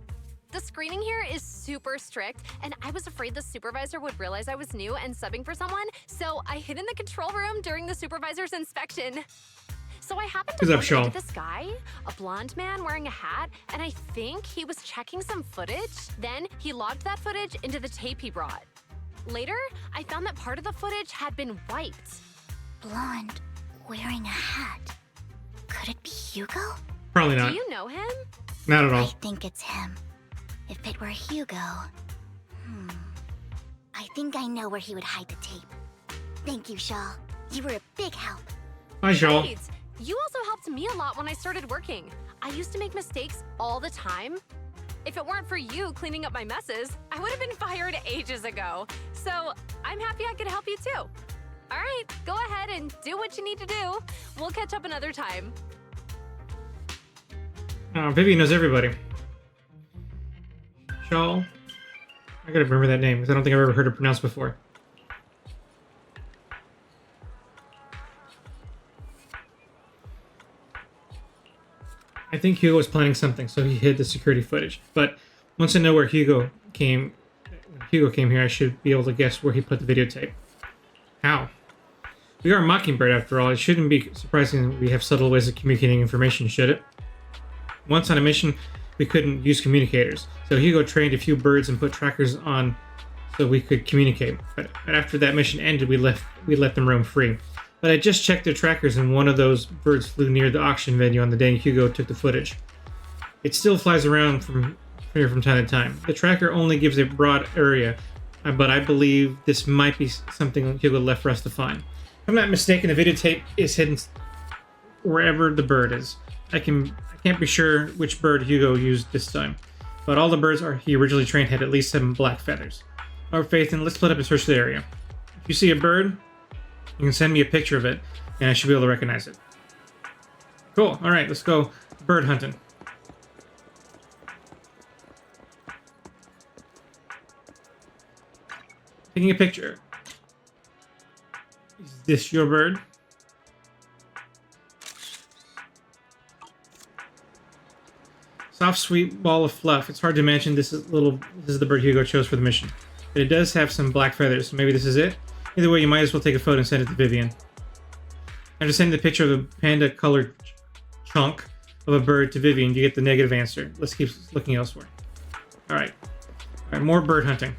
The screening here is super strict, and I was afraid the supervisor would realize I was new and subbing for someone, so I hid in the control room during the supervisor's inspection. So I happened to bump into this guy, a blonde man wearing a hat, and I think he was checking some footage. Then he logged that footage into the tape he brought. Later, I found that part of the footage had been wiped. Blonde, wearing a hat. Could it be Hugo? Probably not. Do you know him? Not at all. I think it's him. If it were Hugo... I think I know where he would hide the tape. Thank you, Shaw. You were a big help. Hi, Shaw. Wait, you also helped me a lot when I started working. I used to make mistakes all the time. If it weren't for you cleaning up my messes, I would have been fired ages ago. So I'm happy I could help you too. All right, go ahead and do what you need to do. We'll catch up another time. Vivian knows everybody. Shaw. I gotta remember that name because I don't think I've ever heard it pronounced before. I think Hugo was planning something, so he hid the security footage. But once I know where Hugo came here, I should be able to guess where he put the videotape. How? We are Mockingbird, after all. It shouldn't be surprising that we have subtle ways of communicating information, should it? Once on a mission, we couldn't use communicators, so Hugo trained a few birds and put trackers on so we could communicate. But after that mission ended, we let them roam free. But I just checked their trackers, and one of those birds flew near the auction venue on the day Hugo took the footage. It still flies around from here from time to time. The tracker only gives a broad area, but I believe this might be something Hugo left for us to find. If I'm not mistaken, the videotape is hidden wherever the bird is. I can't be sure which bird Hugo used this time, but all the birds he originally trained had at least 7 black feathers. Our faith, and let's split up and search the area. If you see a bird, you can send me a picture of it, and I should be able to recognize it. Cool. All right, let's go bird hunting. Taking a picture. Is this your bird? Soft, sweet ball of fluff. It's hard to imagine this is the bird Hugo chose for the mission. But it does have some black feathers, so maybe this is it? Either way, you might as well take a photo and send it to Vivian. After sending the picture of a panda-colored chunk of a bird to Vivian, you get the negative answer. Let's keep looking elsewhere. Alright, more bird hunting.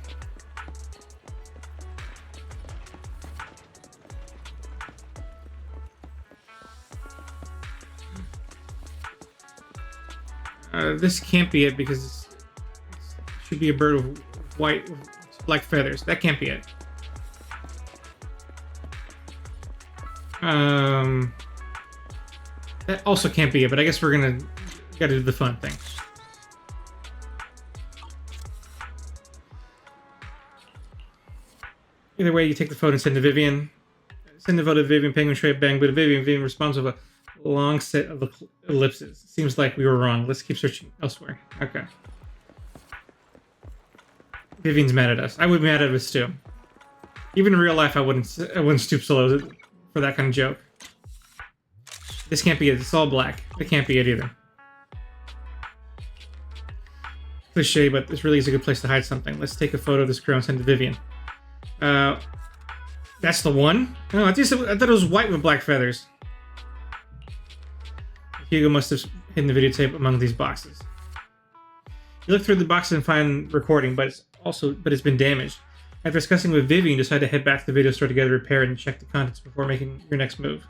This can't be it because it should be a bird with black feathers. That can't be it. That also can't be it, but I guess gotta do the fun thing. Either way, you take the photo and send to Vivian. Send the photo to Vivian, Penguin straight bang, but Vivian responds with a long set of ellipses. Seems like we were wrong. Let's keep searching elsewhere. Okay. Vivian's mad at us. I would be mad at us too. Even in real life, I wouldn't stoop so low for that kind of joke. This can't be it. It's all black. It can't be it either. Cliche, but this really is a good place to hide something. Let's take a photo of this crow and send it to Vivian. That's the one? No, I thought it was white with black feathers. Hugo must have hidden the videotape among these boxes. You look through the boxes and find recording, but it's been damaged. After discussing with Vivian, you decide to head back to the video store to get it repaired and check the contents before making your next move.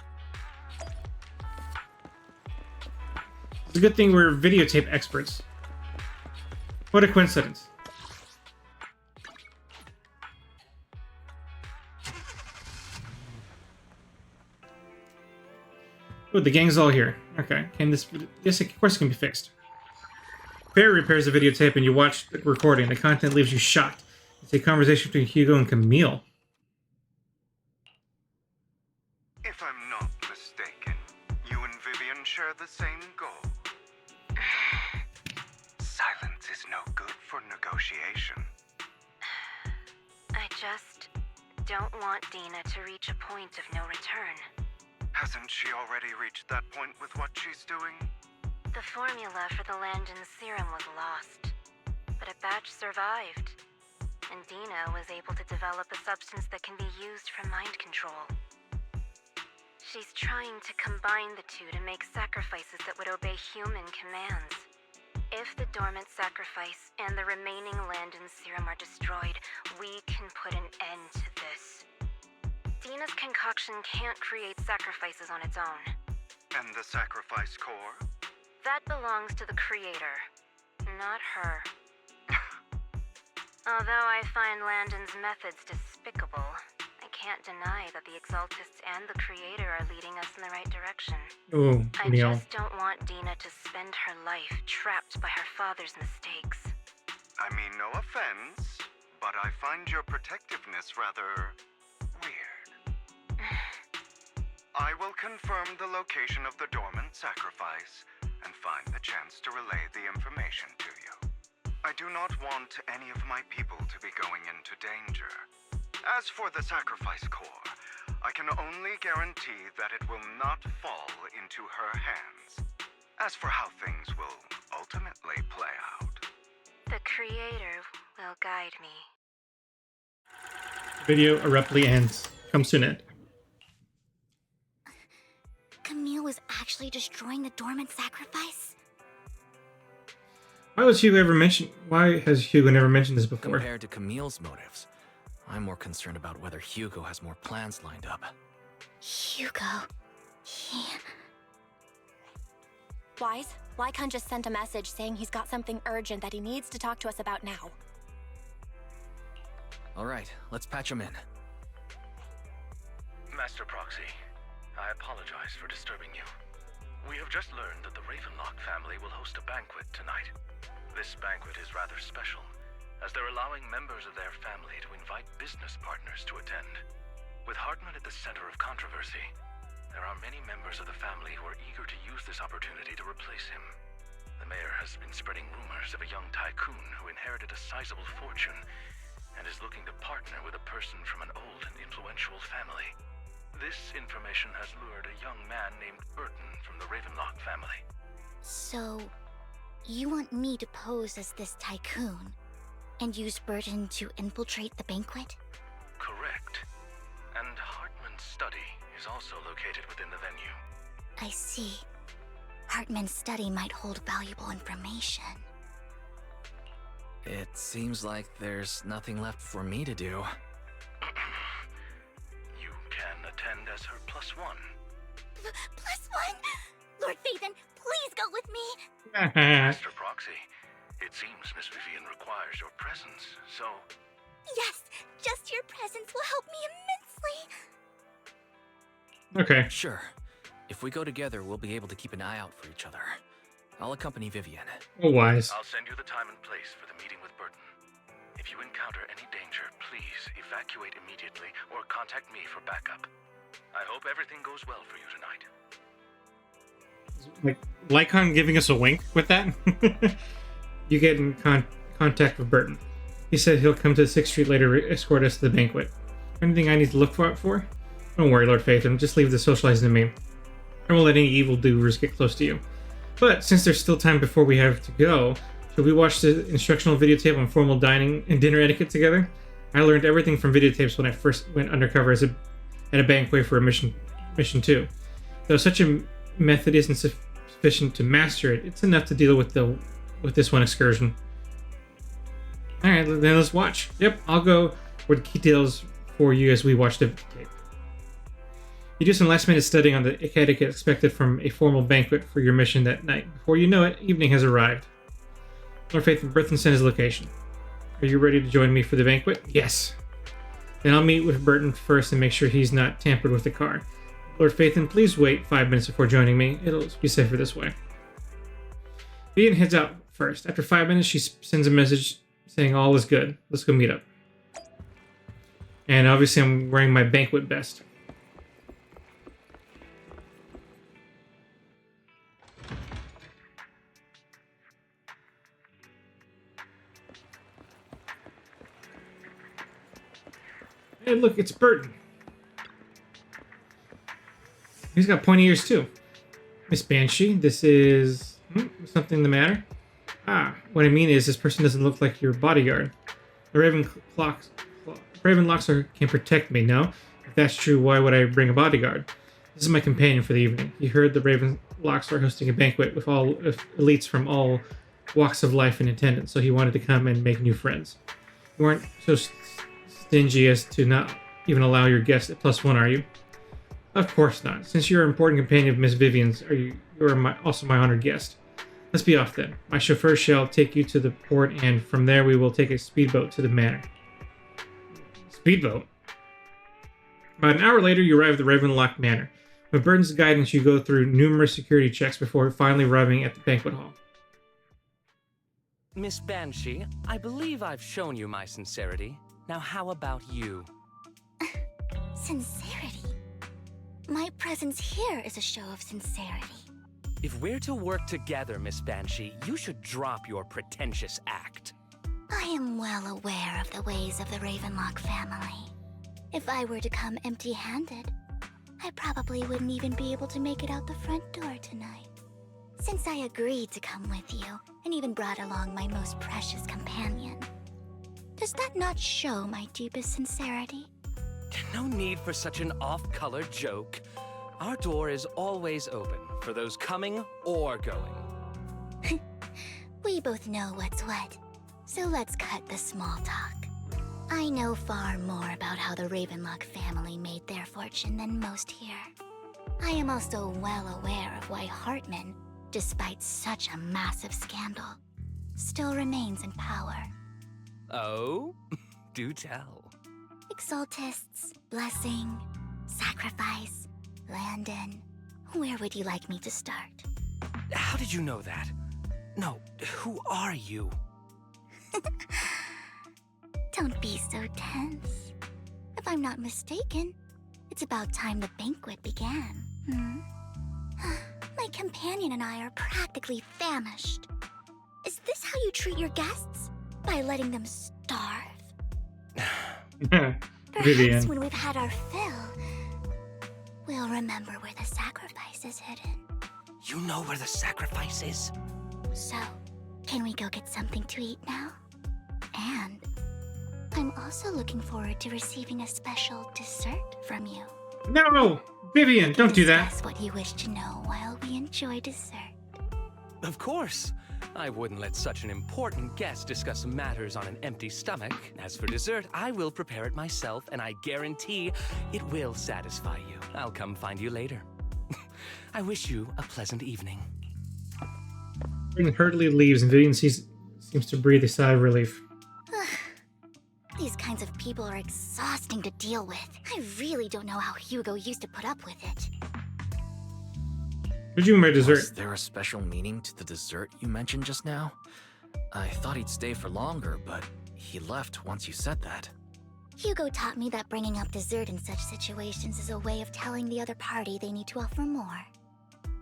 It's a good thing we're videotape experts. What a coincidence. Oh, the gang's all here. Okay, yes, of course it can be fixed. Barry repairs the videotape and you watch the recording. The content leaves you shocked. It's a conversation between Hugo and Camille. If I'm not mistaken, you and Vivian share the same goal. Silence is no good for negotiation. I just don't want Dina to reach a point of no return. Hasn't she already reached that point with what she's doing? The formula for the Landon serum was lost, but a batch survived, and Dina was able to develop a substance that can be used for mind control. She's trying to combine the two to make sacrifices that would obey human commands. If the dormant sacrifice and the remaining Landon serum are destroyed, we can put an end to this. Dina's concoction can't create sacrifices on its own. And the sacrifice core? That belongs to the creator, not her. Although I find Landon's methods despicable, I can't deny that the Exaltists and the creator are leading us in the right direction. Oh, I Neil. just don't want Dina to spend her life trapped by her father's mistakes. I mean, no offense, but I find your protectiveness rather weird. I will confirm the location of the dormant sacrifice and find the chance to relay the information to you. I do not want any of my people to be going into danger. As for the sacrifice core, I can only guarantee that it will not fall into her hands. As for how things will ultimately play out, The creator will guide me. Video abruptly ends. Comes to an end. Camille was actually destroying the dormant sacrifice? Why has Hugo never mentioned this before? Compared to Camille's motives, I'm more concerned about whether Hugo has more plans lined up. Hugo... he... Wise, Lycon just sent a message saying he's got something urgent that he needs to talk to us about now. All right, let's patch him in. Master Proxy, I apologize for disturbing you. We have just learned that the Ravenlock family will host a banquet tonight. This banquet is rather special, as they're allowing members of their family to invite business partners to attend. With Hartman at the center of controversy, there are many members of the family who are eager to use this opportunity to replace him. The mayor has been spreading rumors of a young tycoon who inherited a sizable fortune and is looking to partner with a person from an old and influential family. This information has lured a young man named Burton from the Ravenlock family. So, you want me to pose as this tycoon and use Burton to infiltrate the banquet? Correct. And Hartman's study is also located within the venue. I see. Hartman's study might hold valuable information. It seems like there's nothing left for me to do. You can attend as her +1. +1? Lord Phaethon, please go with me! Master Proxy, it seems Miss Vivian requires your presence, so... Yes, just your presence will help me immensely! Okay. Sure. If we go together, we'll be able to keep an eye out for each other. I'll accompany Vivian. Oh, wise. I'll send you the time and place for the meeting with Burton. If you encounter any danger, please evacuate immediately or contact me for backup. I hope everything goes well for you tonight. Like Lycon giving us a wink with that. You get in contact with Burton. He said he'll come to 6th Street later to escort us to the banquet. Anything I need to look for? Don't worry, Lord Phaethon. Just leave the socializing to me. I won't let any evildoers get close to you. But since there's still time before we have to go, should we watch the instructional videotape on formal dining and dinner etiquette together? I learned everything from videotapes when I first went undercover at a banquet for a mission 2. Though such a method isn't sufficient to master it, it's enough to deal with this one excursion. Alright, then let's watch. Yep, I'll go with details for you as we watch the tape. You do some last-minute studying on the etiquette expected from a formal banquet for your mission that night. Before you know it, evening has arrived. Lord Phaethon Burton sent his location. Are you ready to join me for the banquet? Yes. Then I'll meet with Burton first and make sure he's not tampered with the car. Lord Phaethon, please wait 5 minutes before joining me. It'll be safer this way. Vivian heads out first. After 5 minutes, she sends a message saying all is good. Let's go meet up. And obviously I'm wearing my banquet best. Hey, look, it's Burton. He's got pointy ears too. Miss Banshee, this is something the matter? Ah, what I mean is this person doesn't look like your bodyguard. The Ravenlocks can protect me, no? If that's true, why would I bring a bodyguard? This is my companion for the evening. He heard the Ravenlocks are hosting a banquet with all elites from all walks of life in attendance, so he wanted to come and make new friends. You aren't so stingy as to not even allow your guest at +1, are you? Of course not. Since you're an important companion of Miss Vivian's, you're also my honored guest. Let's be off then. My chauffeur shall take you to the port, and from there we will take a speedboat to the manor. Speedboat? About an hour later, you arrive at the Ravenlock Manor. With Burton's guidance, you go through numerous security checks before finally arriving at the banquet hall. Miss Banshee, I believe I've shown you my sincerity. Now how about you? Sincerity? My presence here is a show of sincerity. If we're to work together, Miss Banshee, you should drop your pretentious act. I am well aware of the ways of the Ravenlock family. If I were to come empty-handed, I probably wouldn't even be able to make it out the front door tonight. Since I agreed to come with you, and even brought along my most precious companion, does that not show my deepest sincerity? No need for such an off-color joke. Our door is always open for those coming or going. We both know what's what, so let's cut the small talk. I know far more about how the Ravenlock family made their fortune than most here. I am also well aware of why Hartman, despite such a massive scandal, still remains in power. Oh? Do tell. Exaltists, blessing, sacrifice, Landon. Where would you like me to start? How did you know that? No, who are you? Don't be so tense. If I'm not mistaken, it's about time the banquet began. My companion and I are practically famished. Is this how you treat your guests? By letting them starve? Perhaps when we've had our fill, we'll remember where the sacrifice is hidden. You know where the sacrifice is? So, can we go get something to eat now? And I'm also looking forward to receiving a special dessert from you. No! Vivian, don't do that! Discuss what you wish to know while we enjoy dessert. Of course. I wouldn't let such an important guest discuss matters on an empty stomach. As for dessert, I will prepare it myself, and I guarantee it will satisfy you. I'll come find you later. I wish you a pleasant evening. Burton hurriedly leaves, and Vivian seems to breathe a sigh of relief. These kinds of people are exhausting to deal with. I really don't know how Hugo used to put up with it. What did you mean by dessert? Was there a special meaning to the dessert you mentioned just now? I thought he'd stay for longer, but he left once you said that. Hugo taught me that bringing up dessert in such situations is a way of telling the other party they need to offer more.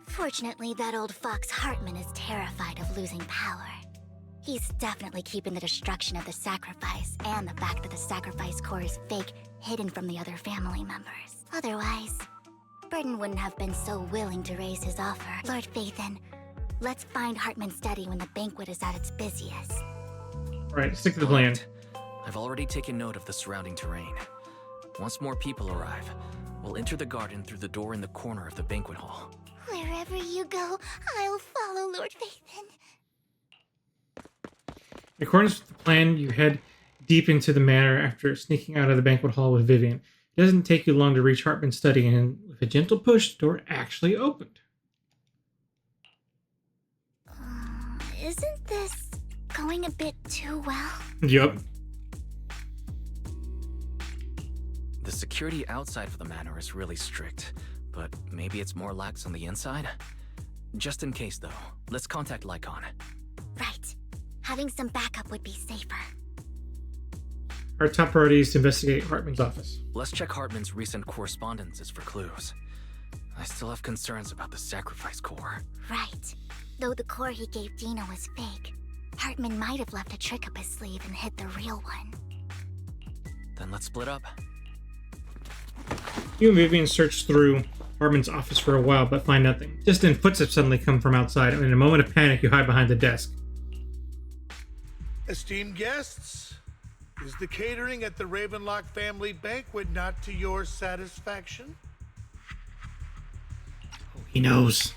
Fortunately, that old fox Hartman is terrified of losing power. He's definitely keeping the destruction of the sacrifice and the fact that the sacrifice core is fake hidden from the other family members. Otherwise, Burton wouldn't have been so willing to raise his offer. Lord Phaethon, let's find Hartman's study when the banquet is at its busiest. Alright, stick to the plan. I've already taken note of the surrounding terrain. Once more people arrive, we'll enter the garden through the door in the corner of the banquet hall. Wherever you go, I'll follow, Lord Phaethon. In accordance with the plan, you head deep into the manor after sneaking out of the banquet hall with Vivian. It doesn't take you long to reach Hartman's study, and with a gentle push, the door actually opened. Isn't this going a bit too well? Yup. The security outside of the manor is really strict, but maybe it's more lax on the inside? Just in case, though, let's contact Lycon. Right. Having some backup would be safer. Our top priority is to investigate Hartman's office. Let's check Hartman's recent correspondences for clues. I still have concerns about the sacrifice core. Right. Though the core he gave Dina was fake, Hartman might have left a trick up his sleeve and hid the real one. Then let's split up. You and Vivian search through Hartman's office for a while, but find nothing. Just then, footsteps suddenly come from outside, and in a moment of panic, you hide behind the desk. Esteemed guests, is the catering at the Ravenlock family banquet not to your satisfaction? He knows.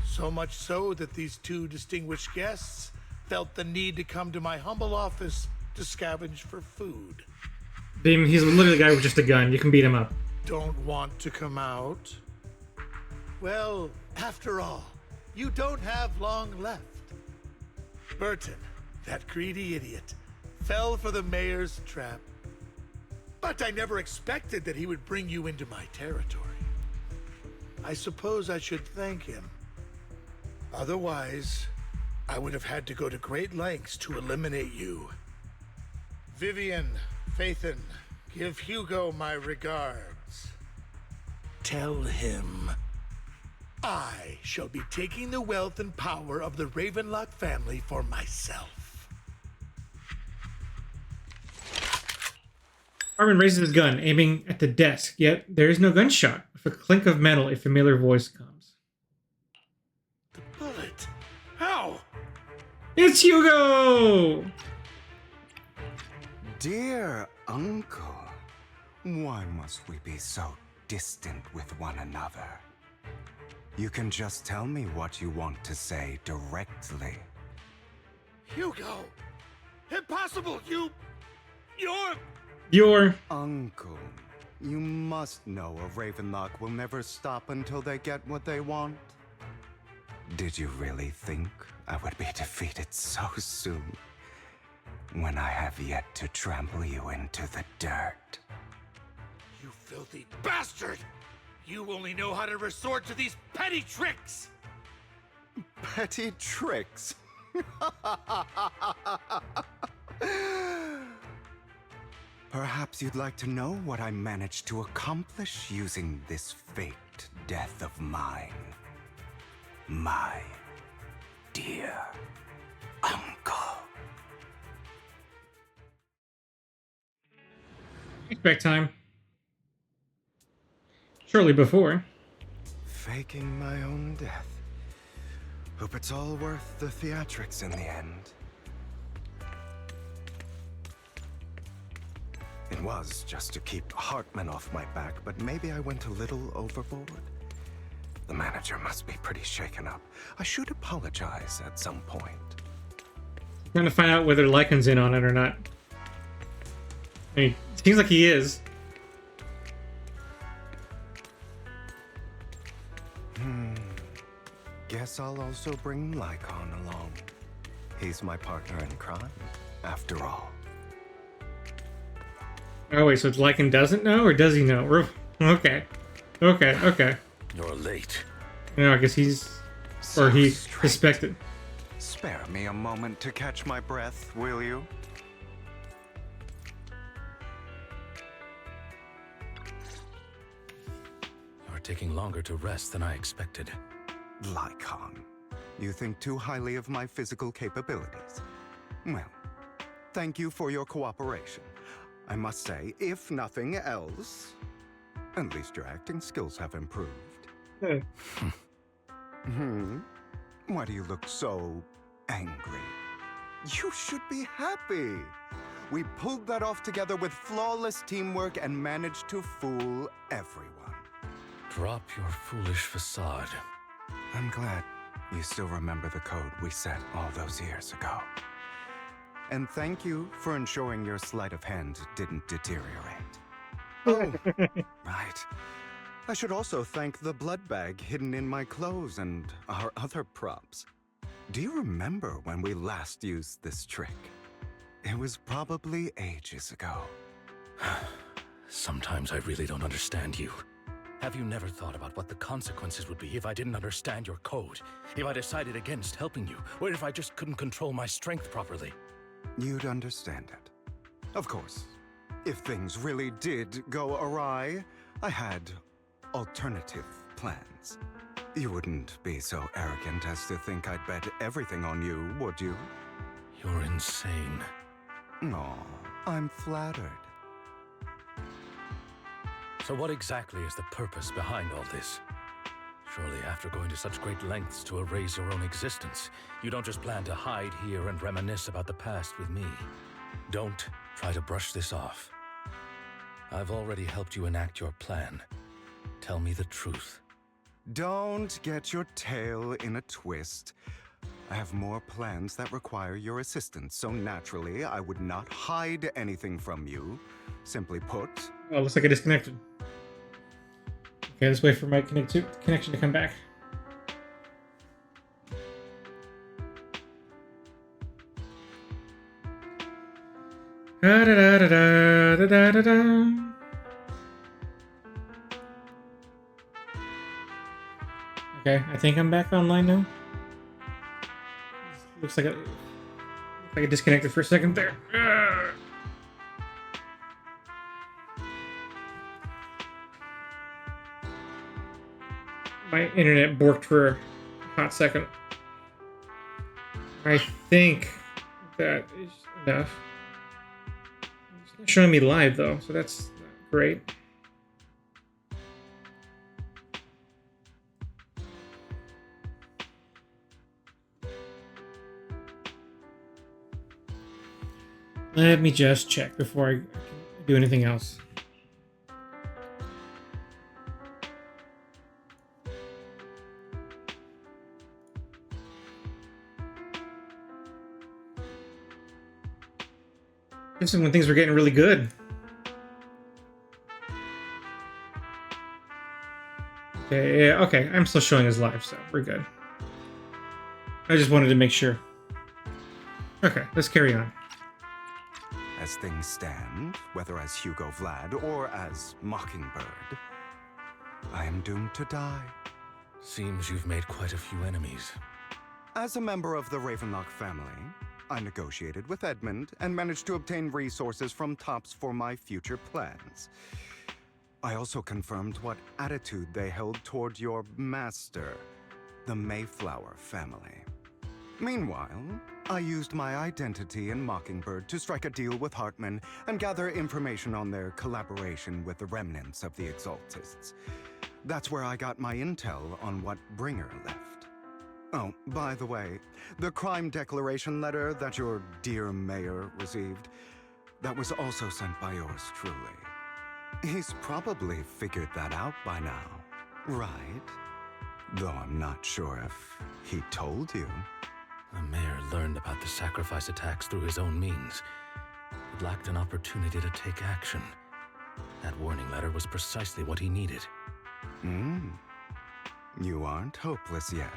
So much so that these two distinguished guests felt the need to come to my humble office to scavenge for food. Beam, he's literally the guy with just a gun. You can beat him up. Don't want to come out? Well, after all, you don't have long left. Burton, that greedy idiot, fell for the mayor's trap. But I never expected that he would bring you into my territory. I suppose I should thank him. Otherwise, I would have had to go to great lengths to eliminate you. Vivian, Phaethon, give Hugo my regards. Tell him I shall be taking the wealth and power of the Ravenlock family for myself. Hartman raises his gun, aiming at the desk, yet there is no gunshot. With a clink of metal, a familiar voice comes. Bullet? How? It's Hugo! Dear Uncle, why must we be so distant with one another? You can just tell me what you want to say directly. Hugo! Impossible! You're... Your... Uncle, you must know a Ravenlock will never stop until they get what they want. Did you really think I would be defeated so soon? When I have yet to trample you into the dirt. You filthy bastard! You only know how to resort to these petty tricks! Petty tricks? Perhaps you'd like to know what I managed to accomplish using this faked death of mine. My dear uncle. Back time. Shortly before. Faking my own death. Hope it's all worth the theatrics in the end. It was just to keep Hartman off my back, but maybe I went a little overboard. The manager must be pretty shaken up. I should apologize at some point. Trying to find out whether Lycan's in on it or not. I mean, it seems like he is. Guess I'll also bring Lycan along. He's my partner in crime, after all. Oh wait, so Lycan doesn't know, or does he know? Okay. Okay. You're late. No, I guess he's... So or he straight. suspected. Spare me a moment to catch my breath, will you? You're taking longer to rest than I expected. Lycan, you think too highly of my physical capabilities. Well, thank you for your cooperation. I must say, if nothing else, at least your acting skills have improved. Why do you look so angry? You should be happy. We pulled that off together with flawless teamwork and managed to fool everyone. Drop your foolish facade. I'm glad you still remember the code we set all those years ago. And thank you for ensuring your sleight of hand didn't deteriorate. Oh, right. I should also thank the blood bag hidden in my clothes and our other props. Do you remember when we last used this trick? It was probably ages ago. Sometimes I really don't understand you. Have you never thought about what the consequences would be if I didn't understand your code? If I decided against helping you? Or if I just couldn't control my strength properly? You'd understand it. Of course, if things really did go awry, I had alternative plans. You wouldn't be so arrogant as to think I'd bet everything on you, would you? You're insane. Aw, I'm flattered. So what exactly is the purpose behind all this? Surely after going to such great lengths to erase your own existence, you don't just plan to hide here and reminisce about the past with me. Don't try to brush this off. I've already helped you enact your plan. Tell me the truth. Don't get your tail in a twist. I have more plans that require your assistance, so naturally I would not hide anything from you. Simply put... Oh, looks like I disconnected. Okay, let's wait for my connection to come back. Da da da da da da da da. Okay, I think I'm back online now. Looks like I disconnected for a second there. My internet borked for a hot second. I think that is enough. It's not showing me live though, so that's not great. Let me just check before I do anything else. This is when things were getting really good. Okay, yeah, okay, I'm still showing as live, so we're good. I just wanted to make sure. Okay, let's carry on. As things stand, whether as Hugo Vlad or as Mockingbird, I am doomed to die. Seems you've made quite a few enemies. As a member of the Ravenlock family, I negotiated with Edmund and managed to obtain resources from Tops for my future plans. I also confirmed what attitude they held toward your master, the Mayflower family. Meanwhile, I used my identity in Mockingbird to strike a deal with Hartman and gather information on their collaboration with the remnants of the Exaltists. That's where I got my intel on what Bringer left. Oh, by the way, the crime declaration letter that your dear mayor received, that was also sent by yours truly. He's probably figured that out by now, right? Though I'm not sure if he told you. The mayor learned about the sacrifice attacks through his own means, but lacked an opportunity to take action. That warning letter was precisely what he needed. You aren't hopeless yet.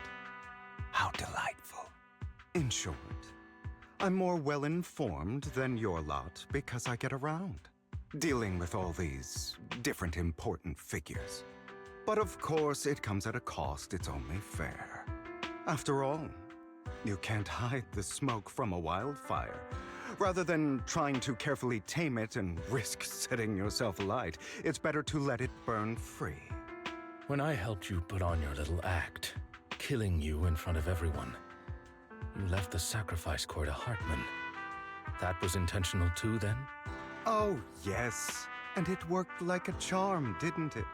How delightful. In short, I'm more well-informed than your lot because I get around, dealing with all these different important figures. But of course, it comes at a cost, it's only fair. After all, you can't hide the smoke from a wildfire. Rather than trying to carefully tame it and risk setting yourself alight, it's better to let it burn free. When I helped you put on your little act, killing you in front of everyone, you left the sacrifice core to Hartman. That was intentional too, then? Oh, yes. And it worked like a charm, didn't it?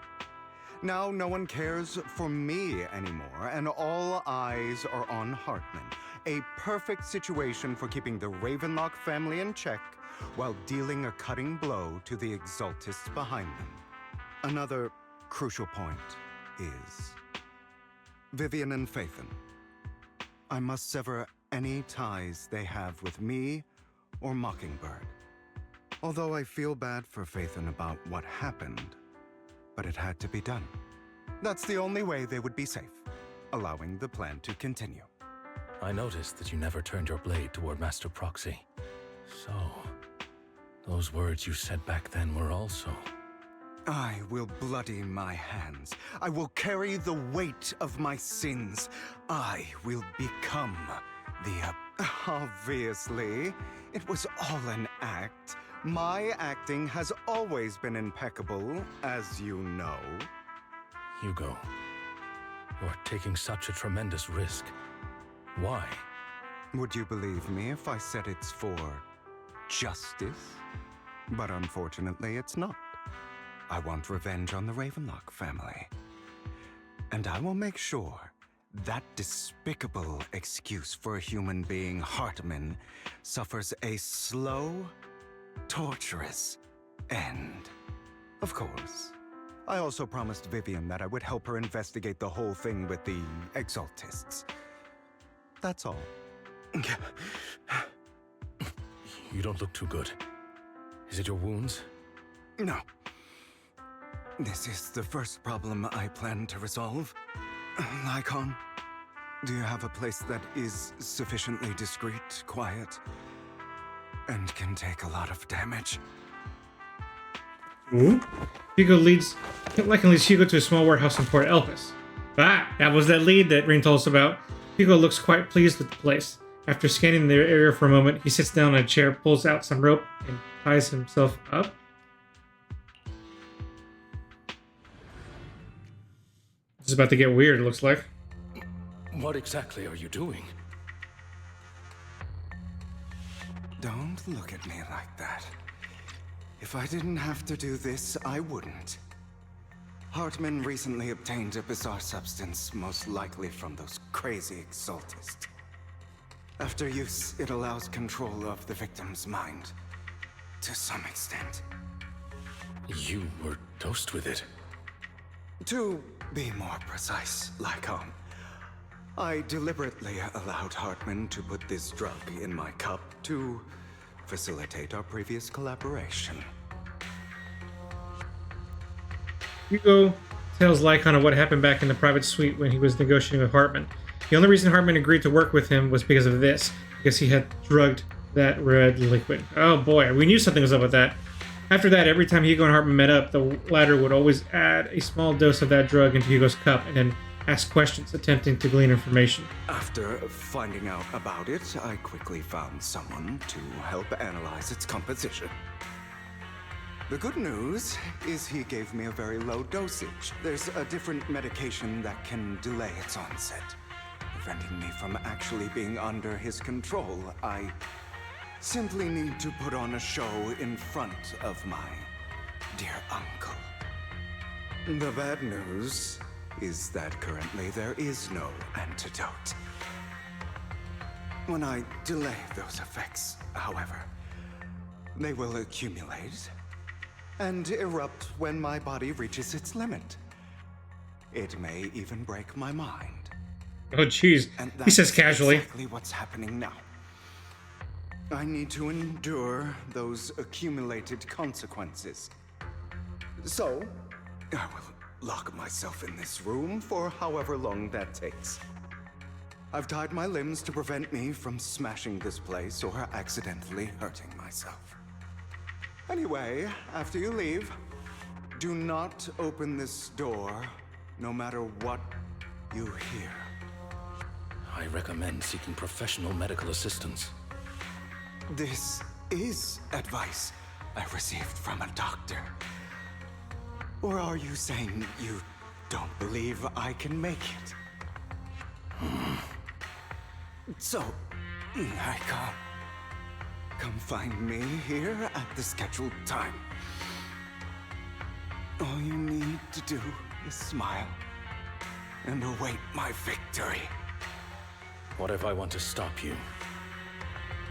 Now no one cares for me anymore, and all eyes are on Hartman. A perfect situation for keeping the Ravenlock family in check while dealing a cutting blow to the Exaltists behind them. Another crucial point is Vivian and Phaethon. I must sever any ties they have with me or Mockingbird. Although I feel bad for Phaethon about what happened, but it had to be done. That's the only way they would be safe, allowing the plan to continue. I noticed that you never turned your blade toward Master Proxy. So, those words you said back then were also... I will bloody my hands. I will carry the weight of my sins. I will become the... Obviously, it was all an act. My acting has always been impeccable, as you know. Hugo, you're taking such a tremendous risk. Why? Would you believe me if I said it's for justice? But unfortunately, it's not. I want revenge on the Ravenlock family. And I will make sure that despicable excuse for a human being, Hartman, suffers a slow, torturous end. Of course. I also promised Vivian that I would help her investigate the whole thing with the Exaltists. That's all. You don't look too good. Is it your wounds? No. This is the first problem I plan to resolve. Lycon, do you have a place that is sufficiently discreet, quiet, and can take a lot of damage? Lycon leads Hugo to a small warehouse in Port Elpis. Ah, that was that lead that Ring told us about. Hugo looks quite pleased with the place. After scanning the area for a moment, he sits down in a chair, pulls out some rope, and ties himself up. It's about to get weird, it looks like. What exactly are you doing? Don't look at me like that. If I didn't have to do this, I wouldn't. Hartman recently obtained a bizarre substance, most likely from those crazy Exaltists. After use, it allows control of the victim's mind, to some extent. You were dosed with it. To be more precise, Lycon, I deliberately allowed Hartman to put this drug in my cup to facilitate our previous collaboration. Hugo tells Lycon of what happened back in the private suite when he was negotiating with Hartman. The only reason Hartman agreed to work with him was because of this, because he had drugged that red liquid. Oh boy, we knew something was up with that. After that, every time Hugo and Hartman met up, the latter would always add a small dose of that drug into Hugo's cup and then ask questions, attempting to glean information. After finding out about it, I quickly found someone to help analyze its composition. The good news is he gave me a very low dosage. There's a different medication that can delay its onset, preventing me from actually being under his control. I simply need to put on a show in front of my dear uncle. The bad news is that currently there is no antidote. When I delay those effects, however, they will accumulate and erupt when my body reaches its limit. It may even break my mind. Oh jeez, he says casually. Exactly what's happening now. I need to endure those accumulated consequences. So, I will lock myself in this room for however long that takes. I've tied my limbs to prevent me from smashing this place or accidentally hurting myself. Anyway, after you leave, do not open this door, no matter what you hear. I recommend seeking professional medical assistance. This is advice I received from a doctor. Or are you saying you don't believe I can make it? So, Lycon, come find me here at the scheduled time. All you need to do is smile and await my victory. What if I want to stop you?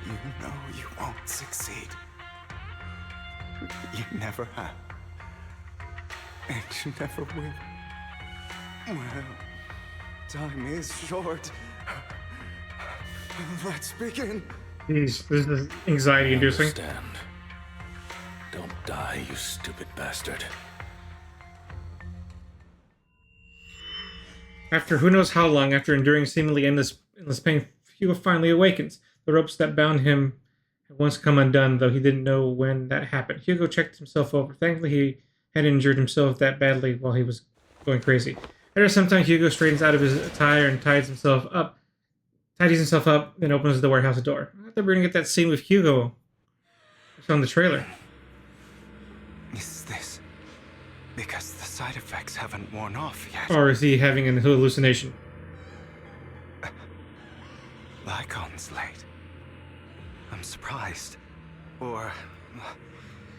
You know you won't succeed. You never have. And you never will. Well, time is short. Let's begin. Jeez, this is anxiety inducing. Understand. Don't die, you stupid bastard. After who knows how long, after enduring seemingly endless pain, Hugo finally awakens. The ropes that bound him had once come undone, though he didn't know when that happened. Hugo checked himself over. Thankfully, he had injured himself that badly while he was going crazy. After some time, Hugo straightens out of his attire and tidies himself up, then opens the warehouse door. I thought we were going to get that scene with Hugo. It's on the trailer. Is this because the side effects haven't worn off yet? Or is he having an hallucination? Lycon's late. I'm surprised. Or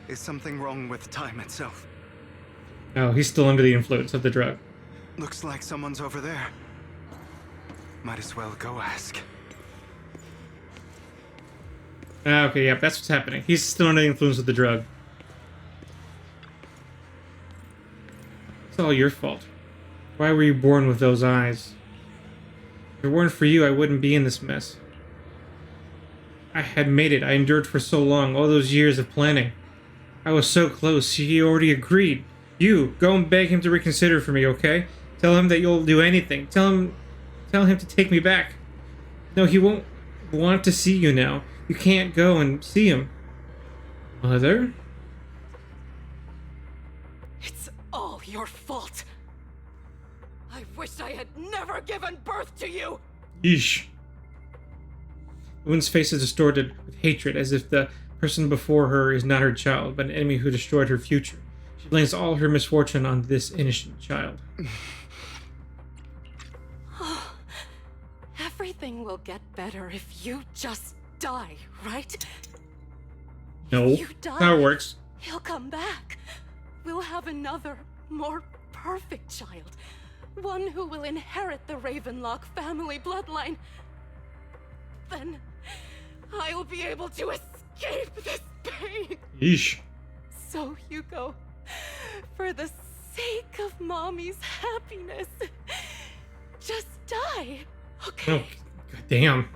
is something wrong with time itself? Oh, he's still under the influence of the drug. Looks like someone's over there. Might as well go ask. Okay, yep, that's what's happening. He's still under the influence of the drug. It's all your fault. Why were you born with those eyes? If it weren't for you, I wouldn't be in this mess. I had made it. I endured for so long, all those years of planning. I was so close. He already agreed. You, go and beg him to reconsider for me, okay? Tell him that you'll do anything. Tell him to take me back. No, he won't want to see you now. You can't go and see him. Mother? It's all your fault. I wish I had never given birth to you. Yeesh. The woman's face is distorted with hatred, as if the person before her is not her child, but an enemy who destroyed her future. She blames all her misfortune on this innocent child. Everything will get better if you just die, right? No, If you die, that's how it works. he'll come back. We'll have another, more perfect child. One who will inherit the Ravenlock family bloodline. Then I'll be able to escape this pain. Yeesh. So, Hugo, for the sake of Mommy's happiness, just die, okay? Oh, god damn.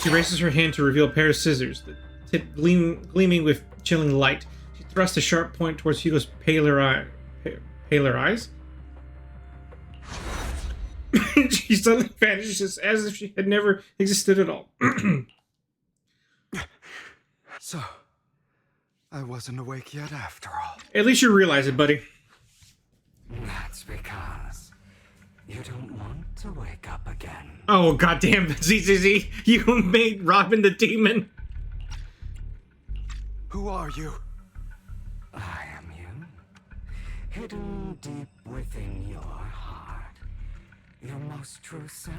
She raises her hand to reveal a pair of scissors, the tip gleaming with chilling light. She thrusts a sharp point towards Hugo's paler eyes. She suddenly vanishes as if she had never existed at all. So, I wasn't awake yet after all. At least you realize it, buddy. That's because you don't want to wake up again. Oh, goddamn, ZZZ, you made Robin the demon. Who are you? I am you. Hidden deep within your heart. Your most true self.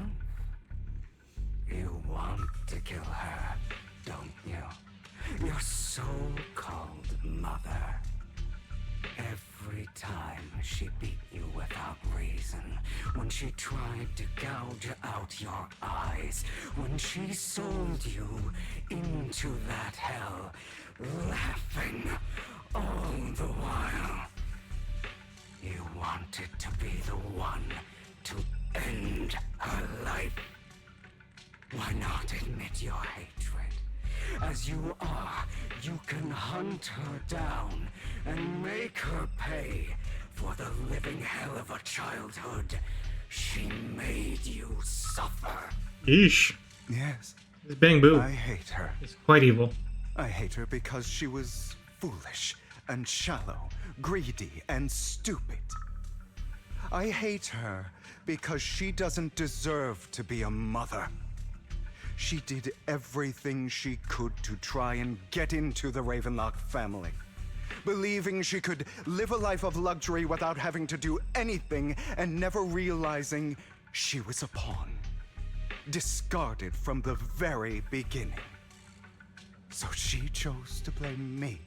You want to kill her, don't you? Your so-called mother. Every time she beat you without reason, when she tried to gouge out your eyes, when she sold you into that hell, laughing all the while. You wanted to be the one to end her life. Why not admit your hatred? As you are, you can hunt her down and make her pay for the living hell of a childhood she made you suffer. Yeesh. Yes. It's Bang Boo. I hate her. It's quite evil. I hate her because she was foolish and shallow, greedy and stupid. I hate her because she doesn't deserve to be a mother. She did everything she could to try and get into the Ravenlock family, believing she could live a life of luxury without having to do anything and never realizing she was a pawn, discarded from the very beginning. So she chose to blame me.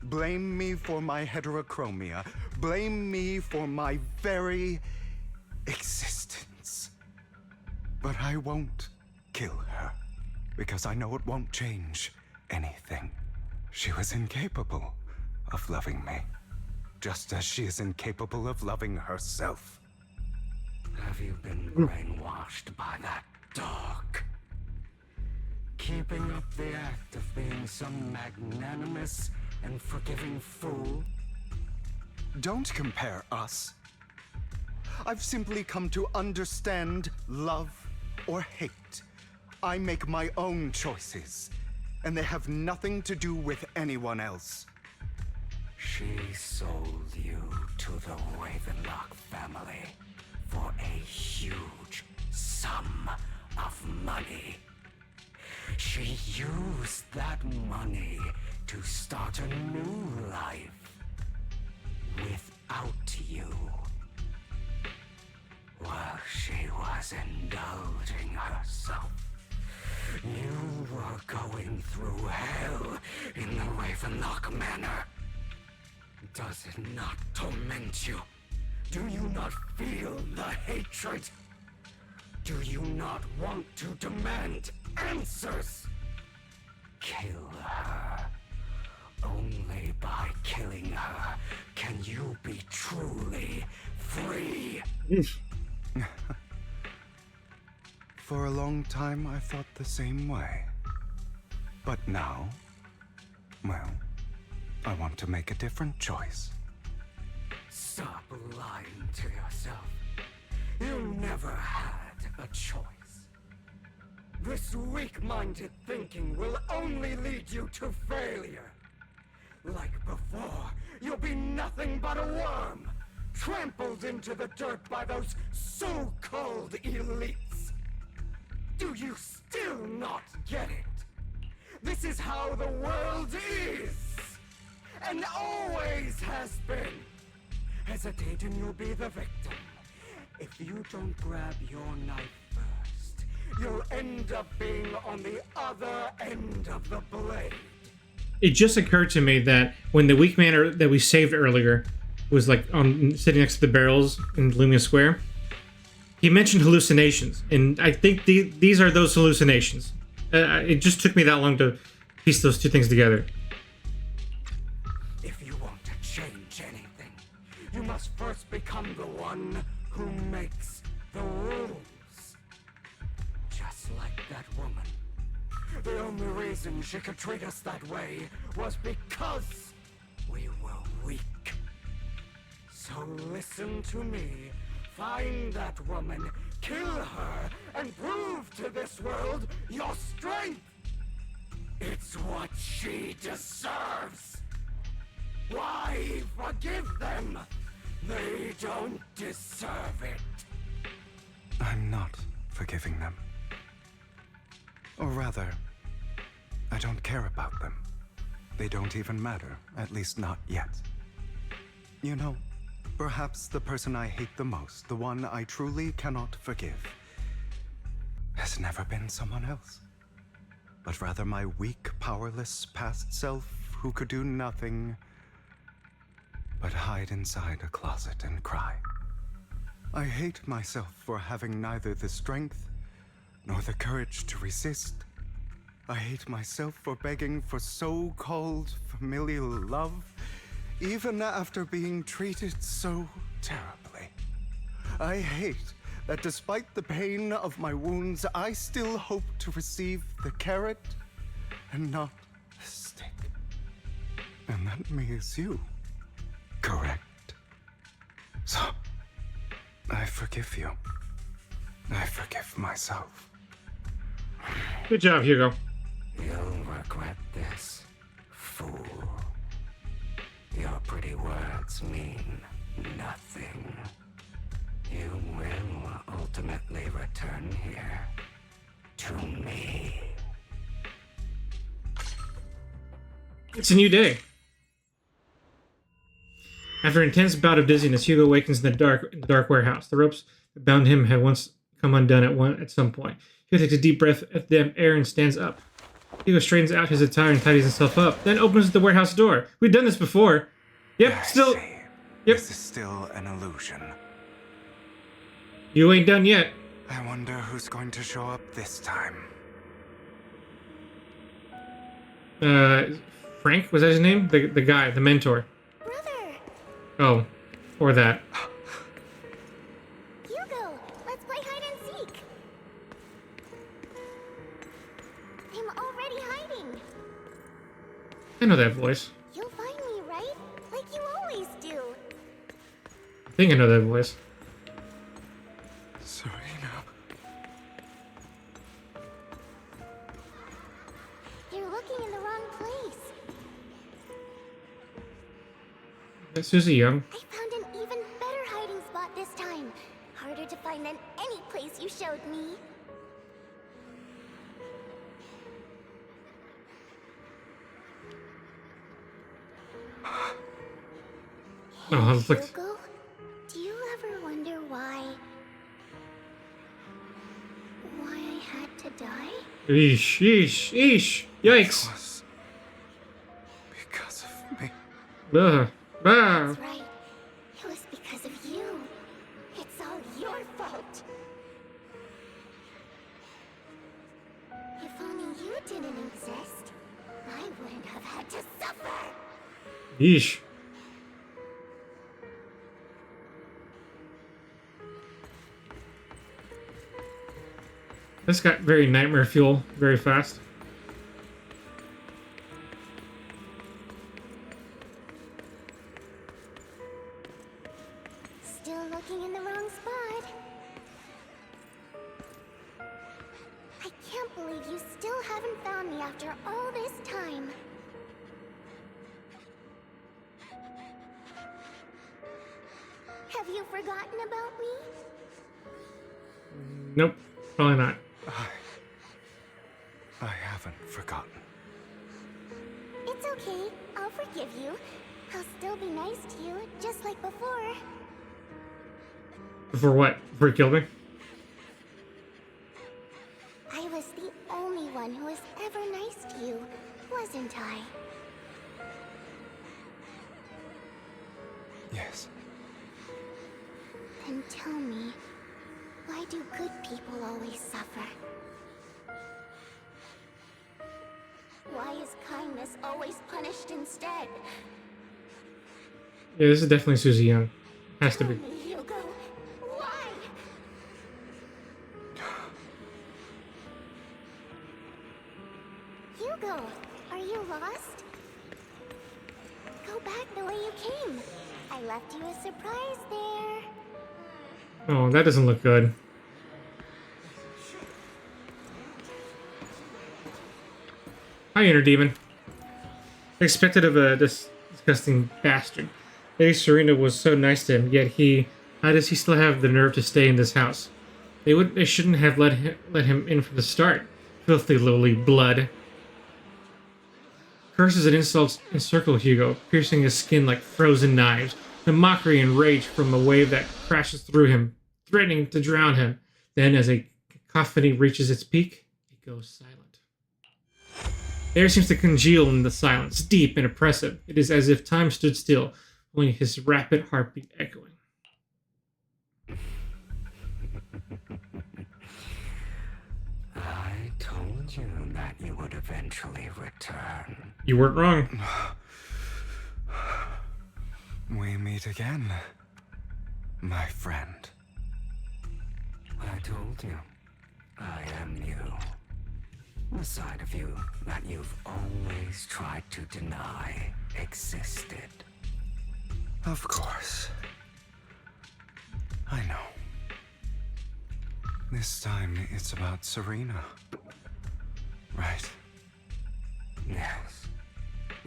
Blame me for my heterochromia. Blame me for my very existence. But I won't kill her, because I know it won't change anything. She was incapable of loving me, just as she is incapable of loving herself. Have you been brainwashed by that dog? Keeping up the act of being some magnanimous and forgiving fool? Don't compare us. I've simply come to understand love or hate. I make my own choices, and they have nothing to do with anyone else. She sold you to the Ravenlock family for a huge sum of money. She used that money to start a new life without you. While she was indulging herself, you were going through hell in the Ravenlock Manor. Does it not torment you? Do you not feel the hatred? Do you not want to demand answers? Kill her. Only by killing her can you be truly free. For a long time, I thought the same way. But now, well, I want to make a different choice. Stop lying to yourself. You never had a choice. This weak-minded thinking will only lead you to failure. Like before, you'll be nothing but a worm, trampled into the dirt by those so-called elites. Do you still not get it? This is how the world is, and always has been. Hesitate and you'll be the victim. If you don't grab your knife first, you'll end up being on the other end of the blade. It just occurred to me that when the weak man that we saved earlier was like sitting next to the barrels in Lumia Square, he mentioned hallucinations, and I think these are those hallucinations. It just took me that long to piece those two things together. If you want to change anything, you must first become the one who makes the rules. Just like that woman. The only reason she could treat us that way was because we were weak. So listen to me. Find that woman, kill her, and prove to this world your strength. It's what she deserves. Why forgive them? They don't deserve it. I'm not forgiving them. Or rather, I don't care about them. They don't even matter, at least not yet. You know, perhaps the person I hate the most, the one I truly cannot forgive, has never been someone else, but rather my weak, powerless past self who could do nothing but hide inside a closet and cry. I hate myself for having neither the strength nor the courage to resist. I hate myself for begging for so-called familial love, even after being treated so terribly. I hate that despite the pain of my wounds, I still hope to receive the carrot and not the stick. And that means you, correct? So, I forgive you. I forgive myself. Good job, Hugo. You'll regret this, fool. Your pretty words mean nothing. You will ultimately return here to me. It's a new day. After an intense bout of dizziness, Hugo awakens in the dark warehouse. The ropes that bound him had once come undone at some point. Hugo takes a deep breath of damp air and stands up. Hugo straightens out his attire and tidies himself up, then opens the warehouse door. We've done this before. Yep, still. See. Yep. This is still an illusion. You ain't done yet. I wonder who's going to show up this time. Frank, was that his name? The guy, the mentor. Brother! Oh, or that. Hugo, let's play hide and seek. I'm already hiding. I know that voice. You'll find me, right? Like you always do. I think I know that voice. Serena. You're looking in the wrong place. That's Susie Young. I found an even better hiding spot this time. Harder to find than any place you showed me. Oh, look. Hugo, do you ever wonder why I had to die? Eesh, eesh, eesh. Yikes. Because of me. Ugh. Ah. That's right. It was because of you. It's all your fault. If only you didn't exist, I wouldn't have had to suffer. Yeesh. This got very nightmare fuel very fast. Still looking in the wrong spot. I can't believe you still haven't found me after all this time. Have you forgotten about me? Nope, probably not. I haven't forgotten. It's okay. I'll forgive you. I'll still be nice to you, just like before. Before what? Before he killed me? I was the only one who was ever nice to you, wasn't I? Yes. Then tell me, why do good people always suffer? Why is kindness always punished instead? Yeah, this is definitely Susie Young. Has to be. Tell me, Hugo, why? Hugo, are you lost? Go back the way you came. I left you a surprise there. Oh, that doesn't look good. Hi, Inner Demon. Expected of a disgusting bastard. Lady Serena was so nice to him, yet how does he still have the nerve to stay in this house? They shouldn't have let him in from the start. Filthy lowly blood. Curses and insults encircle Hugo, piercing his skin like frozen knives. The mockery and rage from a wave that crashes through him, threatening to drown him. Then, as a cacophony reaches its peak, it goes silent. The air seems to congeal in the silence, deep and oppressive. It is as if time stood still, only his rapid heartbeat echoing. I told you that you would eventually return. You weren't wrong. We meet again, my friend. I told you, I am you. The side of you that you've always tried to deny existed. Of course. I know. This time it's about Serena. Right? Yes.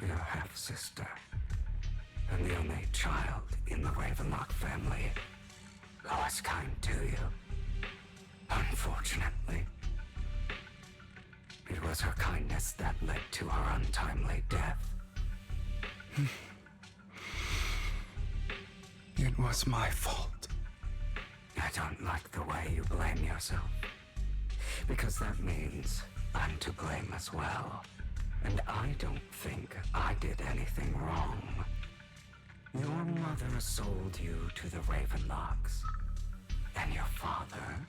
Your half-sister. And the only child in the Ravenlock family who was kind to you. Unfortunately, it was her kindness that led to her untimely death. It was my fault. I don't like the way you blame yourself. Because that means I'm to blame as well. And I don't think I did anything wrong. Your mother sold you to the Ravenlocks. And your father,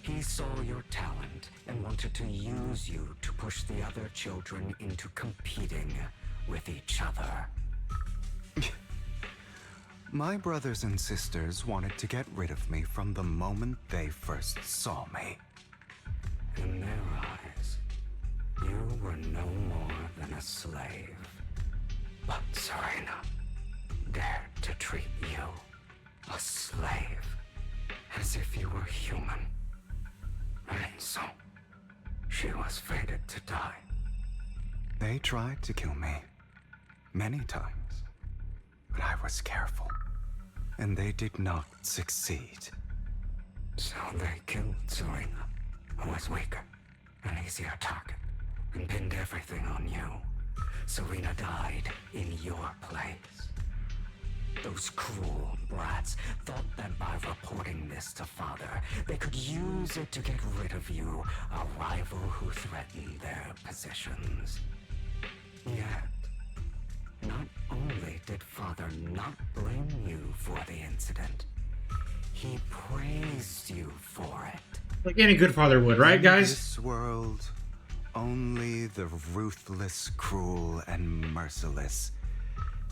he saw your talent and wanted to use you to push the other children into competing with each other. My brothers and sisters wanted to get rid of me from the moment they first saw me. In their eyes, you were no more than a slave. But Serena dared to treat you, a slave, as if you were human. And so, she was fated to die. They tried to kill me many times, but I was careful, and they did not succeed. So they killed Serena, who was weaker, an easier target, and pinned everything on you. Serena died in your place. Those cruel brats thought that by reporting this to Father, they could use it to get rid of you, a rival who threatened their positions. Yet, not only did Father not blame you for the incident? He praised you for it. Like any good father would, right, guys? In this world, only the ruthless, cruel, and merciless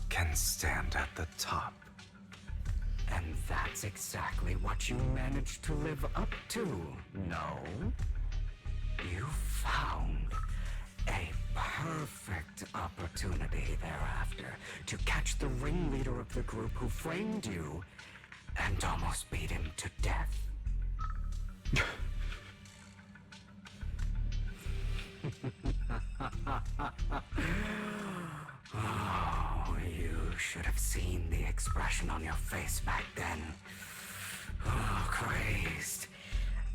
can stand at the top. And that's exactly what you managed to live up to, no? You found a perfect opportunity thereafter to catch the ringleader of the group who framed you and almost beat him to death. Oh, you should have seen the expression on your face back then. Oh, crazed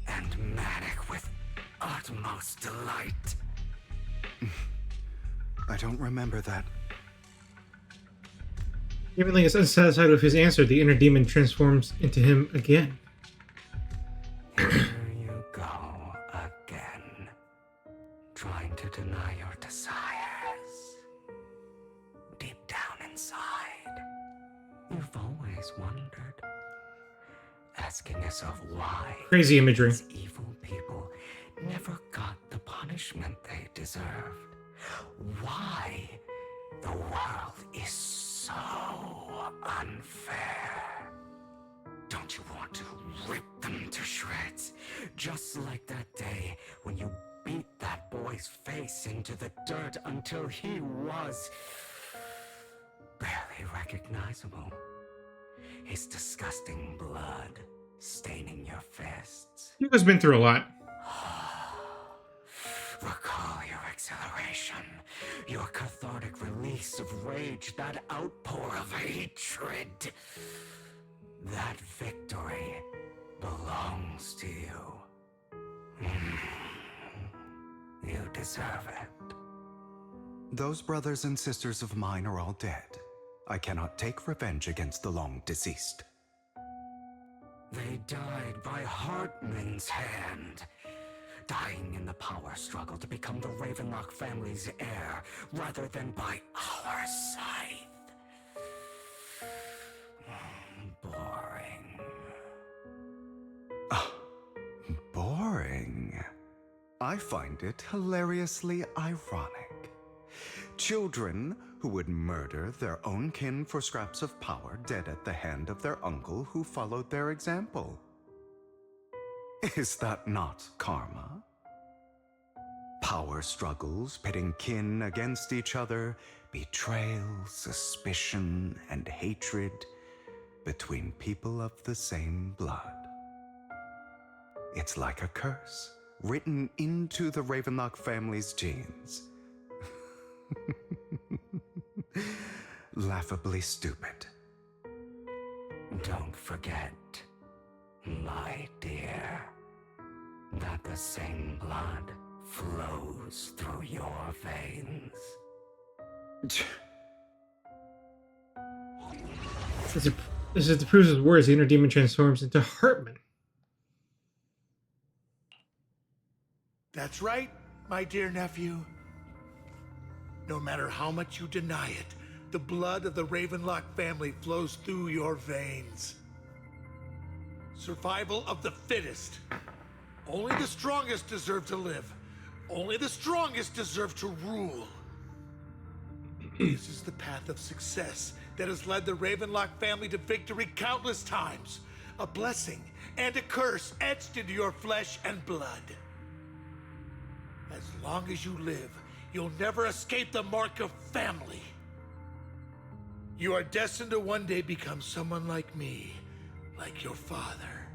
and manic with utmost delight. I don't remember that. Even like is unsatisfied with his answer, the inner demon transforms into him again. Here you go again, trying to deny your desires. Deep down inside, you've always wondered, asking yourself why Crazy imagery. these evil people never got the punishment they deserved. Why the world is so unfair. Don't you want to rip them to shreds? Just like that day when you beat that boy's face into the dirt until he was barely recognizable. His disgusting blood staining your fists. Hugo's been through a lot. Recall your exhilaration, your cathartic release of rage, that outpour of hatred. That victory belongs to you. You deserve it. Those brothers and sisters of mine are all dead. I cannot take revenge against the long deceased. They died by Hartman's hand. Dying in the power struggle to become the Ravenlock family's heir, rather than by our scythe. Boring. Boring. I find it hilariously ironic. Children who would murder their own kin for scraps of power dead at the hand of their uncle who followed their example. Is that not karma? Power struggles pitting kin against each other, betrayal, suspicion, and hatred between people of the same blood. It's like a curse written into the Ravenlock family's genes. Laughably stupid. Don't forget, my dear, that the same blood flows through your veins. This is to prove his words. The inner demon transforms into Hartman. That's right, my dear nephew. No matter how much you deny it, the blood of the Ravenlock family flows through your veins. Survival of the fittest. Only the strongest deserve to live. Only the strongest deserve to rule. This is the path of success that has led the Ravenlock family to victory countless times. A blessing and a curse etched into your flesh and blood. As long as you live, you'll never escape the mark of family. You are destined to one day become someone like me, like your father.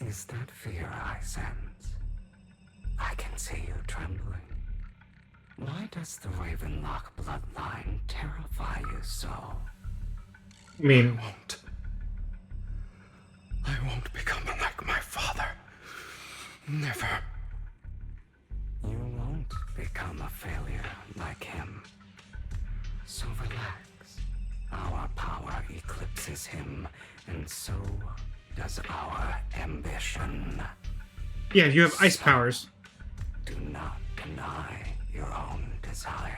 Is that fear I sense? I can see you trembling. Why does the Ravenlock bloodline terrify you so? I mean, I won't become like my father. Never. You won't become a failure like him. So relax. Our power eclipses him, and so does our ambition. yeah, you have ice powers. Do not deny your own desires.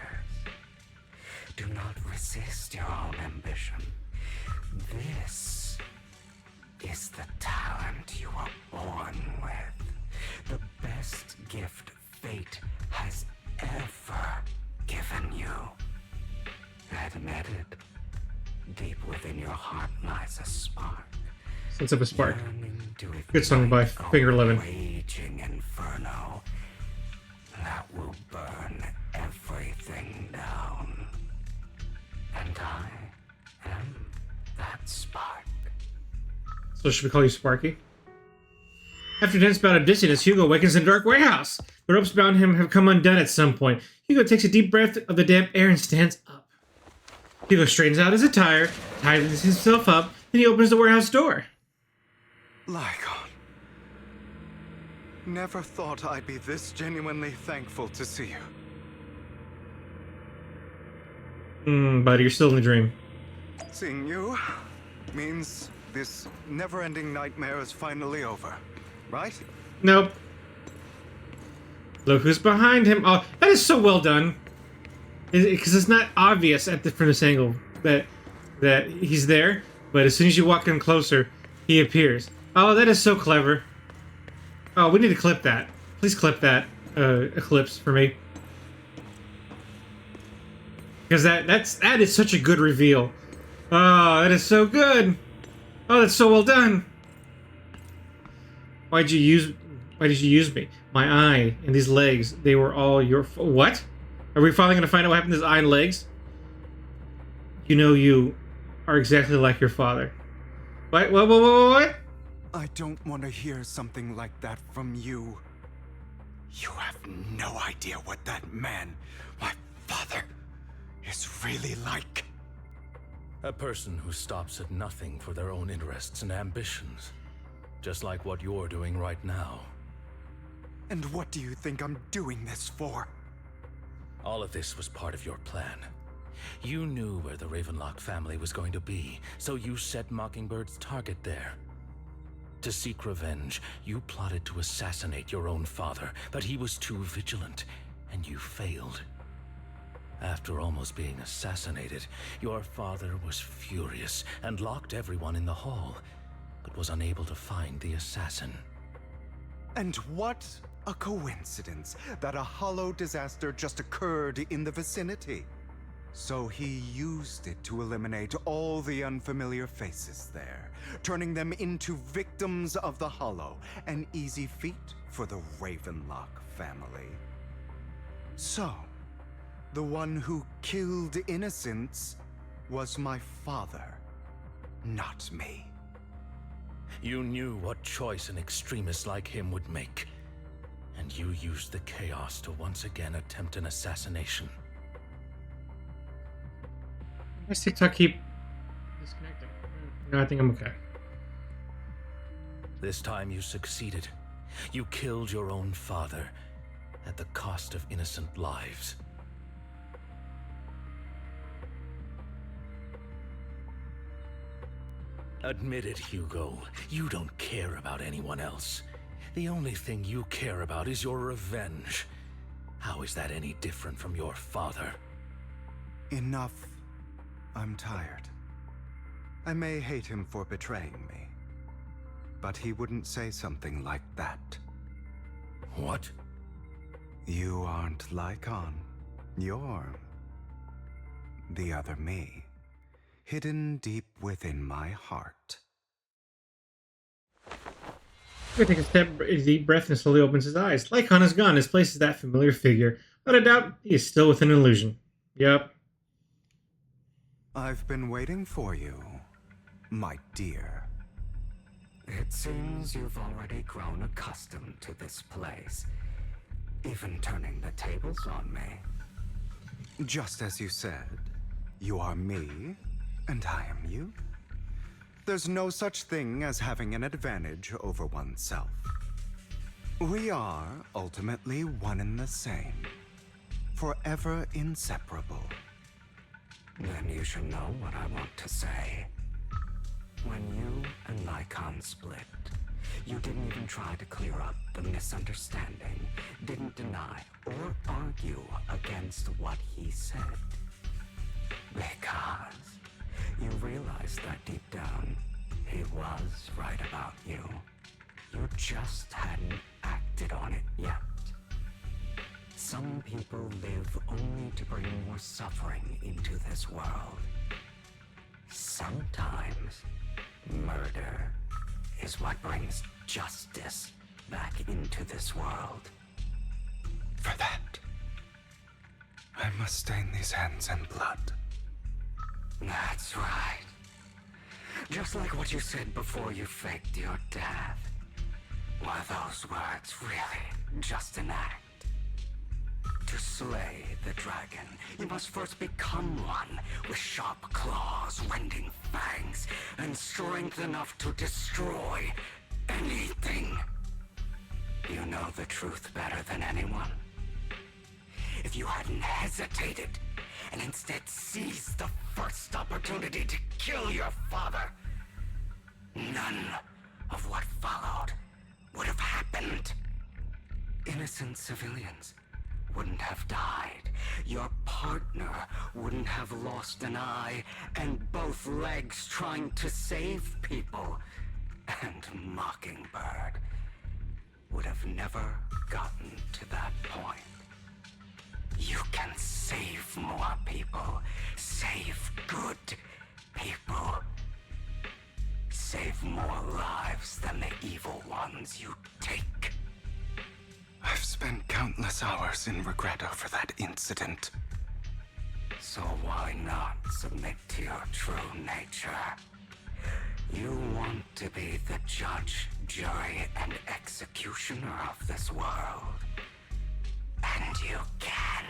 Do not resist your own ambition. This is the talent you were born with. The best gift fate has ever given you. Admit it. Deep within your heart lies a spark. Sense of a Spark. Good song by Finger 11. Raging inferno that will burn everything down. And I am that spark. So should we call you Sparky? After a dense bout of dizziness, Hugo awakens in a dark warehouse. The ropes bound him have come undone at some point. Hugo takes a deep breath of the damp air and stands up. Hugo straightens out his attire, tightens himself up, then he opens the warehouse door. Lycon. Never thought I'd be this genuinely thankful to see you. Buddy, you're still in the dream. Seeing you means this never-ending nightmare is finally over, right? Nope. Look who's behind him. Oh, that is so well done. Because it's not obvious from this angle that he's there, but as soon as you walk in closer, he appears. Oh, that is so clever. Oh, we need to clip that. Please clip that eclipse for me. Because that is such a good reveal. Oh, that is so good. Oh, that's so well done. Why did you use me? My eye and these legs, they were all your what? Are we finally going to find out what happened to his eye and legs? You know you are exactly like your father. What? I don't want to hear something like that from you. You have no idea what that man, my father, is really like. A person who stops at nothing for their own interests and ambitions. Just like what you're doing right now. And what do you think I'm doing this for? All of this was part of your plan. You knew where the Ravenlock family was going to be, so you set Mockingbird's target there. To seek revenge, you plotted to assassinate your own father, but he was too vigilant, and you failed. After almost being assassinated, your father was furious and locked everyone in the hall, but was unable to find the assassin. And what a coincidence that a hollow disaster just occurred in the vicinity. So he used it to eliminate all the unfamiliar faces there, turning them into victims of the hollow, an easy feat for the Ravenlock family. So, the one who killed innocents was my father, not me. You knew what choice an extremist like him would make, and you used the chaos to once again attempt an assassination. Why does TikTok keep disconnecting? No, I think I'm okay. This time you succeeded. You killed your own father at the cost of innocent lives. Admit it, Hugo. You don't care about anyone else. The only thing you care about is your revenge. How is that any different from your father? Enough. I'm tired. I may hate him for betraying me, but he wouldn't say something like that. What? You aren't Lycon. You're the other me, hidden deep within my heart. He takes a deep breath and slowly opens his eyes. Lycon is gone. His place is that familiar figure. Without a doubt, he is still within an illusion. Yup. I've been waiting for you, my dear. It seems you've already grown accustomed to this place, even turning the tables on me. Just as you said, you are me, and I am you. There's no such thing as having an advantage over oneself. We are ultimately one and the same, forever inseparable. Then you should know what I want to say. When you and Lycon split, You didn't even try to clear up the misunderstanding, didn't deny or argue against what he said. Because you realized that deep down, he was right about you. You just hadn't acted on it yet. Some people live only to bring more suffering into this world. Sometimes, murder is what brings justice back into this world. For that, I must stain these hands in blood. That's right. Just like what you said before you faked your death. Were those words really just an act? To slay the dragon, you must first become one with sharp claws, rending fangs, and strength enough to destroy anything. You know the truth better than anyone. If you hadn't hesitated and instead seized the first opportunity to kill your father, none of what followed would have happened. Innocent civilians wouldn't have died. Your partner wouldn't have lost an eye and both legs trying to save people. And Mockingbird would have never gotten to that point. You can save more people. Save good people. Save more lives than the evil ones you take. I've spent countless hours in regret over that incident. So why not submit to your true nature? You want to be the judge, jury, and executioner of this world. And you can.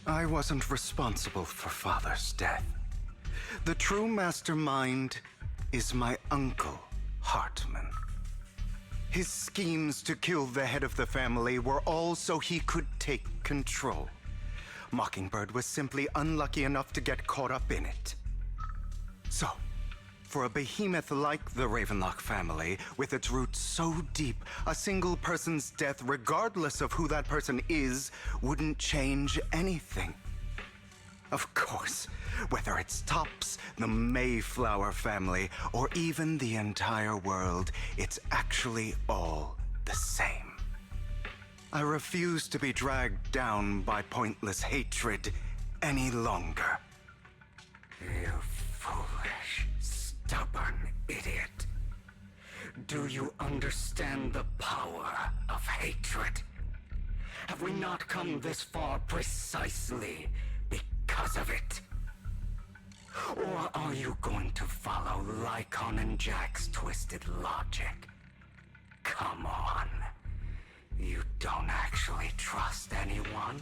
I wasn't responsible for Father's death. The true mastermind is my uncle, Hartman. His schemes to kill the head of the family were all so he could take control. Mockingbird was simply unlucky enough to get caught up in it. So, for a behemoth like the Ravenlock family, with its roots so deep, a single person's death, regardless of who that person is, wouldn't change anything. Of course, whether it's Tops, the Mayflower family, or even the entire world, it's actually all the same. I refuse to be dragged down by pointless hatred any longer. You foolish, stubborn idiot. Do you understand the power of hatred? Have we not come this far precisely because of it? Or are you going to follow Lycon and Jack's twisted logic? Come on. You don't actually trust anyone?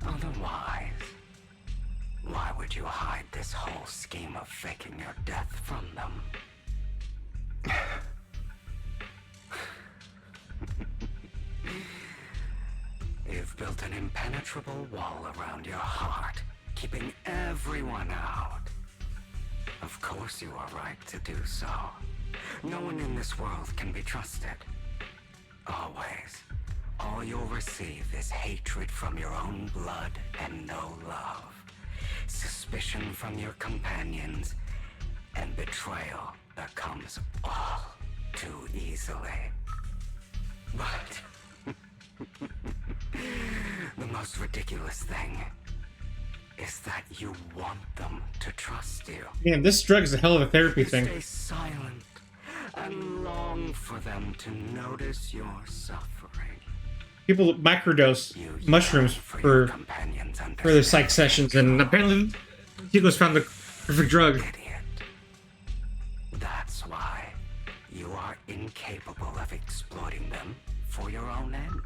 Otherwise, why would you hide this whole scheme of faking your death from them? You've built an impenetrable wall around your heart, keeping everyone out. Of course you are right to do so. No one in this world can be trusted. Always. All you'll receive is hatred from your own blood and no love. Suspicion from your companions, and betrayal that comes all too easily. But the most ridiculous thing is that you want them to trust you. Man, this drug is a hell of a therapy thing. Stay silent and long for them to notice your suffering. People microdose mushrooms for their psych sessions, and apparently Hugo's found the perfect drug. That's why you are incapable of exploiting them for your own ends.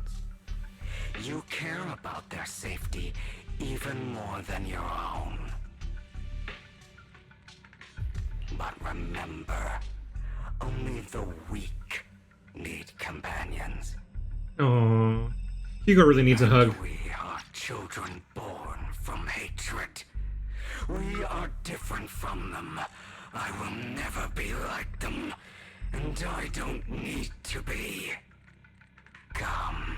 You care about their safety even more than your own. But remember, only the weak need companions. Oh, Hugo really needs a hug. We are children born from hatred. We are different from them. I will never be like them. and I don't need to be. Come.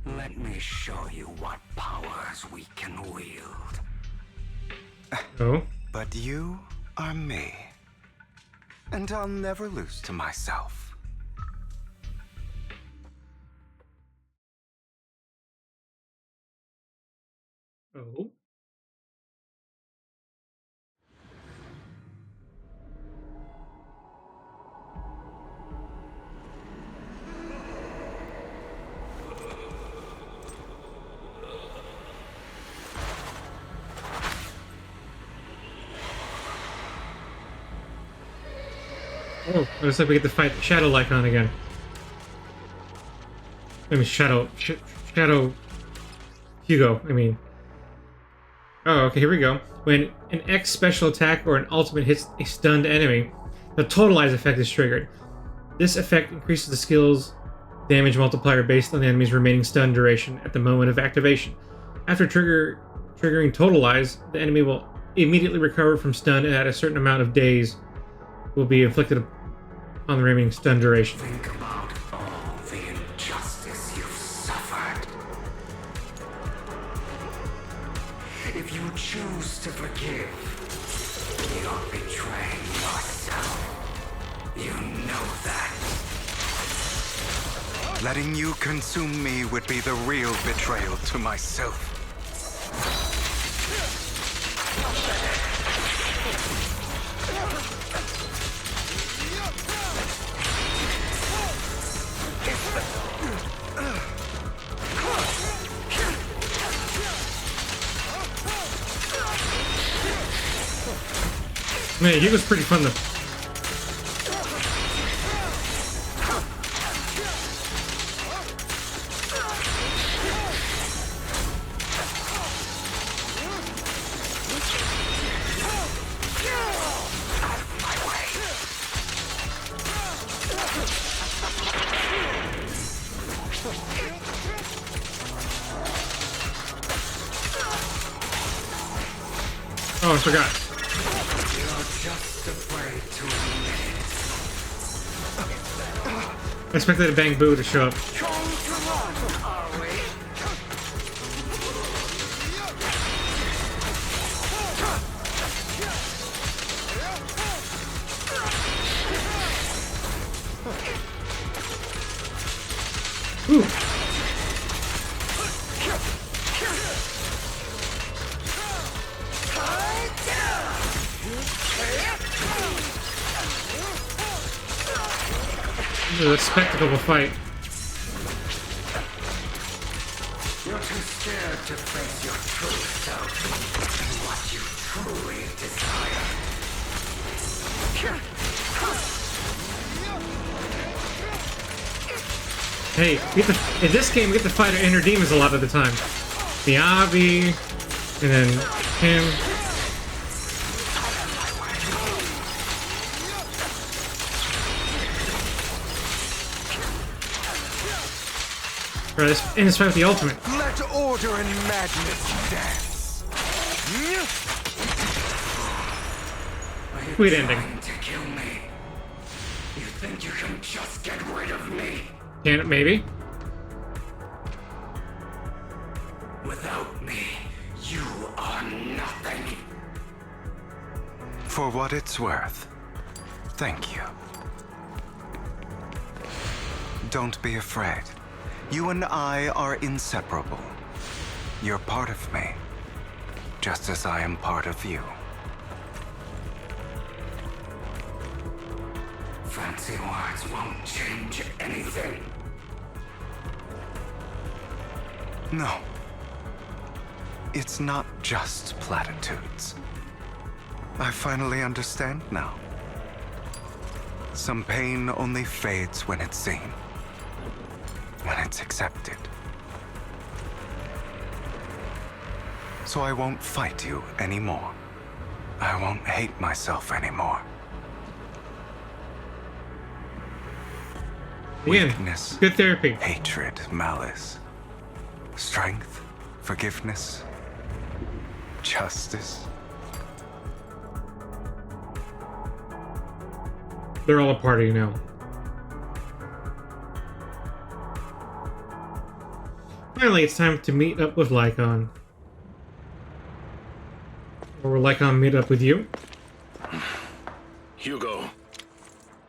Let me show you what powers we can wield. Oh? But you are me. And I'll never lose to myself. Oh? Oh, looks like we get to fight Shadow Lycon again. I mean, Shadow Hugo, I mean. Oh, okay, here we go. When an X special attack or an ultimate hits a stunned enemy, the Totalize effect is triggered. This effect increases the skill's damage multiplier based on the enemy's remaining stun duration at the moment of activation. After triggering Totalize, the enemy will immediately recover from stun, and at a certain amount of days will be inflicted on the remaining stun duration. Think about all the injustice you've suffered. If you choose to forgive, you're betraying yourself. You know that. Letting you consume me would be the real betrayal to myself. Man, he was pretty fun though. Oh, I forgot. I expected a Bang Boo to show up. Ooh. This is a spectacle of a fight. You're too scared to face your true self and what you truly desire. Hey, in this game, we get to fight our inner demons a lot of the time. The Avi, and then him. Right, in this fight with the ultimate. Let order and madness dance. Sweet ending. To kill me. You think you can just get rid of me? Can it maybe? Without me, you are nothing. For what it's worth, thank you. Don't be afraid. You and I are inseparable. You're part of me, just as I am part of you. Fancy words won't change anything. No. It's not just platitudes. I finally understand now. Some pain only fades when it's seen. When it's accepted. So I won't fight you anymore. I won't hate myself anymore. Again, Weakness, good therapy. Hatred, malice, strength, forgiveness, justice. They're all a party now. Finally, it's time to meet up with Lycon. Or will Lycon meet up with you? Hugo,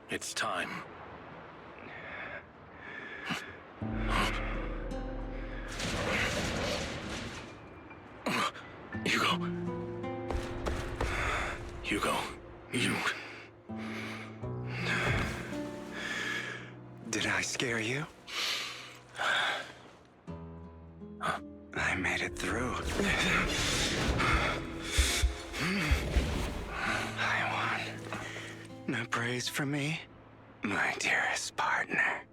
it's time. Hugo, you... Did I scare you? I made it through. I won. No praise from me, my dearest partner.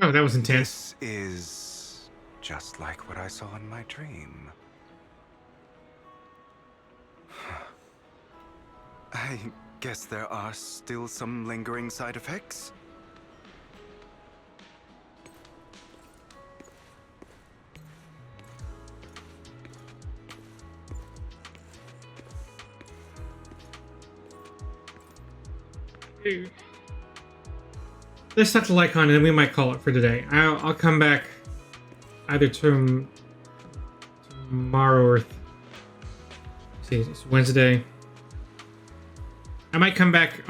Oh, that was intense. This is just like what I saw in my dream. I guess there are still some lingering side effects. Let's talk to Lycon and then we might call it for today. I'll come back either tomorrow or see, it's Wednesday. I might come back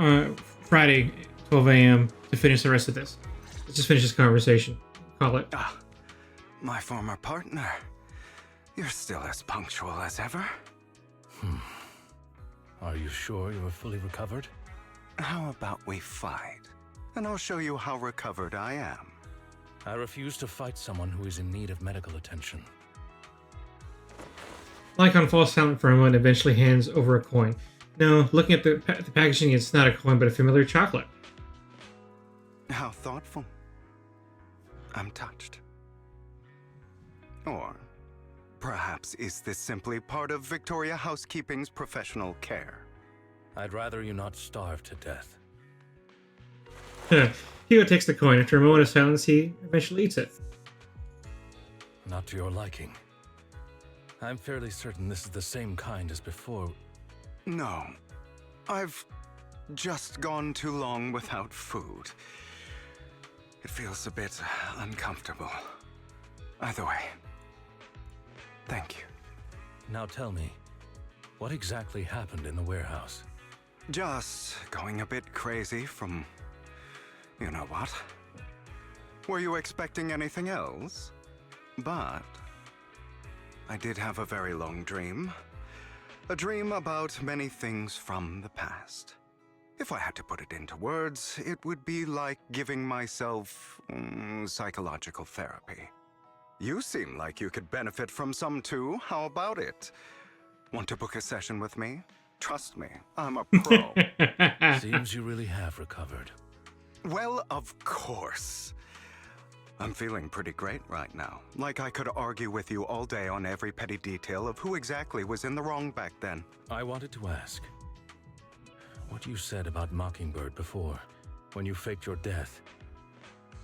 Friday, 12 a.m. to finish the rest of this. Let's just finish this conversation. Call it. Ah, my former partner. You're still as punctual as ever. Are you sure you are fully recovered? How about we fight? And I'll show you how recovered I am. I refuse to fight someone who is in need of medical attention. Lycon falls silent for a moment and eventually hands over a coin. No, looking at the packaging, it's not a coin, but a familiar chocolate. How thoughtful. I'm touched. Or perhaps is this simply part of Victoria Housekeeping's professional care? I'd rather you not starve to death. Hugo takes the coin. After a moment of silence, he eventually eats it. Not to your liking. I'm fairly certain this is the same kind as before. No. I've just gone too long without food. It feels a bit uncomfortable. Either way, thank you. Now tell me, what exactly happened in the warehouse? Just going a bit crazy from... you know what? Were you expecting anything else? But I did have a very long dream. A dream about many things from the past. If I had to put it into words, it would be like giving myself psychological therapy. You seem like you could benefit from some too. How about it? Want to book a session with me? Trust me, I'm a pro. Seems you really have recovered. Well, of course. I'm feeling pretty great right now. Like I could argue with you all day on every petty detail of who exactly was in the wrong back then. I wanted to ask, what you said about Mockingbird before, when you faked your death,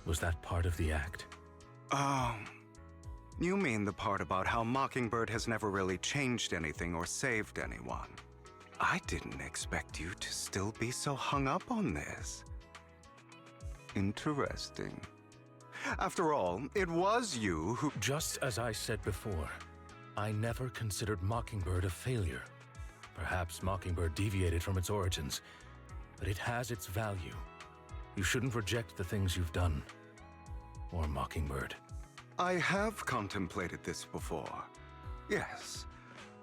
was that part of the act? You mean the part about how Mockingbird has never really changed anything or saved anyone. I didn't expect you to still be so hung up on this. Interesting. After all, it was you who... Just as I said before, I never considered Mockingbird a failure. Perhaps Mockingbird deviated from its origins, but it has its value. You shouldn't reject the things you've done. Or Mockingbird. I have contemplated this before. Yes.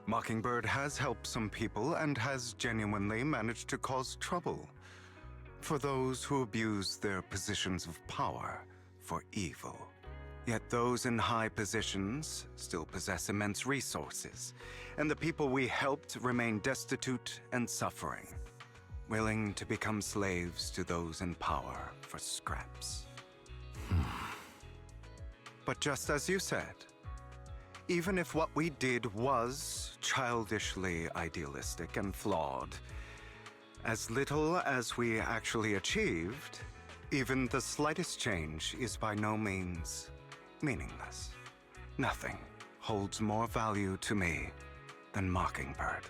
Mockingbird has helped some people and has genuinely managed to cause trouble for those who abuse their positions of power for evil. Yet those in high positions still possess immense resources, and the people we helped remain destitute and suffering, willing to become slaves to those in power for scraps. But just as you said, even if what we did was childishly idealistic and flawed, As little as we actually achieved, even the slightest change is by no means meaningless. Nothing holds more value to me than Mockingbird.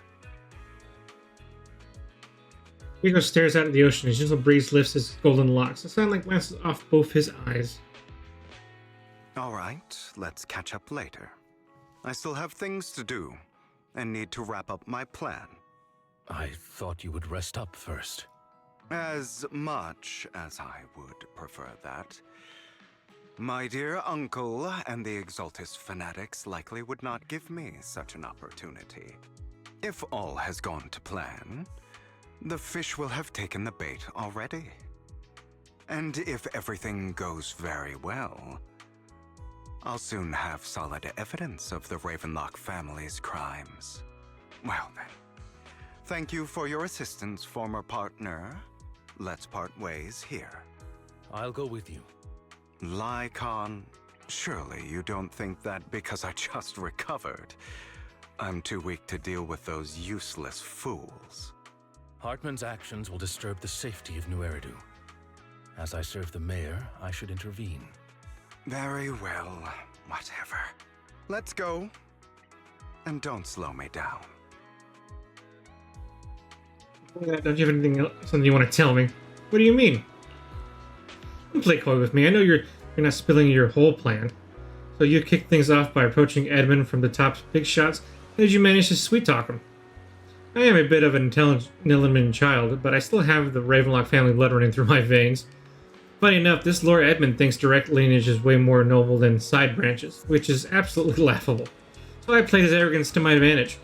Hugo stares out at the ocean as gentle breeze lifts his golden locks. The sunlight glances off both his eyes. All right, let's catch up later. I still have things to do and need to wrap up my plan. I thought you would rest up first. As much as I would prefer that. My dear uncle and the Exaltus fanatics likely would not give me such an opportunity. If all has gone to plan, the fish will have taken the bait already. And if everything goes very well, I'll soon have solid evidence of the Ravenlock family's crimes. Well then, thank you for your assistance, former partner. Let's part ways here. I'll go with you. Lycon, surely you don't think that because I just recovered, I'm too weak to deal with those useless fools. Hartman's actions will disturb the safety of New Eridu. As I serve the mayor, I should intervene. Very well, whatever. Let's go. And don't slow me down. Don't you have anything else, something you want to tell me? What do you mean? Don't play coy with me. I know you're not spilling your whole plan. So you kicked things off by approaching Edmund from the top's big shots. How did you manage to sweet talk him? I am a bit of an intelligent child, but I still have the Ravenlock family blood running through my veins. Funny enough, this Lord Edmund thinks direct lineage is way more noble than side branches, which is absolutely laughable. So I played his arrogance to my advantage.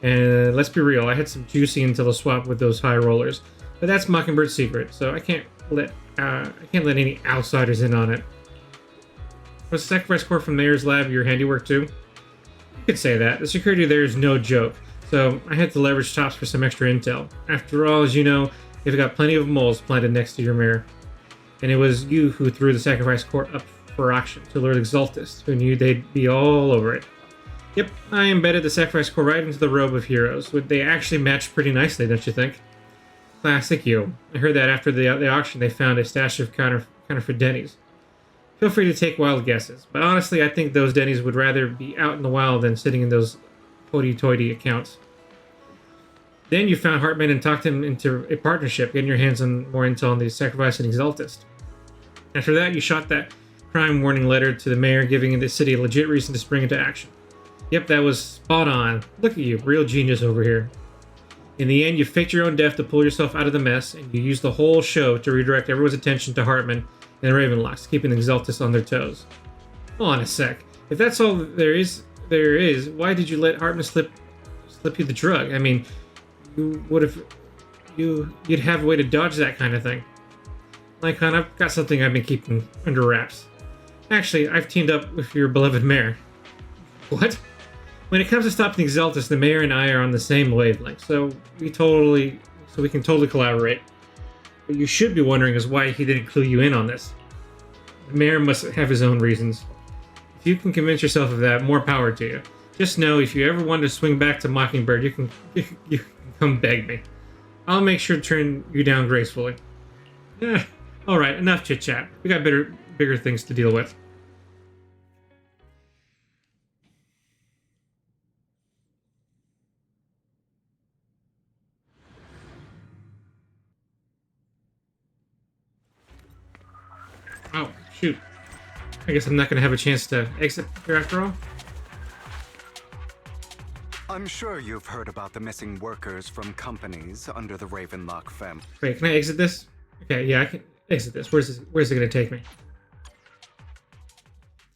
And let's be real, I had some juicy intel to swap with those high rollers, but that's Mockingbird's secret, so I can't let any outsiders in on it. Was the sacrifice core from Mayor's lab your handiwork too? You could say that. The security there is no joke, so I had to leverage Tops for some extra intel. After all, as you know, they've got plenty of moles planted next to your mayor. And it was you who threw the sacrifice core up for auction to Lord Exaltus, who knew they'd be all over it. Yep, I embedded the sacrifice core right into the robe of heroes. They actually matched pretty nicely, don't you think? Classic you. I heard that after the auction they found a stash of counterfeit Denny's. Feel free to take wild guesses, but honestly I think those Denny's would rather be out in the wild than sitting in those hoity-toity accounts. Then you found Hartman and talked him into a partnership, getting your hands on more intel on the sacrifice and Exaltist. After that, you shot that crime warning letter to the mayor, giving the city a legit reason to spring into action. Yep, that was spot on. Look at you, real genius over here. In the end, you faked your own death to pull yourself out of the mess, and you used the whole show to redirect everyone's attention to Hartman and the Ravenlocks, keeping the Exaltus on their toes. Hold on a sec. If that's all there is, why did you let Hartman slip you the drug? I mean, you'd have a way to dodge that kind of thing. Lycon, I've got something I've been keeping under wraps. Actually, I've teamed up with your beloved mayor. What? When it comes to stopping the Exaltus, the mayor and I are on the same wavelength, so we can totally collaborate. What you should be wondering is why he didn't clue you in on this. The mayor must have his own reasons. If you can convince yourself of that, more power to you. Just know, if you ever want to swing back to Mockingbird, you can come beg me. I'll make sure to turn you down gracefully. Alright, enough chit-chat. We got bigger things to deal with. Oh, shoot. I guess I'm not going to have a chance to exit here after all. I'm sure you've heard about the missing workers from companies under the Ravenlock family. Wait, can I exit this? Okay, yeah, I can exit this. Where's it going to take me?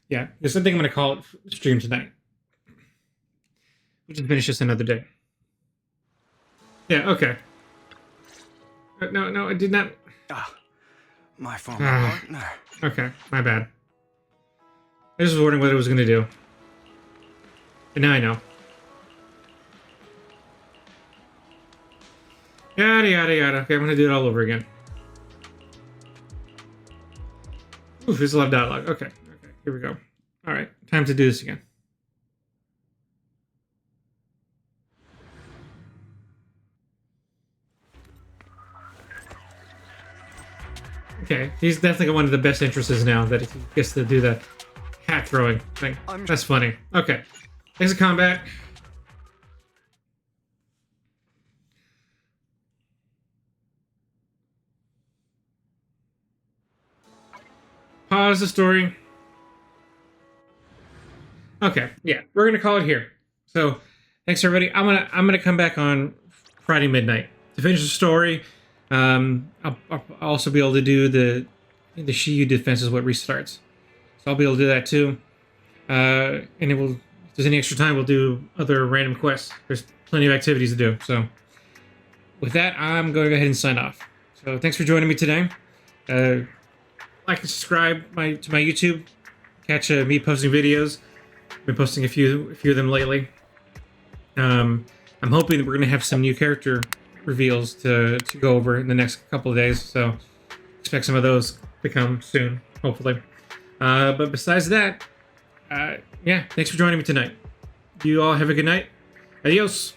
Yeah, because I think I'm going to call it stream tonight. We'll just finish this another day. Yeah, okay. No, I did not. My former partner. Okay, my bad. I just was wondering what it was going to do. And now I know. Yada, yada, yada. Okay, I'm going to do it all over again. Ooh, there's a lot of dialogue. Okay, here we go. All right, time to do this again. Okay, he's definitely one of the best entrances now that he gets to do the hat throwing thing. That's funny. Okay, exit combat. Pause the story. Okay, yeah, we're gonna call it here. So, thanks everybody. I'm gonna come back on Friday midnight to finish the story. I'll also be able to do the Shiyu defense is what restarts. So I'll be able to do that too. And it will. If there's any extra time, we'll do other random quests. There's plenty of activities to do. So with that, I'm going to go ahead and sign off. So thanks for joining me today. Like and subscribe to my YouTube. Catch me posting videos. Been posting a few of them lately. I'm hoping that we're going to have some new character reveals to go over in the next couple of days. So expect some of those to come soon, hopefully. But besides that, yeah, thanks for joining me tonight. You all have a good night. Adios.